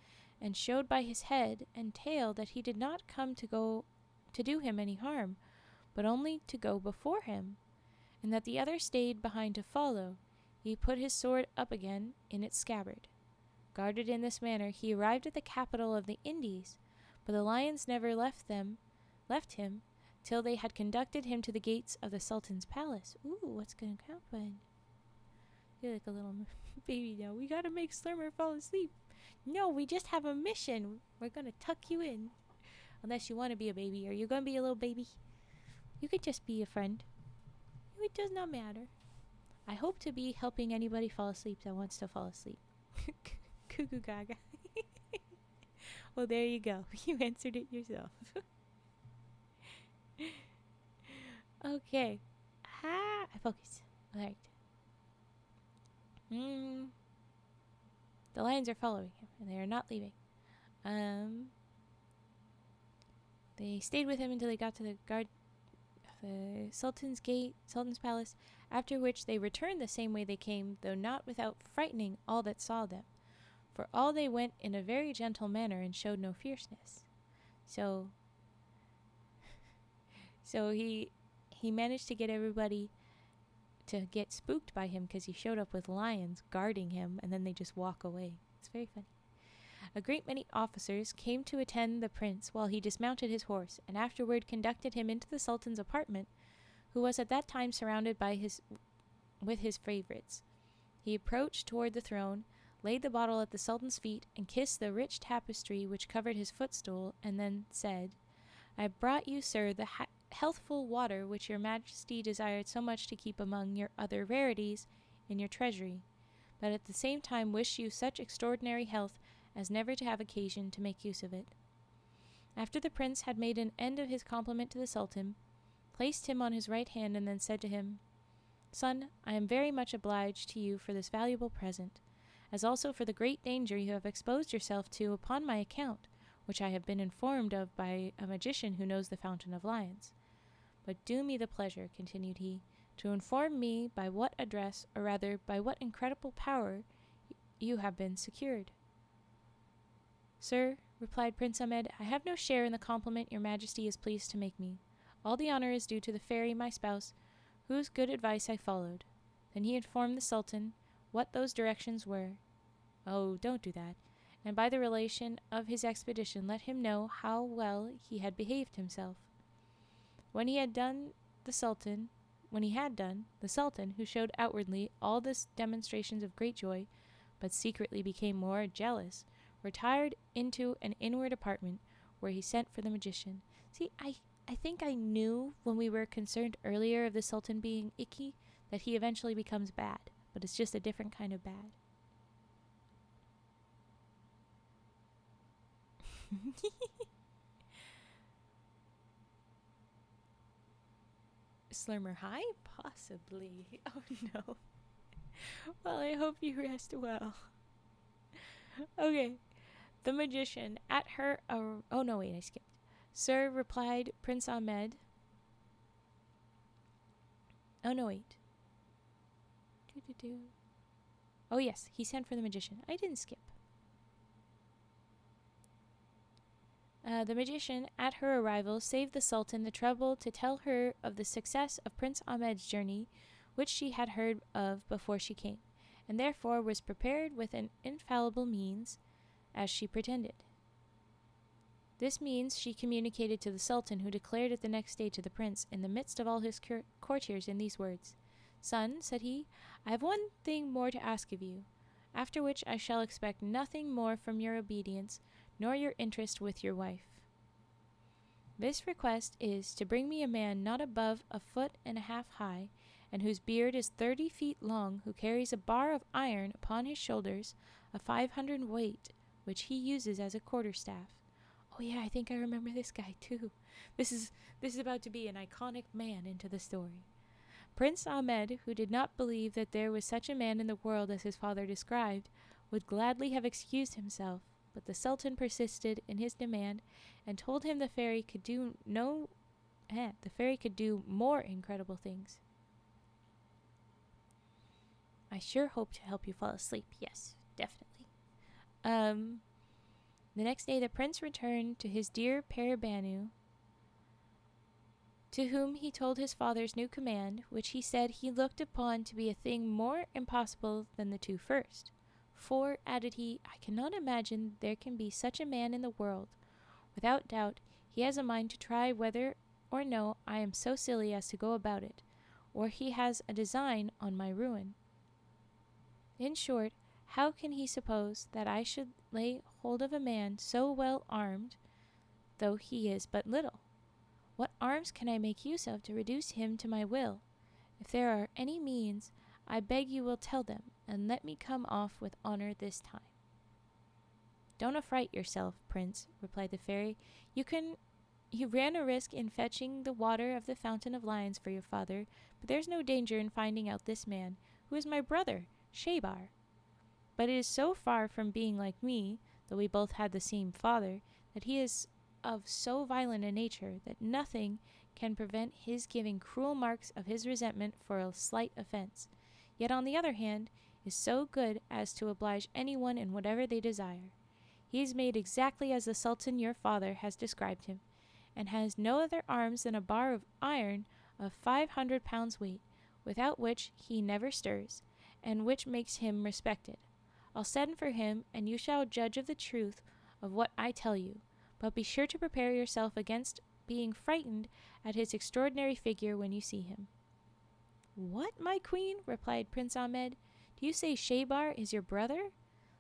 [SPEAKER 1] and showed by his head and tail that he did not come to do him any harm, but only to go before him, and that the other stayed behind to follow. He put his sword up again in its scabbard. Guarded in this manner, he arrived at the capital of the Indies, but the lions never left him till they had conducted him to the gates of the Sultan's palace. Ooh, what's going to happen? You're like a little baby now. We got to make Slurmer fall asleep. No, we just have a mission. We're going to tuck you in. Unless you want to be a baby. Are you going to be a little baby? You could just be a friend. It does not matter. I hope to be helping anybody fall asleep that wants to fall asleep. Cuckoo gaga. Well, there you go. You answered it yourself. Okay. I focus. Alright. The lions are following him, and they are not leaving. They stayed with him until they got to the Sultan's palace, after which they returned the same way they came, though not without frightening all that saw them. For all they went in a very gentle manner and showed no fierceness. So he managed to get everybody to get spooked by him because he showed up with lions guarding him, and then they just walk away. It's very funny. A great many officers came to attend the prince while he dismounted his horse, and afterward conducted him into the Sultan's apartment, who was at that time surrounded with his favorites. He approached toward the throne, laid the bottle at the Sultan's feet, and kissed the rich tapestry which covered his footstool, and then said, "I brought you, sir, the healthful water which your majesty desired so much to keep among your other rarities in your treasury, but at the same time wish you such extraordinary health as never to have occasion to make use of it." After the prince had made an end of his compliment to the Sultan, placed him on his right hand, and then said to him, "Son, I am very much obliged to you for this valuable present, as also for the great danger you have exposed yourself to upon my account, which I have been informed of by a magician who knows the Fountain of Lions. But do me the pleasure," continued he, "to inform me by what address, or rather by what incredible power, you have been secured." "Sir," replied Prince Ahmed, "I have no share in the compliment your majesty is pleased to make me. All the honor is due to the fairy, my spouse, whose good advice I followed." Then he informed the Sultan what those directions were. "Oh, don't do that. And by the relation of his expedition let him know how well he had behaved himself." When he had done, the Sultan, who showed outwardly all the demonstrations of great joy, but secretly became more jealous, retired into an inward apartment, where he sent for the magician. See, I think I knew when we were concerned earlier of the Sultan being icky that he eventually becomes bad, but it's just a different kind of bad. Slurmer high? Possibly. Oh no. Well, I hope you rest well. Okay. The magician, at her... oh no, wait, I skipped. "Sir," replied Prince Ahmed. Oh no, wait. Oh yes, he sent for the magician. I didn't skip. The magician, at her arrival, saved the Sultan the trouble to tell her of the success of Prince Ahmed's journey, which she had heard of before she came, and therefore was prepared with an infallible means
[SPEAKER 2] as she pretended. This means she communicated to the Sultan, who declared it the next day to the prince, in the midst of all his courtiers, in these words: "Son," said he, "I have one thing more to ask of you, after which I shall expect nothing more from your obedience, nor your interest with your wife. This request is to bring me a man not above 1.5 feet high, and whose beard is 30 feet long, who carries a bar of iron upon his shoulders, of 500 weight, which he uses as a quarterstaff." Oh yeah, I think I remember this guy too. This is about to be an iconic man into the story. Prince Ahmed, who did not believe that there was such a man in the world as his father described, would gladly have excused himself, but the Sultan persisted in his demand and told him the fairy could do more incredible things. I sure hope to help you fall asleep. Yes, definitely. The next day the prince returned to his dear Paribanou, to whom he told his father's new command, which he said he looked upon to be a thing more impossible than the two first. "For," added he, "I cannot imagine there can be such a man in the world. Without doubt, he has a mind to try whether or no I am so silly as to go about it, or he has a design on my ruin. In short, how can he suppose that I should lay hold of a man so well armed, though he is but little? What arms can I make use of to reduce him to my will? If there are any means, I beg you will tell them, and let me come off with honor this time." "Don't affright yourself, Prince," replied the fairy. You ran a risk in fetching the water of the Fountain of Lions for your father, but there's no danger in finding out this man, who is my brother, Shebar. But it is so far from being like me, though we both had the same father, that he is of so violent a nature that nothing can prevent his giving cruel marks of his resentment for a slight offense, yet on the other hand is so good as to oblige anyone in whatever they desire. He is made exactly as the Sultan your father has described him, and has no other arms than a bar of iron of 500 pounds weight, without which he never stirs, and which makes him respected. I'll send for him, and you shall judge of the truth of what I tell you, but be sure to prepare yourself against being frightened at his extraordinary figure when you see him." "What, my queen?" replied Prince Ahmed. "Do you say Shebar is your brother?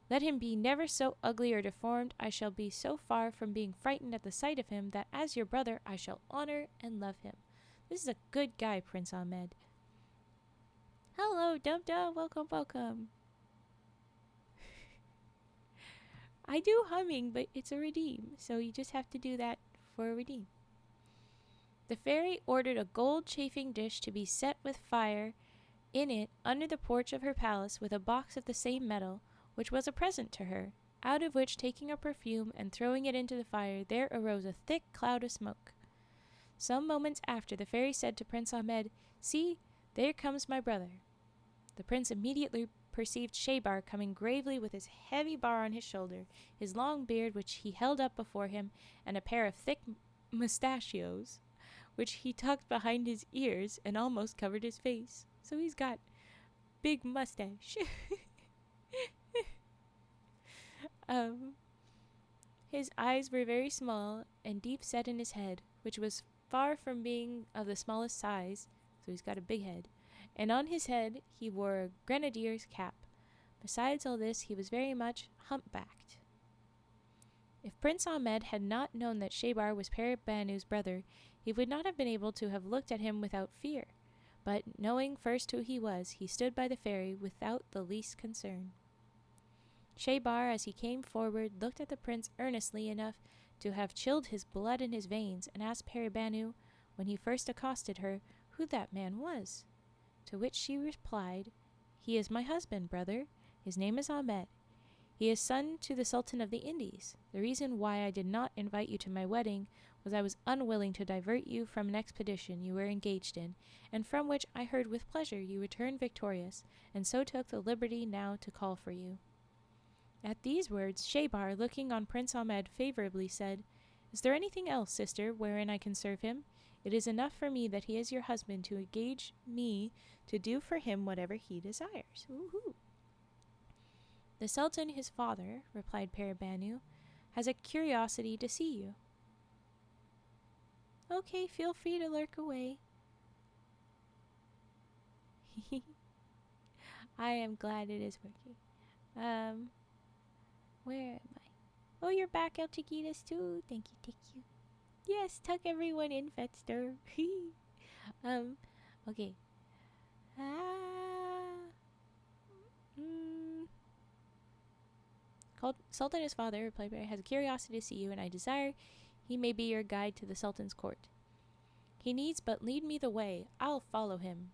[SPEAKER 2] Let him be never so ugly or deformed, I shall be so far from being frightened at the sight of him that as your brother I shall honor and love him. This is a good guy, Prince Ahmed." "Hello, Dum-Dum, welcome, welcome." I do humming, but it's a redeem, so you just have to do that for a redeem. The fairy ordered a gold chafing dish to be set with fire in it under the porch of her palace, with a box of the same metal, which was a present to her, out of which, taking a perfume and throwing it into the fire, there arose a thick cloud of smoke. Some moments after, the fairy said to Prince Ahmed, "See, there comes my brother." The prince immediately perceived Shebar coming gravely with his heavy bar on his shoulder, his long beard which he held up before him, and a pair of thick mustachios, which he tucked behind his ears and almost covered his face. So he's got big mustache. His eyes were very small and deep set in his head, which was far from being of the smallest size, so he's got a big head, and on his head he wore a grenadier's cap. Besides all this, he was very much humpbacked. If Prince Ahmed had not known that Shebar was Paribanou's brother, he would not have been able to have looked at him without fear, but knowing first who he was, he stood by the fairy without the least concern. Shebar, as he came forward, looked at the prince earnestly enough to have chilled his blood in his veins, and asked Paribanou, when he first accosted her, who that man was. To which she replied, "He is my husband, brother. His name is Ahmed. He is son to the Sultan of the Indies. The reason why I did not invite you to my wedding was I was unwilling to divert you from an expedition you were engaged in, and from which I heard with pleasure you returned victorious, and so took the liberty now to call for you." At these words, Shebar, looking on Prince Ahmed favorably, said, "Is there anything else, sister, wherein I can serve him? It is enough for me that he is your husband to engage me to do for him whatever he desires." Woo-hoo. "The Sultan, his father," replied Paribanou, "has a curiosity to see you." "Okay, feel free to lurk away." I am glad it is working. Where am I? Oh, you're back, El Chiquitas, too. Thank you. Yes, tuck everyone in, Fetster. Okay. Called Sultan, his father, replied, "has a curiosity to see you, and I desire he may be your guide to the Sultan's court. He needs but lead me the way. I'll follow him."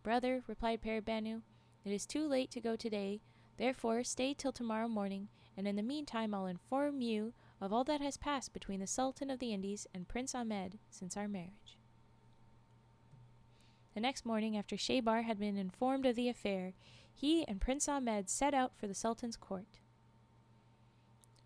[SPEAKER 2] "Brother," replied Paribanou, "it is too late to go today. Therefore stay till tomorrow morning, and in the meantime I'll inform you of all that has passed between the Sultan of the Indies and Prince Ahmed since our marriage." The next morning, after Shebar had been informed of the affair, he and Prince Ahmed set out for the Sultan's court.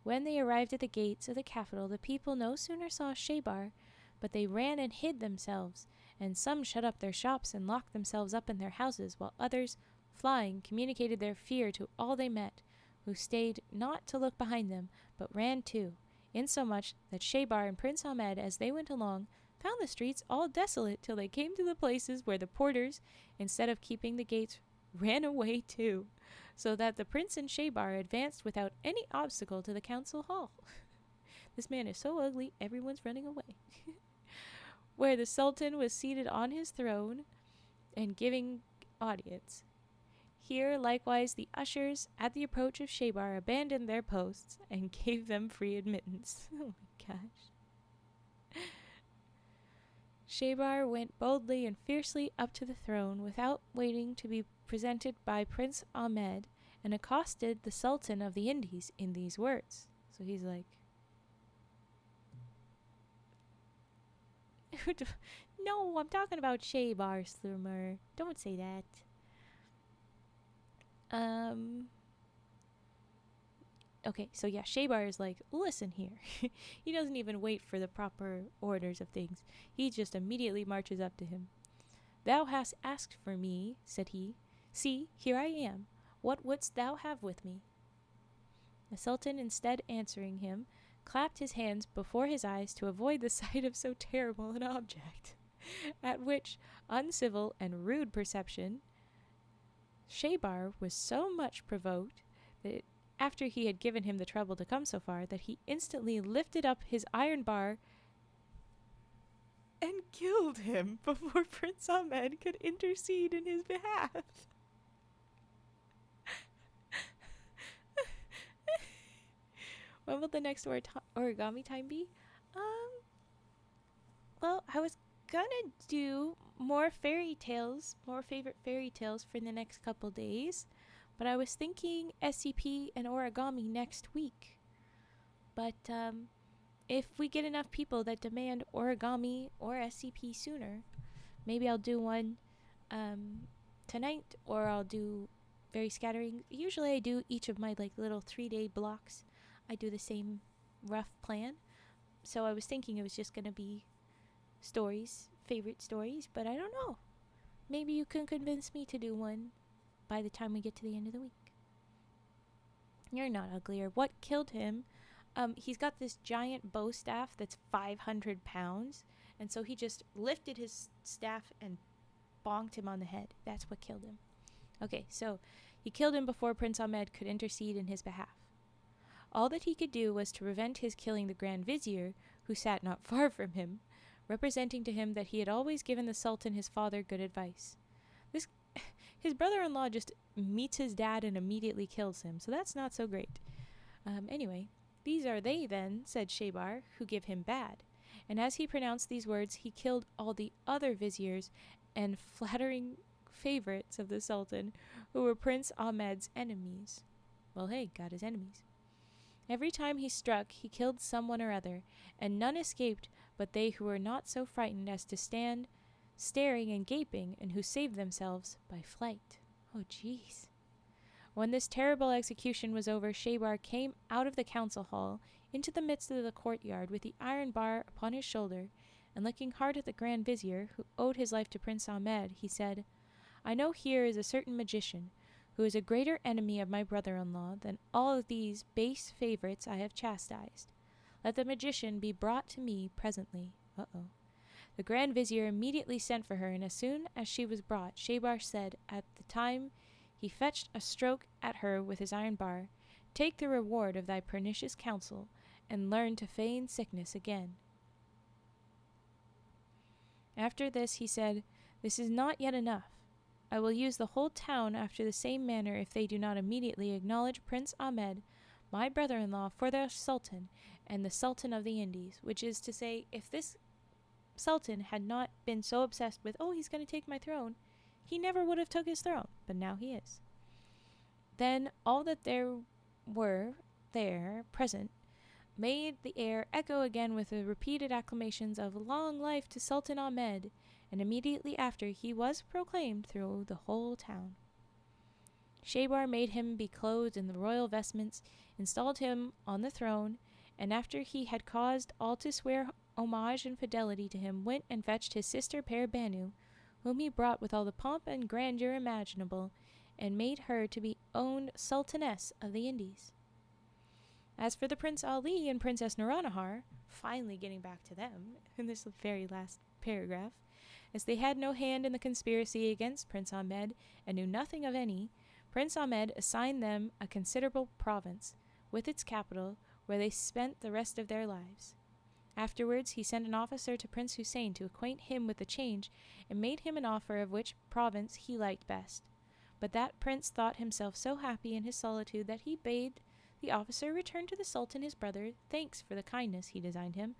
[SPEAKER 2] When they arrived at the gates of the capital, the people no sooner saw Shebar, but they ran and hid themselves, and some shut up their shops and locked themselves up in their houses, while others, flying, communicated their fear to all they met, who stayed not to look behind them, but ran too, insomuch that Shebar and Prince Ahmed, as they went along, found the streets all desolate till they came to the places where the porters, instead of keeping the gates, ran away too, so that the prince and Shebar advanced without any obstacle to the council hall. This man is so ugly, everyone's running away. Where the Sultan was seated on his throne and giving audience. Here, likewise, the ushers, at the approach of Shebar, abandoned their posts and gave them free admittance. Oh my gosh. Shebar went boldly and fiercely up to the throne without waiting to be presented by Prince Ahmed, and accosted the Sultan of the Indies in these words. So he's like, "No, I'm talking about Shebar, Slummer. Don't say that." Okay, so yeah, Shebar is like, "Listen here." He doesn't even wait for the proper orders of things. He just immediately marches up to him. "Thou hast asked for me," said he. "See, here I am. What wouldst thou have with me?" The Sultan, instead answering him, clapped his hands before his eyes to avoid the sight of so terrible an object, at which uncivil and rude perception Shebar was so much provoked that after he had given him the trouble to come so far, that he instantly lifted up his iron bar and killed him before Prince Ahmed could intercede in his behalf. When will the next origami time be? Well, I was gonna do more fairy tales, more favorite fairy tales for the next couple days, but I was thinking SCP and origami next week. But if we get enough people that demand origami or SCP sooner, maybe I'll do one tonight, or I'll do very scattering. Usually I do each of my like little 3-day blocks. I do the same rough plan. So I was thinking it was just going to be stories, favorite stories, but I don't know. Maybe you can convince me to do one by the time we get to the end of the week. You're not ugly. Or what killed him? He's got this giant bow staff that's 500 pounds, and so he just lifted his staff and bonked him on the head. That's what killed him. Okay, so he killed him before Prince Ahmed could intercede in his behalf. All that he could do was to prevent his killing the Grand Vizier, who sat not far from him, representing to him that he had always given the Sultan his father good advice. His brother-in-law just meets his dad and immediately kills him, so that's not so great. Anyway, "These are they, then," said Shebar, "who give him bad." And as he pronounced these words, he killed all the other viziers and flattering favorites of the Sultan, who were Prince Ahmed's enemies. Well, hey, got his enemies. Every time he struck, he killed someone or other, and none escaped but they who were not so frightened as to stand staring and gaping, and who saved themselves by flight. Oh, jeez. When this terrible execution was over, Shebar came out of the council hall into the midst of the courtyard with the iron bar upon his shoulder, and looking hard at the Grand Vizier, who owed his life to Prince Ahmed, he said, "I know here is a certain magician, who is a greater enemy of my brother-in-law than all of these base favorites I have chastised. Let the magician be brought to me presently. The Grand Vizier immediately sent for her, and as soon as she was brought, Shebar said, at the time he fetched a stroke at her with his iron bar, Take the reward of thy pernicious counsel, and learn to feign sickness again. After this he said, This is not yet enough. I will use the whole town after the same manner if they do not immediately acknowledge Prince Ahmed, my brother-in-law, for their sultan, and the Sultan of the Indies, which is to say, if this Sultan had not been so obsessed with, he's going to take my throne, he never would have took his throne, but now he is. Then all that there were there present made the air echo again with the repeated acclamations of long life to Sultan Ahmed, and immediately after he was proclaimed through the whole town. Shebar made him be clothed in the royal vestments, installed him on the throne, and after he had caused all to swear homage and fidelity to him, went and fetched his sister Paribanou, whom he brought with all the pomp and grandeur imaginable, and made her to be owned Sultaness of the Indies. As for the Prince Ali and Princess Nuranahar, finally getting back to them in this very last paragraph, as they had no hand in the conspiracy against Prince Ahmed and knew nothing of any, Prince Ahmed assigned them a considerable province, with its capital, where they spent the rest of their lives. Afterwards he sent an officer to Prince Hussein to acquaint him with the change, and made him an offer of which province he liked best. But that prince thought himself so happy in his solitude that he bade the officer return to the Sultan his brother thanks for the kindness he designed him,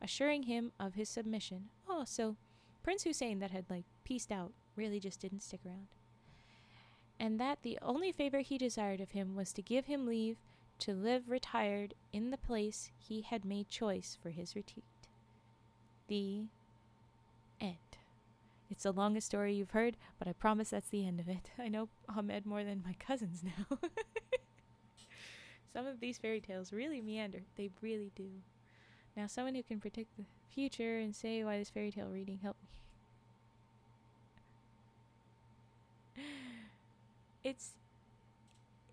[SPEAKER 2] assuring him of his submission. So Prince Hussein, that had pieced out, really just didn't stick around. And that the only favor he desired of him was to give him leave to live retired in the place he had made choice for his retreat. The end. It's the longest story you've heard, but I promise that's the end of it. I know Ahmed more than my cousins now. Some of these fairy tales really meander. They really do. Now, someone who can predict the future and say why this fairy tale reading helped me.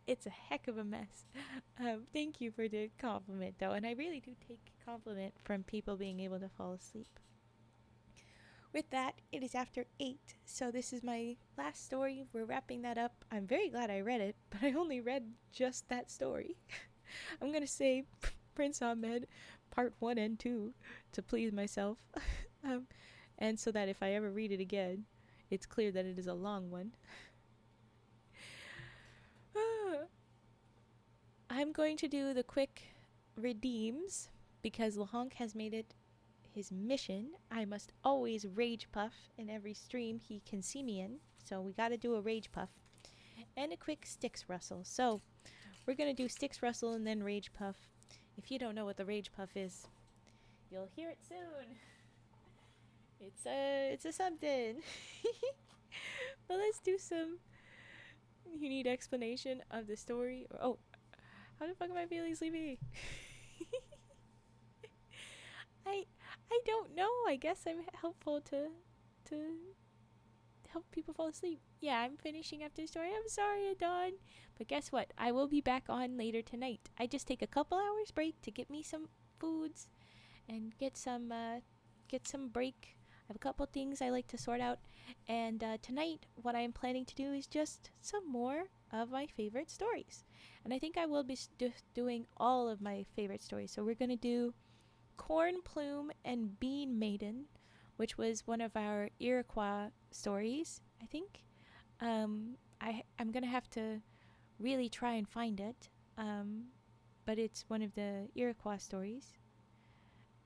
[SPEAKER 2] It's a heck of a mess. Thank you for the compliment, though, and I really do take compliment from people being able to fall asleep. With that, it is after 8, so this is my last story. We're wrapping that up. I'm very glad I read it, but I only read just that story. I'm going to say Prince Ahmed part 1 and 2 to please myself, and so that if I ever read it again, it's clear that it is a long one. I'm going to do the quick redeems because Looong has made it his mission. I must always rage puff in every stream he can see me in, so we gotta do a rage puff and a quick sticks rustle. So we're gonna do sticks rustle and then rage puff. If you don't know what the rage puff is, you'll hear it soon. It's a something. But let's do some. You need explanation of the story. How the fuck am I feeling sleepy? I don't know. I guess I'm helpful to help people fall asleep. Yeah, I'm finishing up this story. I'm sorry, Adon. But guess what? I will be back on later tonight. I just take a couple hours break to get me some foods and get some break. I have a couple things I like to sort out. And tonight, what I'm planning to do is just some more of my favorite stories. And I think I will be doing all of my favorite stories. So we're going to do Corn Plume and Bean Maiden, which was one of our Iroquois stories, I think. I'm going to have to really try and find it. But it's one of the Iroquois stories.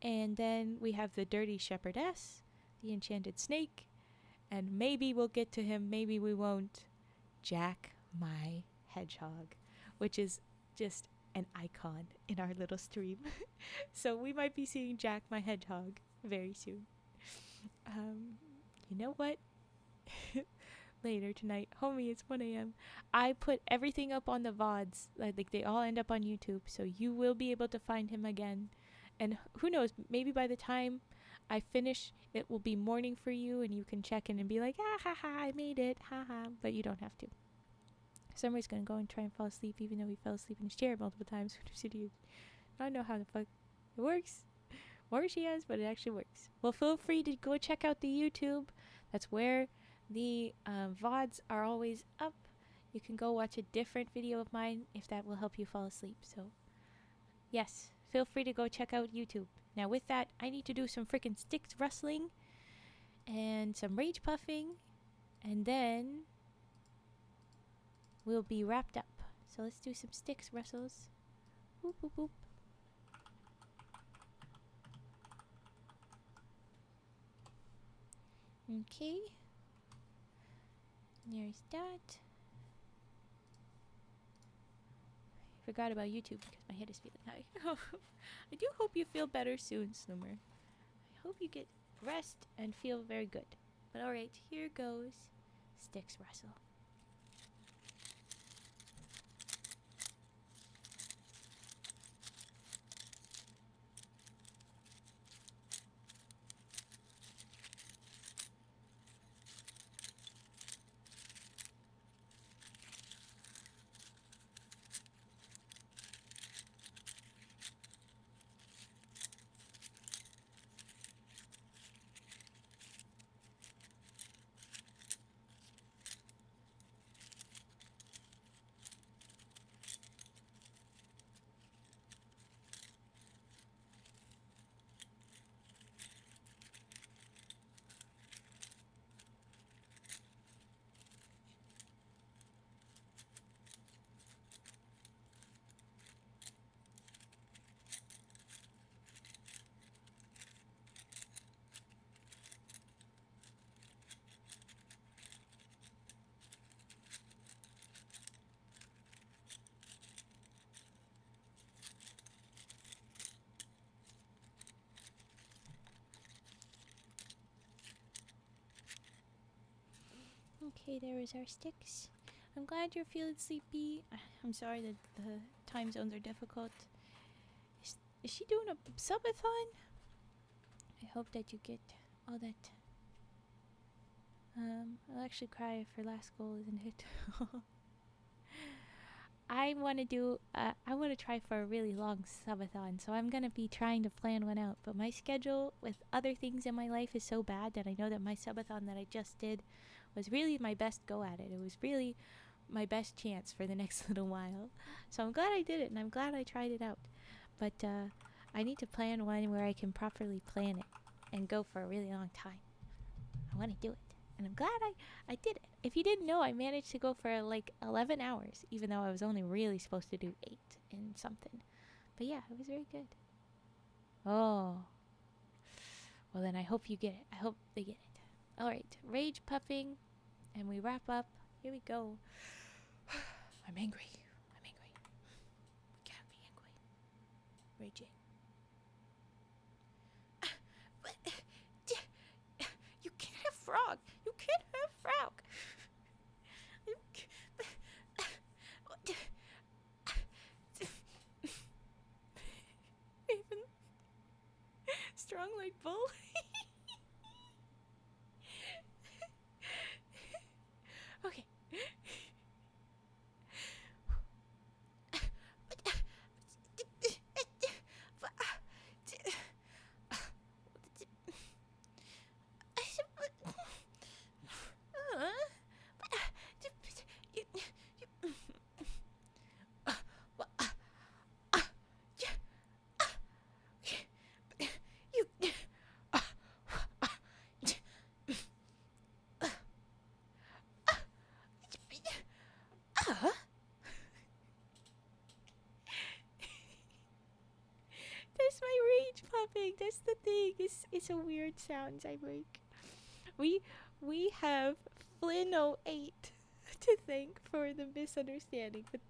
[SPEAKER 2] And then we have the Dirty Shepherdess, the Enchanted Snake, and maybe we'll get to him, maybe we won't, Jack my Hedgehog, which is just an icon in our little stream. So we might be seeing Jack my Hedgehog very soon. You know what? Later tonight, homie, it's 1 a.m. I put everything up on the VODs, like they all end up on YouTube, so you will be able to find him again. And who knows, maybe by the time I finish, it will be morning for you and you can check in and be like, ha ha, I made it, ha ha, but you don't have to. Summer's gonna go and try and fall asleep, even though he fell asleep in his chair multiple times. I don't know how the fuck it works, or she has, but it actually works. Well, feel free to go check out the YouTube. That's where the VODs are always up. You can go watch a different video of mine if that will help you fall asleep. So, yes, feel free to go check out YouTube. Now, with that, I need to do some freaking sticks rustling and some rage puffing, and then we'll be wrapped up. So let's do some sticks rustles. Boop, boop, boop. Okay. There's that. I forgot about YouTube because my head is feeling high. I do hope you feel better soon, Snoomer. I hope you get rest and feel very good. But alright, here goes sticks rustle. Okay, there is our sticks. I'm glad you're feeling sleepy. I'm sorry that the time zones are difficult. Is she doing a subathon? I hope that you get all that. I'll actually cry if her last goal isn't hit. I want to try for a really long subathon, so I'm going to be trying to plan one out. But my schedule with other things in my life is so bad that I know that my subathon that I just did was really my best go at it. It was really my best chance for the next little while. So I'm glad I did it, and I'm glad I tried it out. But I need to plan one where I can properly plan it and go for a really long time. I want to do it. And I'm glad I did it. If you didn't know, I managed to go for like 11 hours, even though I was only really supposed to do 8 and something. But yeah, it was very good. Oh. Well, then I hope you get it. I hope they get it. Alright, rage puffing, and we wrap up. Here we go. I'm angry. I'm angry. We can't be angry. Raging. You can't have frog. You can't have frog. Even strong like bull. Okay. That's my rage puffing. That's the thing. It's a weird sound I make. We have Flynn08 to thank for the misunderstanding. But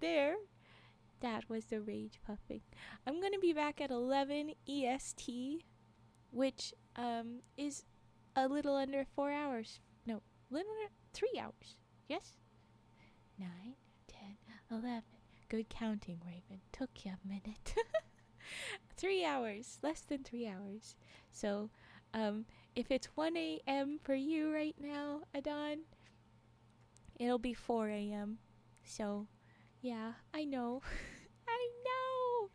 [SPEAKER 2] that was the rage puffing. I'm gonna be back at 11 EST, which is a little under 4 hours. No, little under 3 hours. Yes? 9, 10, 11. Good counting, Raven. Took you a minute. 3 hours. Less than 3 hours. So, if it's 1 a.m. for you right now, Adon, it'll be 4 a.m. So, yeah, I know. I know.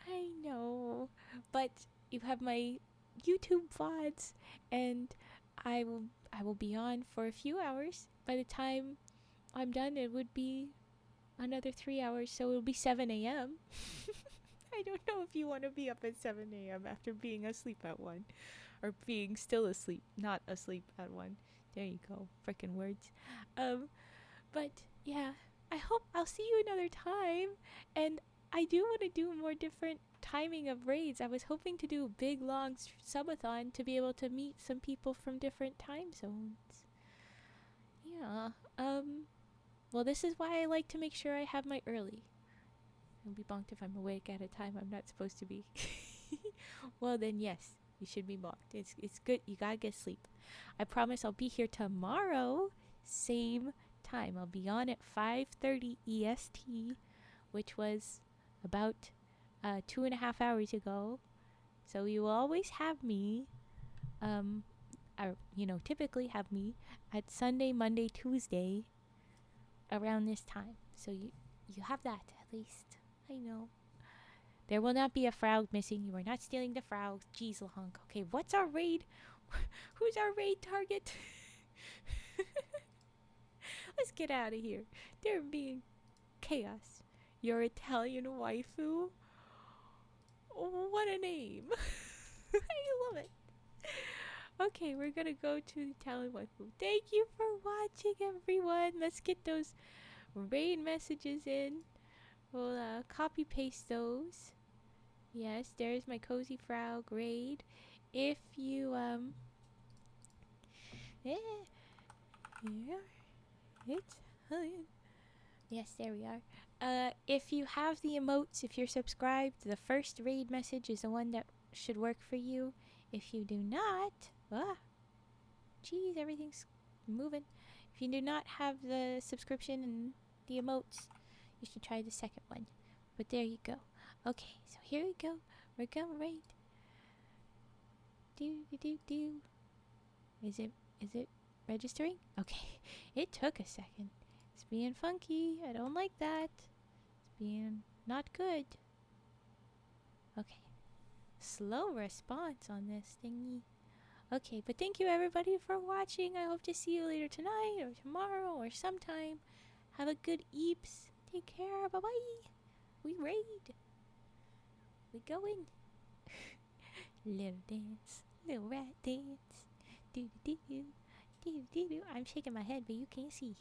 [SPEAKER 2] I know. But you have my YouTube VODs, and I will be on for a few hours. By the time I'm done, it would be another 3 hours, so it'll be 7 a.m. I don't know if you want to be up at 7 a.m. after being asleep at 1. Or being still asleep, not asleep at 1. There you go. Frickin' words. But yeah, I hope I'll see you another time. And I do want to do more different timing of raids. I was hoping to do a big, long subathon to be able to meet some people from different time zones. Yeah. Well, this is why I like to make sure I have my early. I'll be bonked if I'm awake at a time I'm not supposed to be. Well, then yes, you should be bonked. It's good. You gotta get sleep. I promise I'll be here tomorrow, same time. I'll be on at 5:30 EST, which was about 2.5 hours ago. So you will always have me. Or typically have me at Sunday, Monday, Tuesday, around this time. So you have that at least. I know. There will not be a frog missing. You are not stealing the frog. Jeez, Lahunk. Okay, what's our raid? Who's our raid target? Let's get out of here. They're being chaos. Your Italian waifu? Oh, what a name. I love it. Okay, we're gonna go to the Italian waifu. Thank you for watching, everyone. Let's get those raid messages in. We'll copy paste those. Yes, there's my cozy frog raid. If you here Italian. Yes, there we are. If you have the emotes, if you're subscribed, the first raid message is the one that should work for you. If you do not, geez, everything's moving. If you do not have the subscription and the emotes, you should try the second one. But there you go. Okay, so here we go. We're gonna raid. Do. Is it registering? Okay. It took a second. It's being funky. I don't like that. It's being not good. Okay. Slow response on this thingy. Okay, but thank you everybody for watching. I hope to see you later tonight or tomorrow or sometime. Have a good eeps. Take care. Bye-bye. We raid. We going. Little dance. Little rat dance. Do do do do do do. I'm shaking my head, but you can't see.